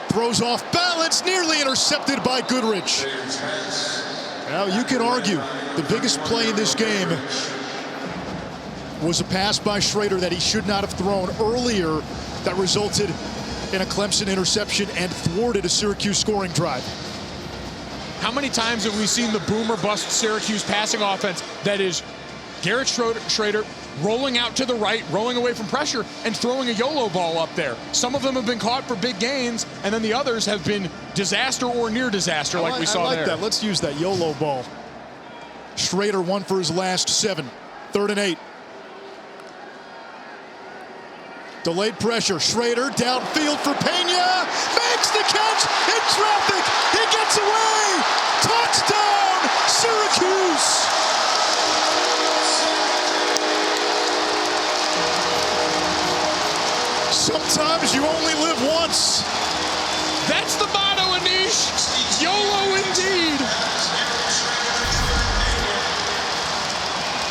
Throws off balance, nearly intercepted by Goodrich. Now you can argue the biggest play in this game was a pass by Schrader that he should not have thrown earlier that resulted in a Clemson interception and thwarted a Syracuse scoring drive. How many times have we seen the boom or bust Syracuse passing offense that is Garrett Schrader rolling out to the right, rolling away from pressure, and throwing a YOLO ball up there? Some of them have been caught for big gains, and then the others have been disaster or near disaster like we saw there. I like that. Let's use that YOLO ball. Schrader won for his last 7. 3rd and 8. Delayed pressure. Schrader downfield for Pena. Makes the catch in traffic. He gets away. Touchdown, Syracuse. Sometimes you only live once. That's the motto, Anish. YOLO indeed.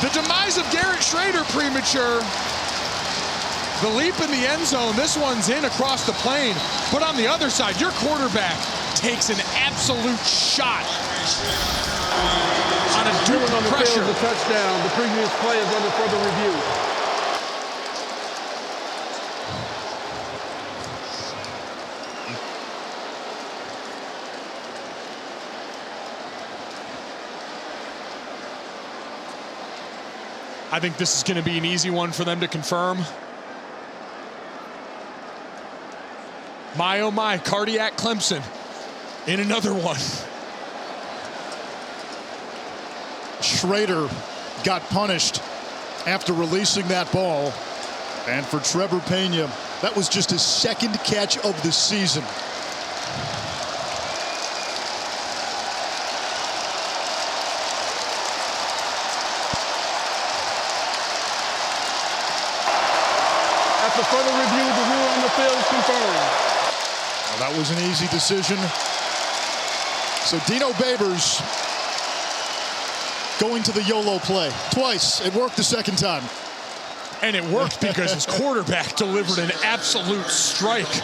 The demise of Garrett Schrader premature. The leap in the end zone, this one's in across the plane. But on the other side, your quarterback takes an absolute shot on a dual pressure. The touchdown. The previous play is under further review. I think this is going to be an easy one for them to confirm. My, oh my, cardiac Clemson in another one. Schrader got punished after releasing that ball. And for Trevor Pena, that was just his 2nd catch of the season. After further review, the rule on the field is confirmed. Well, that was an easy decision. So Dino Babers going to the YOLO play twice. It worked the second time. And it worked because his quarterback delivered an absolute strike.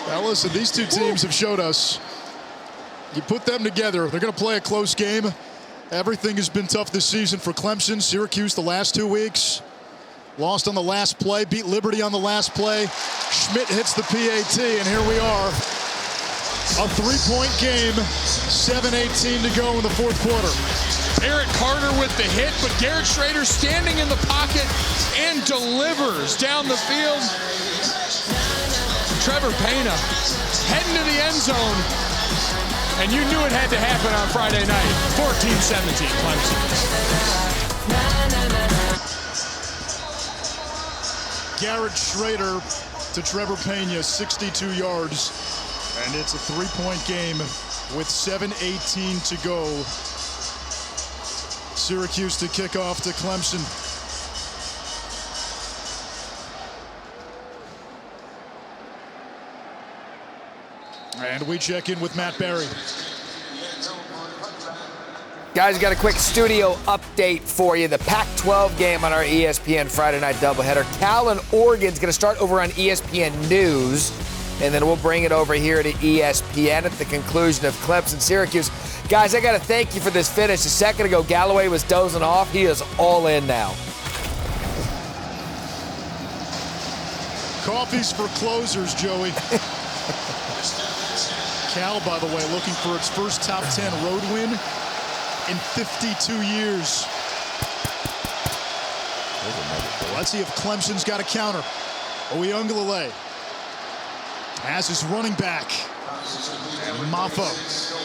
Now listen, these two teams have showed us, you put them together, they're going to play a close game. Everything has been tough this season for Clemson. Syracuse the last 2 weeks. Lost on the last play, beat Liberty on the last play. Schmidt hits the PAT, and here we are. A 3-point game, 7:18 to go in the fourth quarter. Eric Carter with the hit, but Garrett Schrader standing in the pocket and delivers down the field. Trevor Pena heading to the end zone, and you knew it had to happen on Friday night. 14-17 Clemson. Garrett Schrader to Trevor Pena, 62 yards, and it's a 3-point game with 7:18 to go. Syracuse to kick off to Clemson. And we check in with Matt Barry. Guys, got a quick studio update for you. The Pac-12 game on our ESPN Friday night doubleheader. Cal and Oregon's going to start over on ESPN News, and then we'll bring it over here to ESPN at the conclusion of Clemson Syracuse. Guys, I got to thank you for this finish. A second ago, Galloway was dozing off. He is all in now. Coffee's for closers, Joey. Cal, by the way, looking for its first top 10 road win in 52 years. Let's see if Clemson's got a counter. Oyunglele has his running back. And Maffa,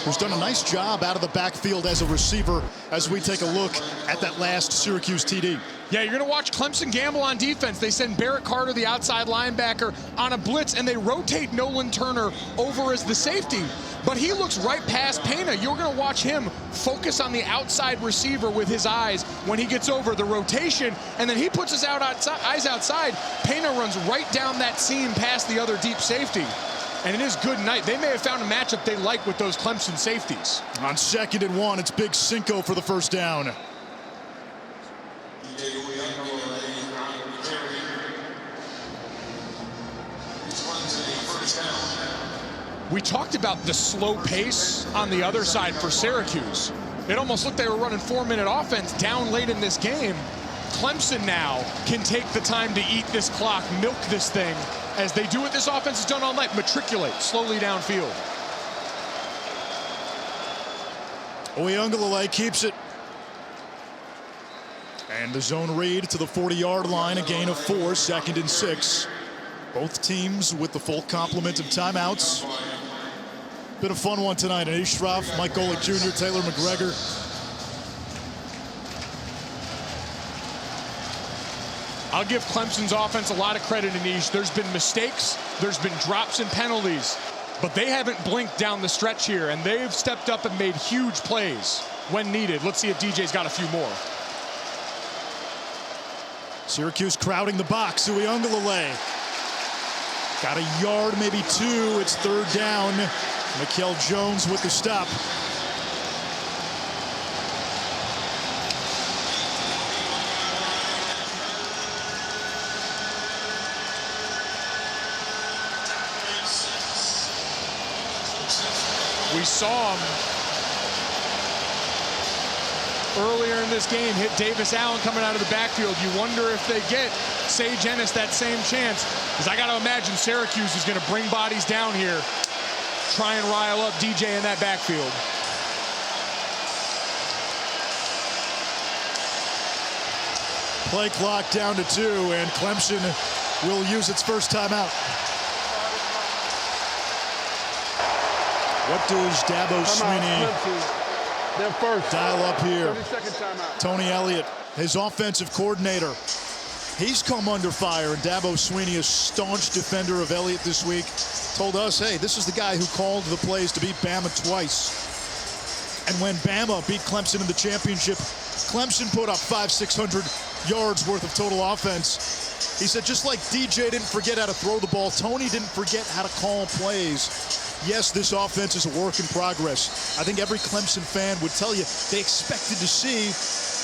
who's done a nice job out of the backfield as a receiver as we take a look at that last Syracuse TD. Yeah, you're going to watch Clemson gamble on defense. They send Barrett Carter, the outside linebacker, on a blitz, and they rotate Nolan Turner over as the safety. But he looks right past Pena. You're going to watch him focus on the outside receiver with his eyes when he gets over the rotation, and then he puts his eyes outside. Pena runs right down that seam past the other deep safety. And it is good night. They may have found a matchup they like with those Clemson safeties. On 2nd and 1, it's Big Cinco for the first down. We talked about the slow pace on the other side for Syracuse. It almost looked they were running 4-minute offense down late in this game. Clemson now can take the time to eat this clock, milk this thing, as they do what this offense has done all night, matriculate slowly downfield. Oyunglele keeps it. And the zone read to the 40-yard line, a gain of 4, 2nd and 6. Both teams with the full complement of timeouts. Been a fun one tonight. Anish Shroff, Mike Golick Jr., Taylor McGregor. I'll give Clemson's offense a lot of credit, Anish. There's been mistakes, there's been drops and penalties, but they haven't blinked down the stretch here, and they've stepped up and made huge plays when needed. Let's see if DJ's got a few more. Syracuse crowding the box. Oyunglele got a yard, maybe 2. It's 3rd down. Mikel Jones with the stop. We saw him earlier in this game hit Davis Allen coming out of the backfield. You wonder if they get Sage Ennis that same chance, because I got to imagine Syracuse is going to bring bodies down here, try and rile up DJ in that backfield. Play clock down to 2, and Clemson will use its first timeout. What does Dabo Swinney dial up here? 30-second timeout. Tony Elliott, his offensive coordinator. He's come under fire, and Dabo Swinney, a staunch defender of Elliott this week, told us, hey, this is the guy who called the plays to beat Bama twice. And when Bama beat Clemson in the championship, Clemson put up 500-600 yards worth of total offense. He said, just like DJ didn't forget how to throw the ball, Tony didn't forget how to call plays. Yes, this offense is a work in progress. I think every Clemson fan would tell you they expected to see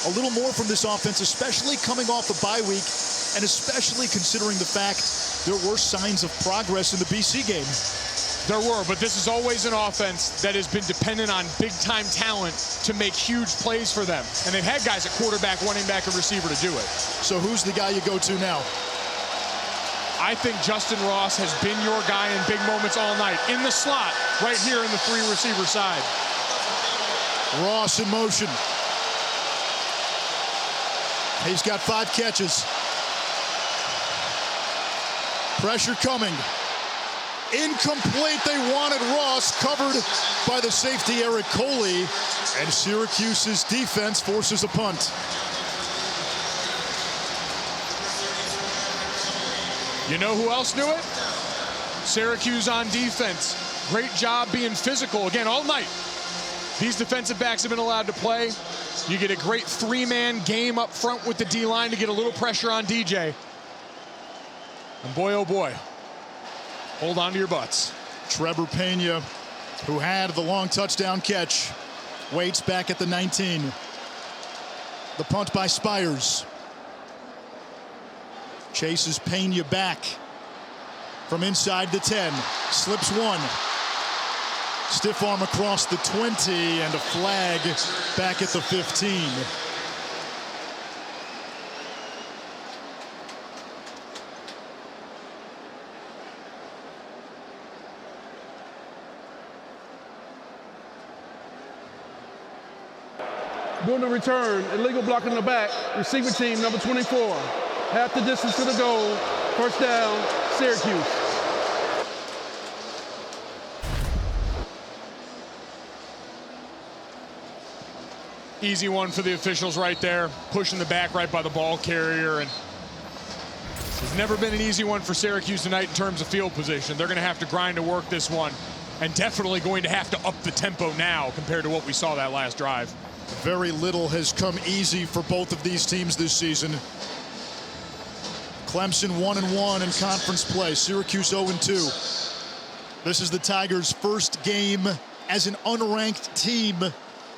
a little more from this offense, especially coming off the bye week, and especially considering the fact there were signs of progress in the BC game. There were, but this is always an offense that has been dependent on big-time talent to make huge plays for them. And they've had guys at quarterback, running back, and receiver to do it. So who's the guy you go to now? I think Justin Ross has been your guy in big moments all night. In the slot, right here in the three receiver side. Ross in motion. He's got 5 catches. Pressure coming. Incomplete. They wanted Ross, covered by the safety Eric Coley, and Syracuse's defense forces a punt. You know who else knew it? Syracuse on defense. Great job being physical again all night. These defensive backs have been allowed to play. You get a great 3-man game up front with the D-line to get a little pressure on DJ. And boy, oh boy, hold on to your butts. Trevor Pena, who had the long touchdown catch, waits back at the 19. The punt by Spires. Chases Pena back from inside the 10. Slips one. Stiff arm across the 20 and a flag back at the 15. Doing the return, illegal block in the back, receiving team number 24. Half the distance to the goal, first down, Syracuse. Easy one for the officials right there, pushing the back right by the ball carrier. And it's never been an easy one for Syracuse tonight in terms of field position. They're going to have to grind to work this one, and definitely going to have to up the tempo now compared to what we saw that last drive. Very little has come easy for both of these teams this season. Clemson 1-1 in conference play. Syracuse 0-2. This is the Tigers' first game as an unranked team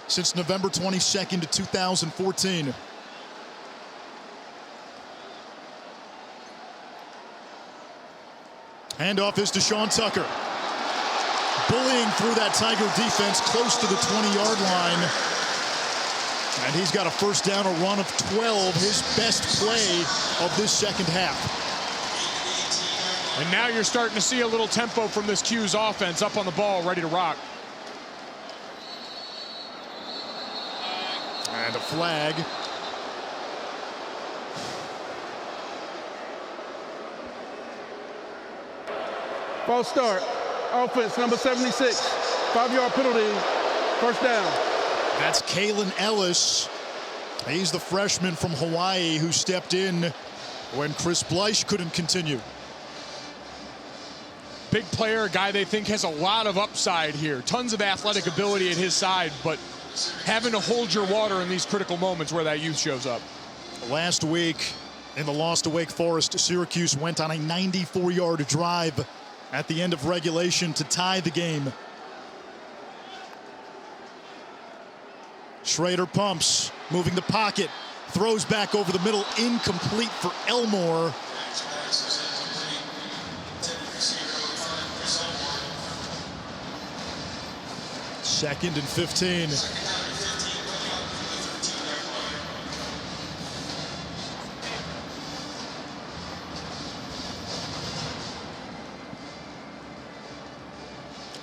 since November 22nd of 2014. Handoff is to Sean Tucker. Bullying through that Tiger defense close to the 20-yard line. And he's got a first down, a run of 12, his best play of this second half. And now you're starting to see a little tempo from this Q's offense, up on the ball, ready to rock. And a flag. False start. Offense number 76. 5-yard penalty. First down. That's Kalen Ellis. He's the freshman from Hawaii who stepped in when Chris Bleich couldn't continue. Big player, a guy they think has a lot of upside here. Tons of athletic ability at his side, but having to hold your water in these critical moments where that youth shows up. Last week in the loss to Wake Forest, Syracuse went on a 94-yard drive at the end of regulation to tie the game. Schrader pumps, moving the pocket, throws back over the middle, incomplete for Elmore. Second and 15.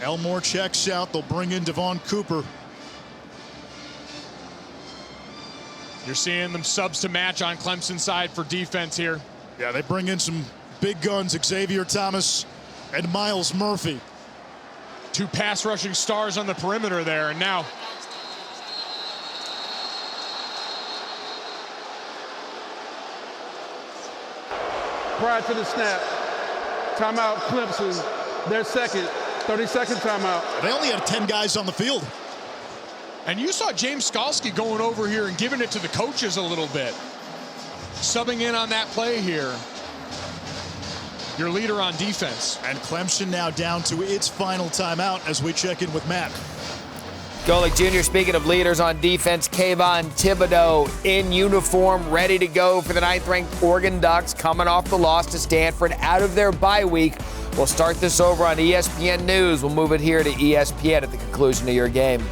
Elmore checks out. They'll bring in Devon Cooper. You're seeing them subs to match on Clemson's side for defense here. Yeah, they bring in some big guns, Xavier Thomas and Miles Murphy. Two pass rushing stars on the perimeter there, and now Prior to the snap, timeout Clemson, their second 30-second timeout. They only had 10 guys on the field. And you saw James Skalski going over here and giving it to the coaches a little bit. Subbing in on that play here. your leader on defense. And Clemson now down to its final timeout as we check in with Matt. Golick Jr., speaking of leaders on defense, Kayvon Thibodeau in uniform, ready to go for the 9th-ranked Oregon Ducks, coming off the loss to Stanford out of their bye week. We'll start this over on ESPN News. We'll move it here to ESPN at the conclusion of your game.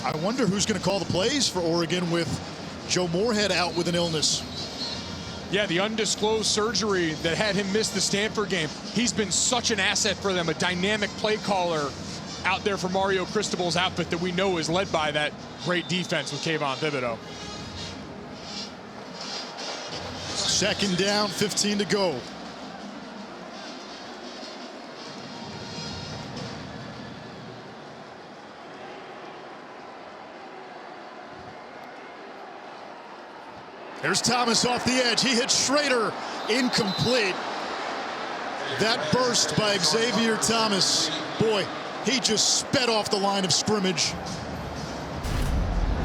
I wonder who's going to call the plays for Oregon with Joe Moorhead out with an illness. Yeah, the undisclosed surgery that had him miss the Stanford game. He's been such an asset for them, a dynamic play caller out there for Mario Cristobal's outfit that we know is led by that great defense with Kayvon Thibodeau. 2nd down, 15 to go. Here's Thomas off the edge. He hits Schrader. Incomplete. That burst by Xavier Thomas. Boy, he just sped off the line of scrimmage.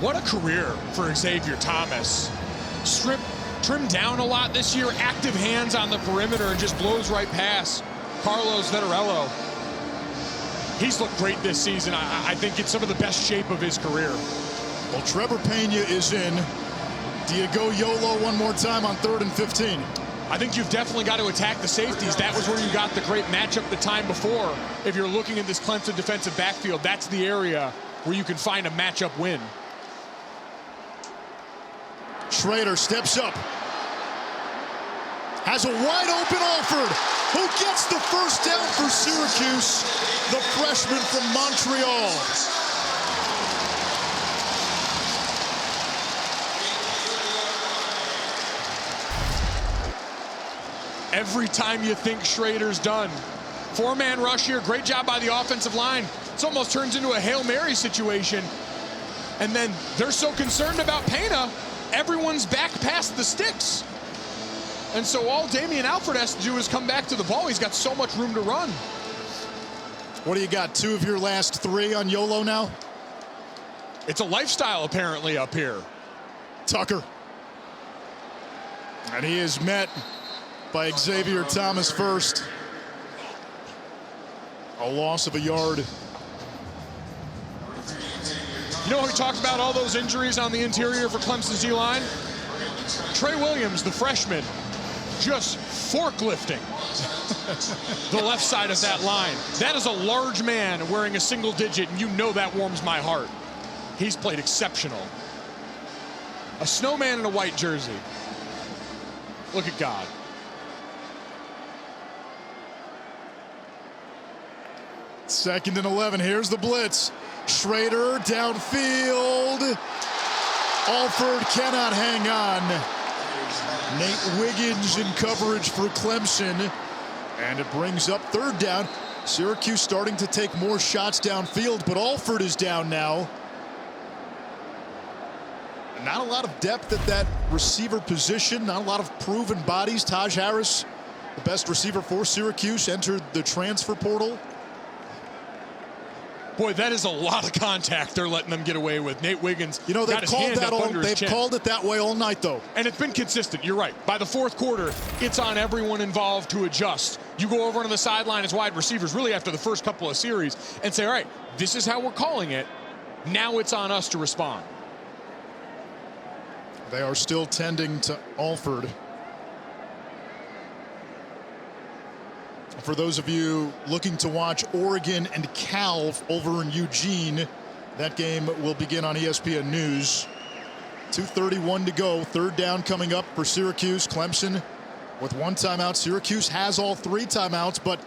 What a career for Xavier Thomas. Trimmed down a lot this year. Active hands on the perimeter and just blows right past Carlos Vettorello. He's looked great this season. I think it's some of the best shape of his career. Well, Trevor Pena is in. Do you go YOLO one more time on 3rd and 15? I think you've definitely got to attack the safeties. That was where you got the great matchup the time before. If you're looking at this Clemson defensive backfield, that's the area where you can find a matchup win. Schrader steps up. Has a wide open Alford, who gets the first down for Syracuse, the freshman from Montreal. Every time you think Schrader's done. 4-man rush here, great job by the offensive line. It almost turns into a Hail Mary situation. And then they're so concerned about Pena, everyone's back past the sticks. And so all Damian Alford has to do is come back to the ball. He's got so much room to run. What do you got, 2 of your last 3 on YOLO now? It's a lifestyle apparently up here. Tucker. And he is met by Xavier Thomas first. A loss of a yard. You know, we talked about all those injuries on the interior for Clemson's D-line. Trey Williams, the freshman, just forklifting the left side of that line. That is a large man wearing a single digit, and you know that warms my heart. He's played exceptional. A snowman in a white jersey. Look at God. Second and 11. Here's the blitz. Schrader downfield. Alford cannot hang on. Nate Wiggins in coverage for Clemson. And it brings up 3rd down. Syracuse starting to take more shots downfield, but Alford is down now. Not a lot of depth at that receiver position. Not a lot of proven bodies. Taj Harris, the best receiver for Syracuse, entered the transfer portal. Boy, that is a lot of contact they're letting them get away with. Nate Wiggins, you know, they've called it that way all night, though. And it's been consistent. You're right. By the 4th quarter, it's on everyone involved to adjust. You go over on the sideline as wide receivers, really after the first couple of series, and say, all right, this is how we're calling it. Now it's on us to respond. They are still tending to Alford. For those of you looking to watch Oregon and Cal over in Eugene, that game will begin on ESPN News. 2:31 to go. 3rd down coming up for Syracuse. Clemson with 1 timeout. Syracuse has all 3 timeouts, but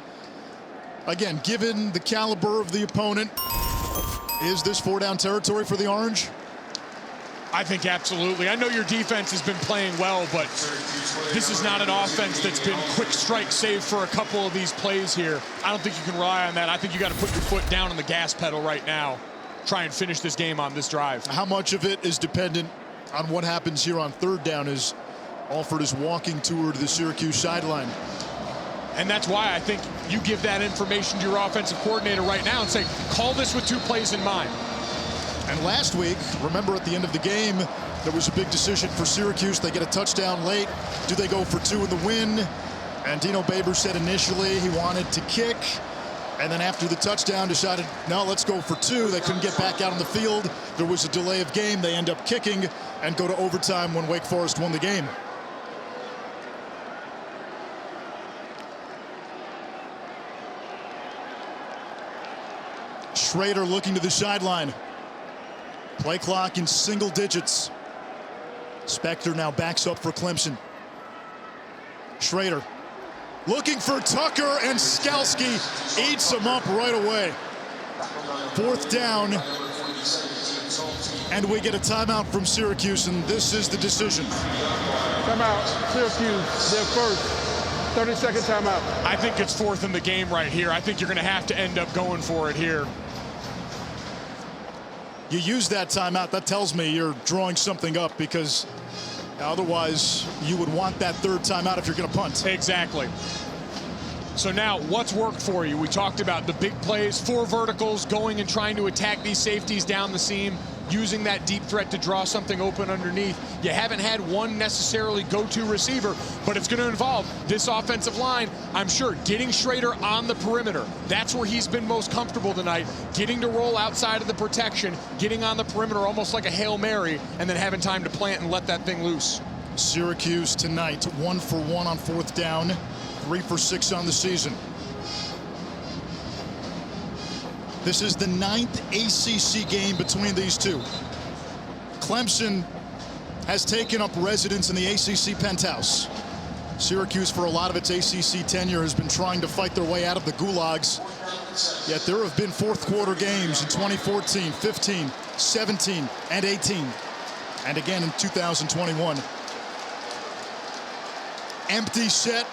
again, given the caliber of the opponent, is this 4-down territory for the Orange? I think absolutely. I know your defense has been playing well, but this is not an offense that's been quick strike save for a couple of these plays here. I don't think you can rely on that. I think you got to put your foot down on the gas pedal right now. Try and finish this game on this drive. How much of it is dependent on what happens here on 3rd down as Alford is walking toward the Syracuse sideline? And that's why I think you give that information to your offensive coordinator right now and say, call this with 2 plays in mind. And last week, remember at the end of the game, there was a big decision for Syracuse. They get a touchdown late. Do they go for 2 in the win? And Dino Baber said initially he wanted to kick. And then after the touchdown decided, no, let's go for 2. They couldn't get back out on the field. There was a delay of game. They end up kicking and go to overtime when Wake Forest won the game. Schrader looking to the sideline. Play clock in single digits. Spector now backs up for Clemson. Schrader looking for Tucker, and Skalski eats him up right away. 4th down, and we get a timeout from Syracuse, and this is the decision. Timeout, Syracuse, their first 30-second timeout. I think it's 4th in the game right here. I think you're going to have to end up going for it here. You use that timeout, that tells me you're drawing something up, because otherwise you would want that 3rd timeout if you're going to punt. Exactly. So now, what's worked for you? We talked about the big plays, 4 verticals, going and trying to attack these safeties down the seam, using that deep threat to draw something open underneath. You haven't had one necessarily go-to receiver, but it's going to involve this offensive line, I'm sure, getting Schrader on the perimeter. That's where he's been most comfortable tonight, getting to roll outside of the protection, getting on the perimeter almost like a Hail Mary, and then having time to plant and let that thing loose. Syracuse tonight, 1 for 1 on 4th down, 3 for 6 on the season. This is the 9th ACC game between these two. Clemson has taken up residence in the ACC penthouse. Syracuse, for a lot of its ACC tenure, has been trying to fight their way out of the gulags. Yet there have been 4th quarter games in 2014, 15, 17, and 18. And again in 2021. Empty set,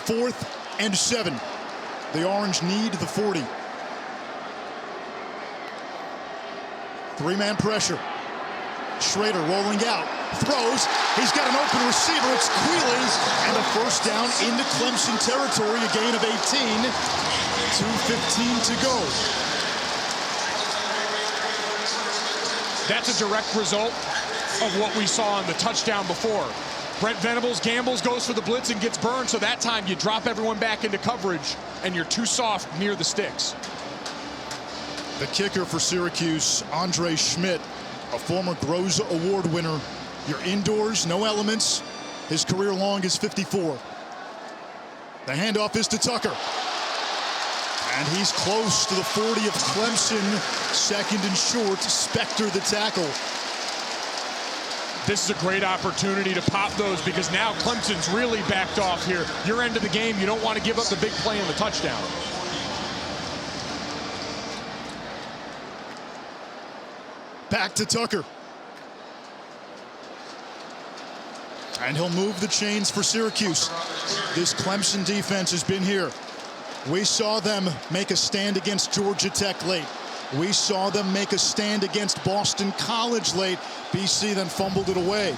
4th and 7. The Orange need the 40. 3-man pressure. Schrader rolling out, throws. He's got an open receiver. It's Quealy, and a 1st down into Clemson territory. A gain of 18. 2:15 to go. That's a direct result of what we saw on the touchdown before. Brent Venables gambles, goes for the blitz, and gets burned. So that time you drop everyone back into coverage, and you're too soft near the sticks. The kicker for Syracuse, Andre Schmidt, a former Groza Award winner. You're indoors, no elements. His career long is 54. The handoff is to Tucker. And he's close to the 40 of Clemson. 2nd and short. Spector the tackle. This is a great opportunity to pop those, because now Clemson's really backed off here. Your end of the game, you don't want to give up the big play in the touchdown. Back to Tucker. And he'll move the chains for Syracuse. This Clemson defense has been here. We saw them make a stand against Georgia Tech late. We saw them make a stand against Boston College late. BC then fumbled it away.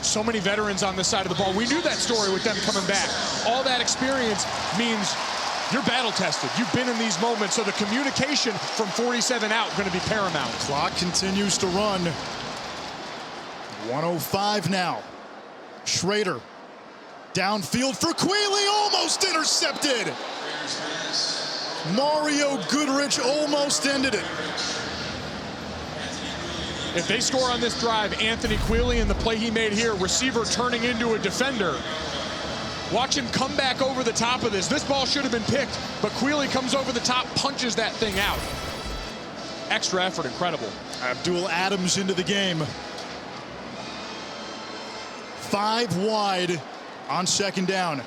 So many veterans on this side of the ball. We knew that story with them coming back. All that experience means you're battle tested. You've been in these moments, so the communication from 47 out going to be paramount. Clock continues to run. 1:05 now. Schrader downfield for Quealy, almost intercepted. Mario Goodrich almost ended it. If they score on this drive, Anthony Quealy and the play he made here, receiver turning into a defender. Watch him come back over the top of this. This ball should have been picked, but Quealy comes over the top, punches that thing out. Extra effort, incredible. Abdul Adams into the game. 5 wide on 2nd down.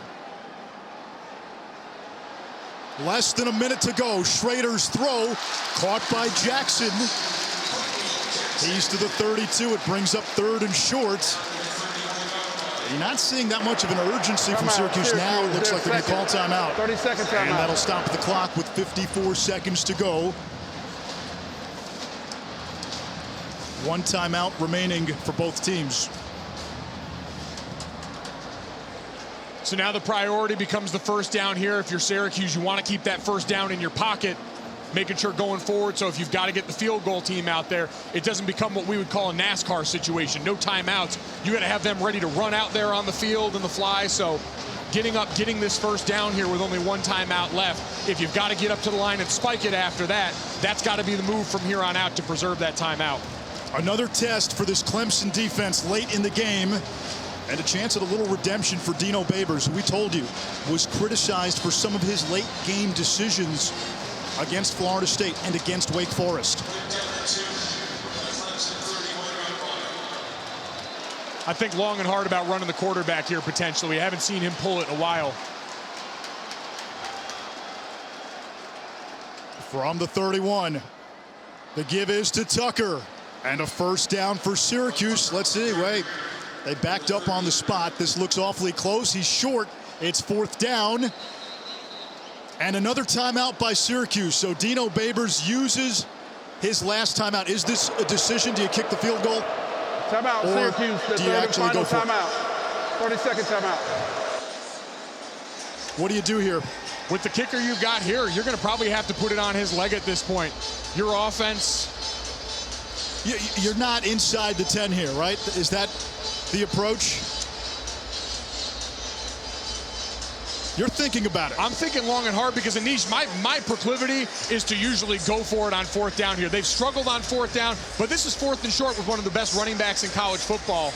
Less than a minute to go. Schrader's throw caught by Jackson. He's to the 32. It brings up 3rd and short. You're not seeing that much of an urgency from Syracuse now. It looks like they're going to call timeout. 30-second timeout. And that'll stop the clock with 54 seconds to go. 1 timeout remaining for both teams. So now the priority becomes the 1st down here. If you're Syracuse, you want to keep that 1st down in your pocket. making sure going forward, so if you've got to get the field goal team out there, it doesn't become what we would call a NASCAR situation. No timeouts. You got to have them ready to run out there on the field and the fly. So getting this first down here with only one timeout left, if you've got to get up to the line and spike it after that, that's got to be the move from here on out to preserve that timeout. Another test for this Clemson defense late in the game, and a chance at a little redemption for Dino Babers, who we told you was criticized for some of his late game decisions against Florida State and against Wake Forest. I think long and hard about running the quarterback here potentially. We haven't seen him pull it in a while. From the 31, the give is to Tucker, and a first down for Syracuse. Let's see, wait. They backed up on the spot. This looks awfully close. He's short. It's fourth down. And another timeout by Syracuse. So Dino Babers uses his last timeout. Is this a decision? Do you kick the field goal? Timeout, Or Syracuse. The do you third and actually final go for it? timeout. 30-second timeout. What do you do here? With the kicker you've got here, you're going to probably have to put it on his leg at this point. Your offense. You're not inside the 10 here, right? Is that the approach? You're thinking about it. I'm thinking long and hard because, Anish, my proclivity is to usually go for it on fourth down here. They've struggled on fourth down, but this is fourth and short with one of the best running backs in college football.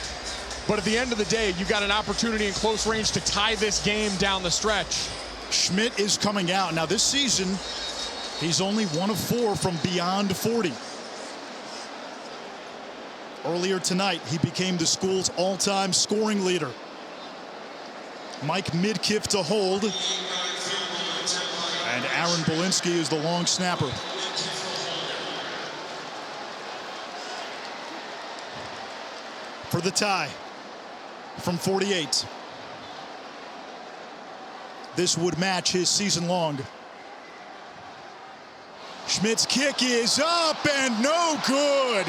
But at the end of the day, you got an opportunity in close range to tie this game down the stretch. Schmidt is coming out. Now this season, he's only 1 of 4 from beyond 40. Earlier tonight, he became the school's all-time scoring leader. Mike Midkiff to hold. And Aaron Belinsky is the long snapper. For the tie from 48. This would match his season long. Schmidt's kick is up and no good.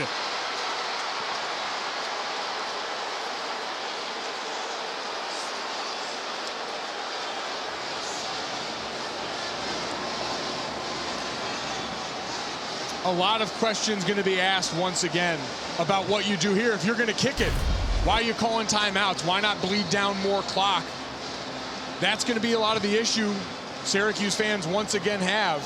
A lot of questions going to be asked once again about what you do here. If you're going to kick it, why are you calling timeouts? Why not bleed down more clock? That's going to be a lot of the issue Syracuse fans once again have,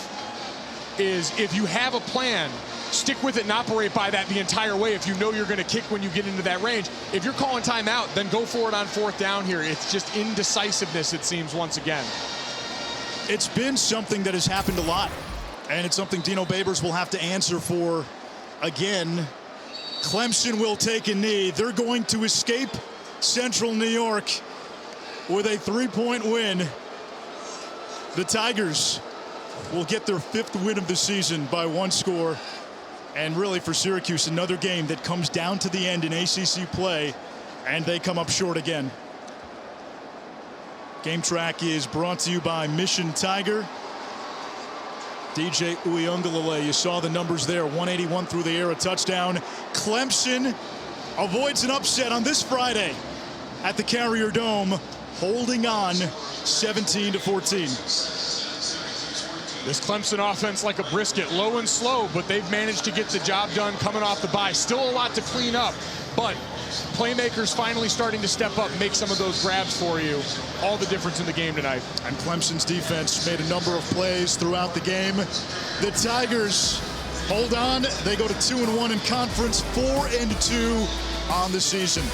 is if you have a plan, stick with it and operate by that the entire way if you know you're going to kick when you get into that range. If you're calling timeout, then go for it on fourth down here. It's just indecisiveness, it seems, once again. It's been something that has happened a lot, and it's something Dino Babers will have to answer for again. Clemson will take a knee. They're going to escape Central New York with a 3-point win. The Tigers will get their 5th win of the season by 1 score. And really for Syracuse, another game that comes down to the end in ACC play, and they come up short again. Game Track is brought to you by Mission Tiger. DJ Uyunglele, you saw the numbers there, 181 through the air, a touchdown. Clemson avoids an upset on this Friday at the Carrier Dome, holding on 17-14. This Clemson offense like a brisket, low and slow, but they've managed to get the job done coming off the bye. Still a lot to clean up, but playmakers finally starting to step up, make some of those grabs for you. All the difference in the game tonight. And Clemson's defense made a number of plays throughout the game. The Tigers hold on. They go to 2-1 in conference, 4-2 on the season.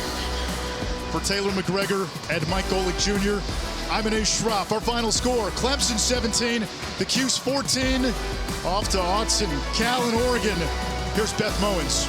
For Taylor McGregor and Mike Golick Jr., I'm Anish Shroff. Our final score, Clemson 17, the Cuse 14. Off to Autzen, Cal, and Oregon. Here's Beth Mowens.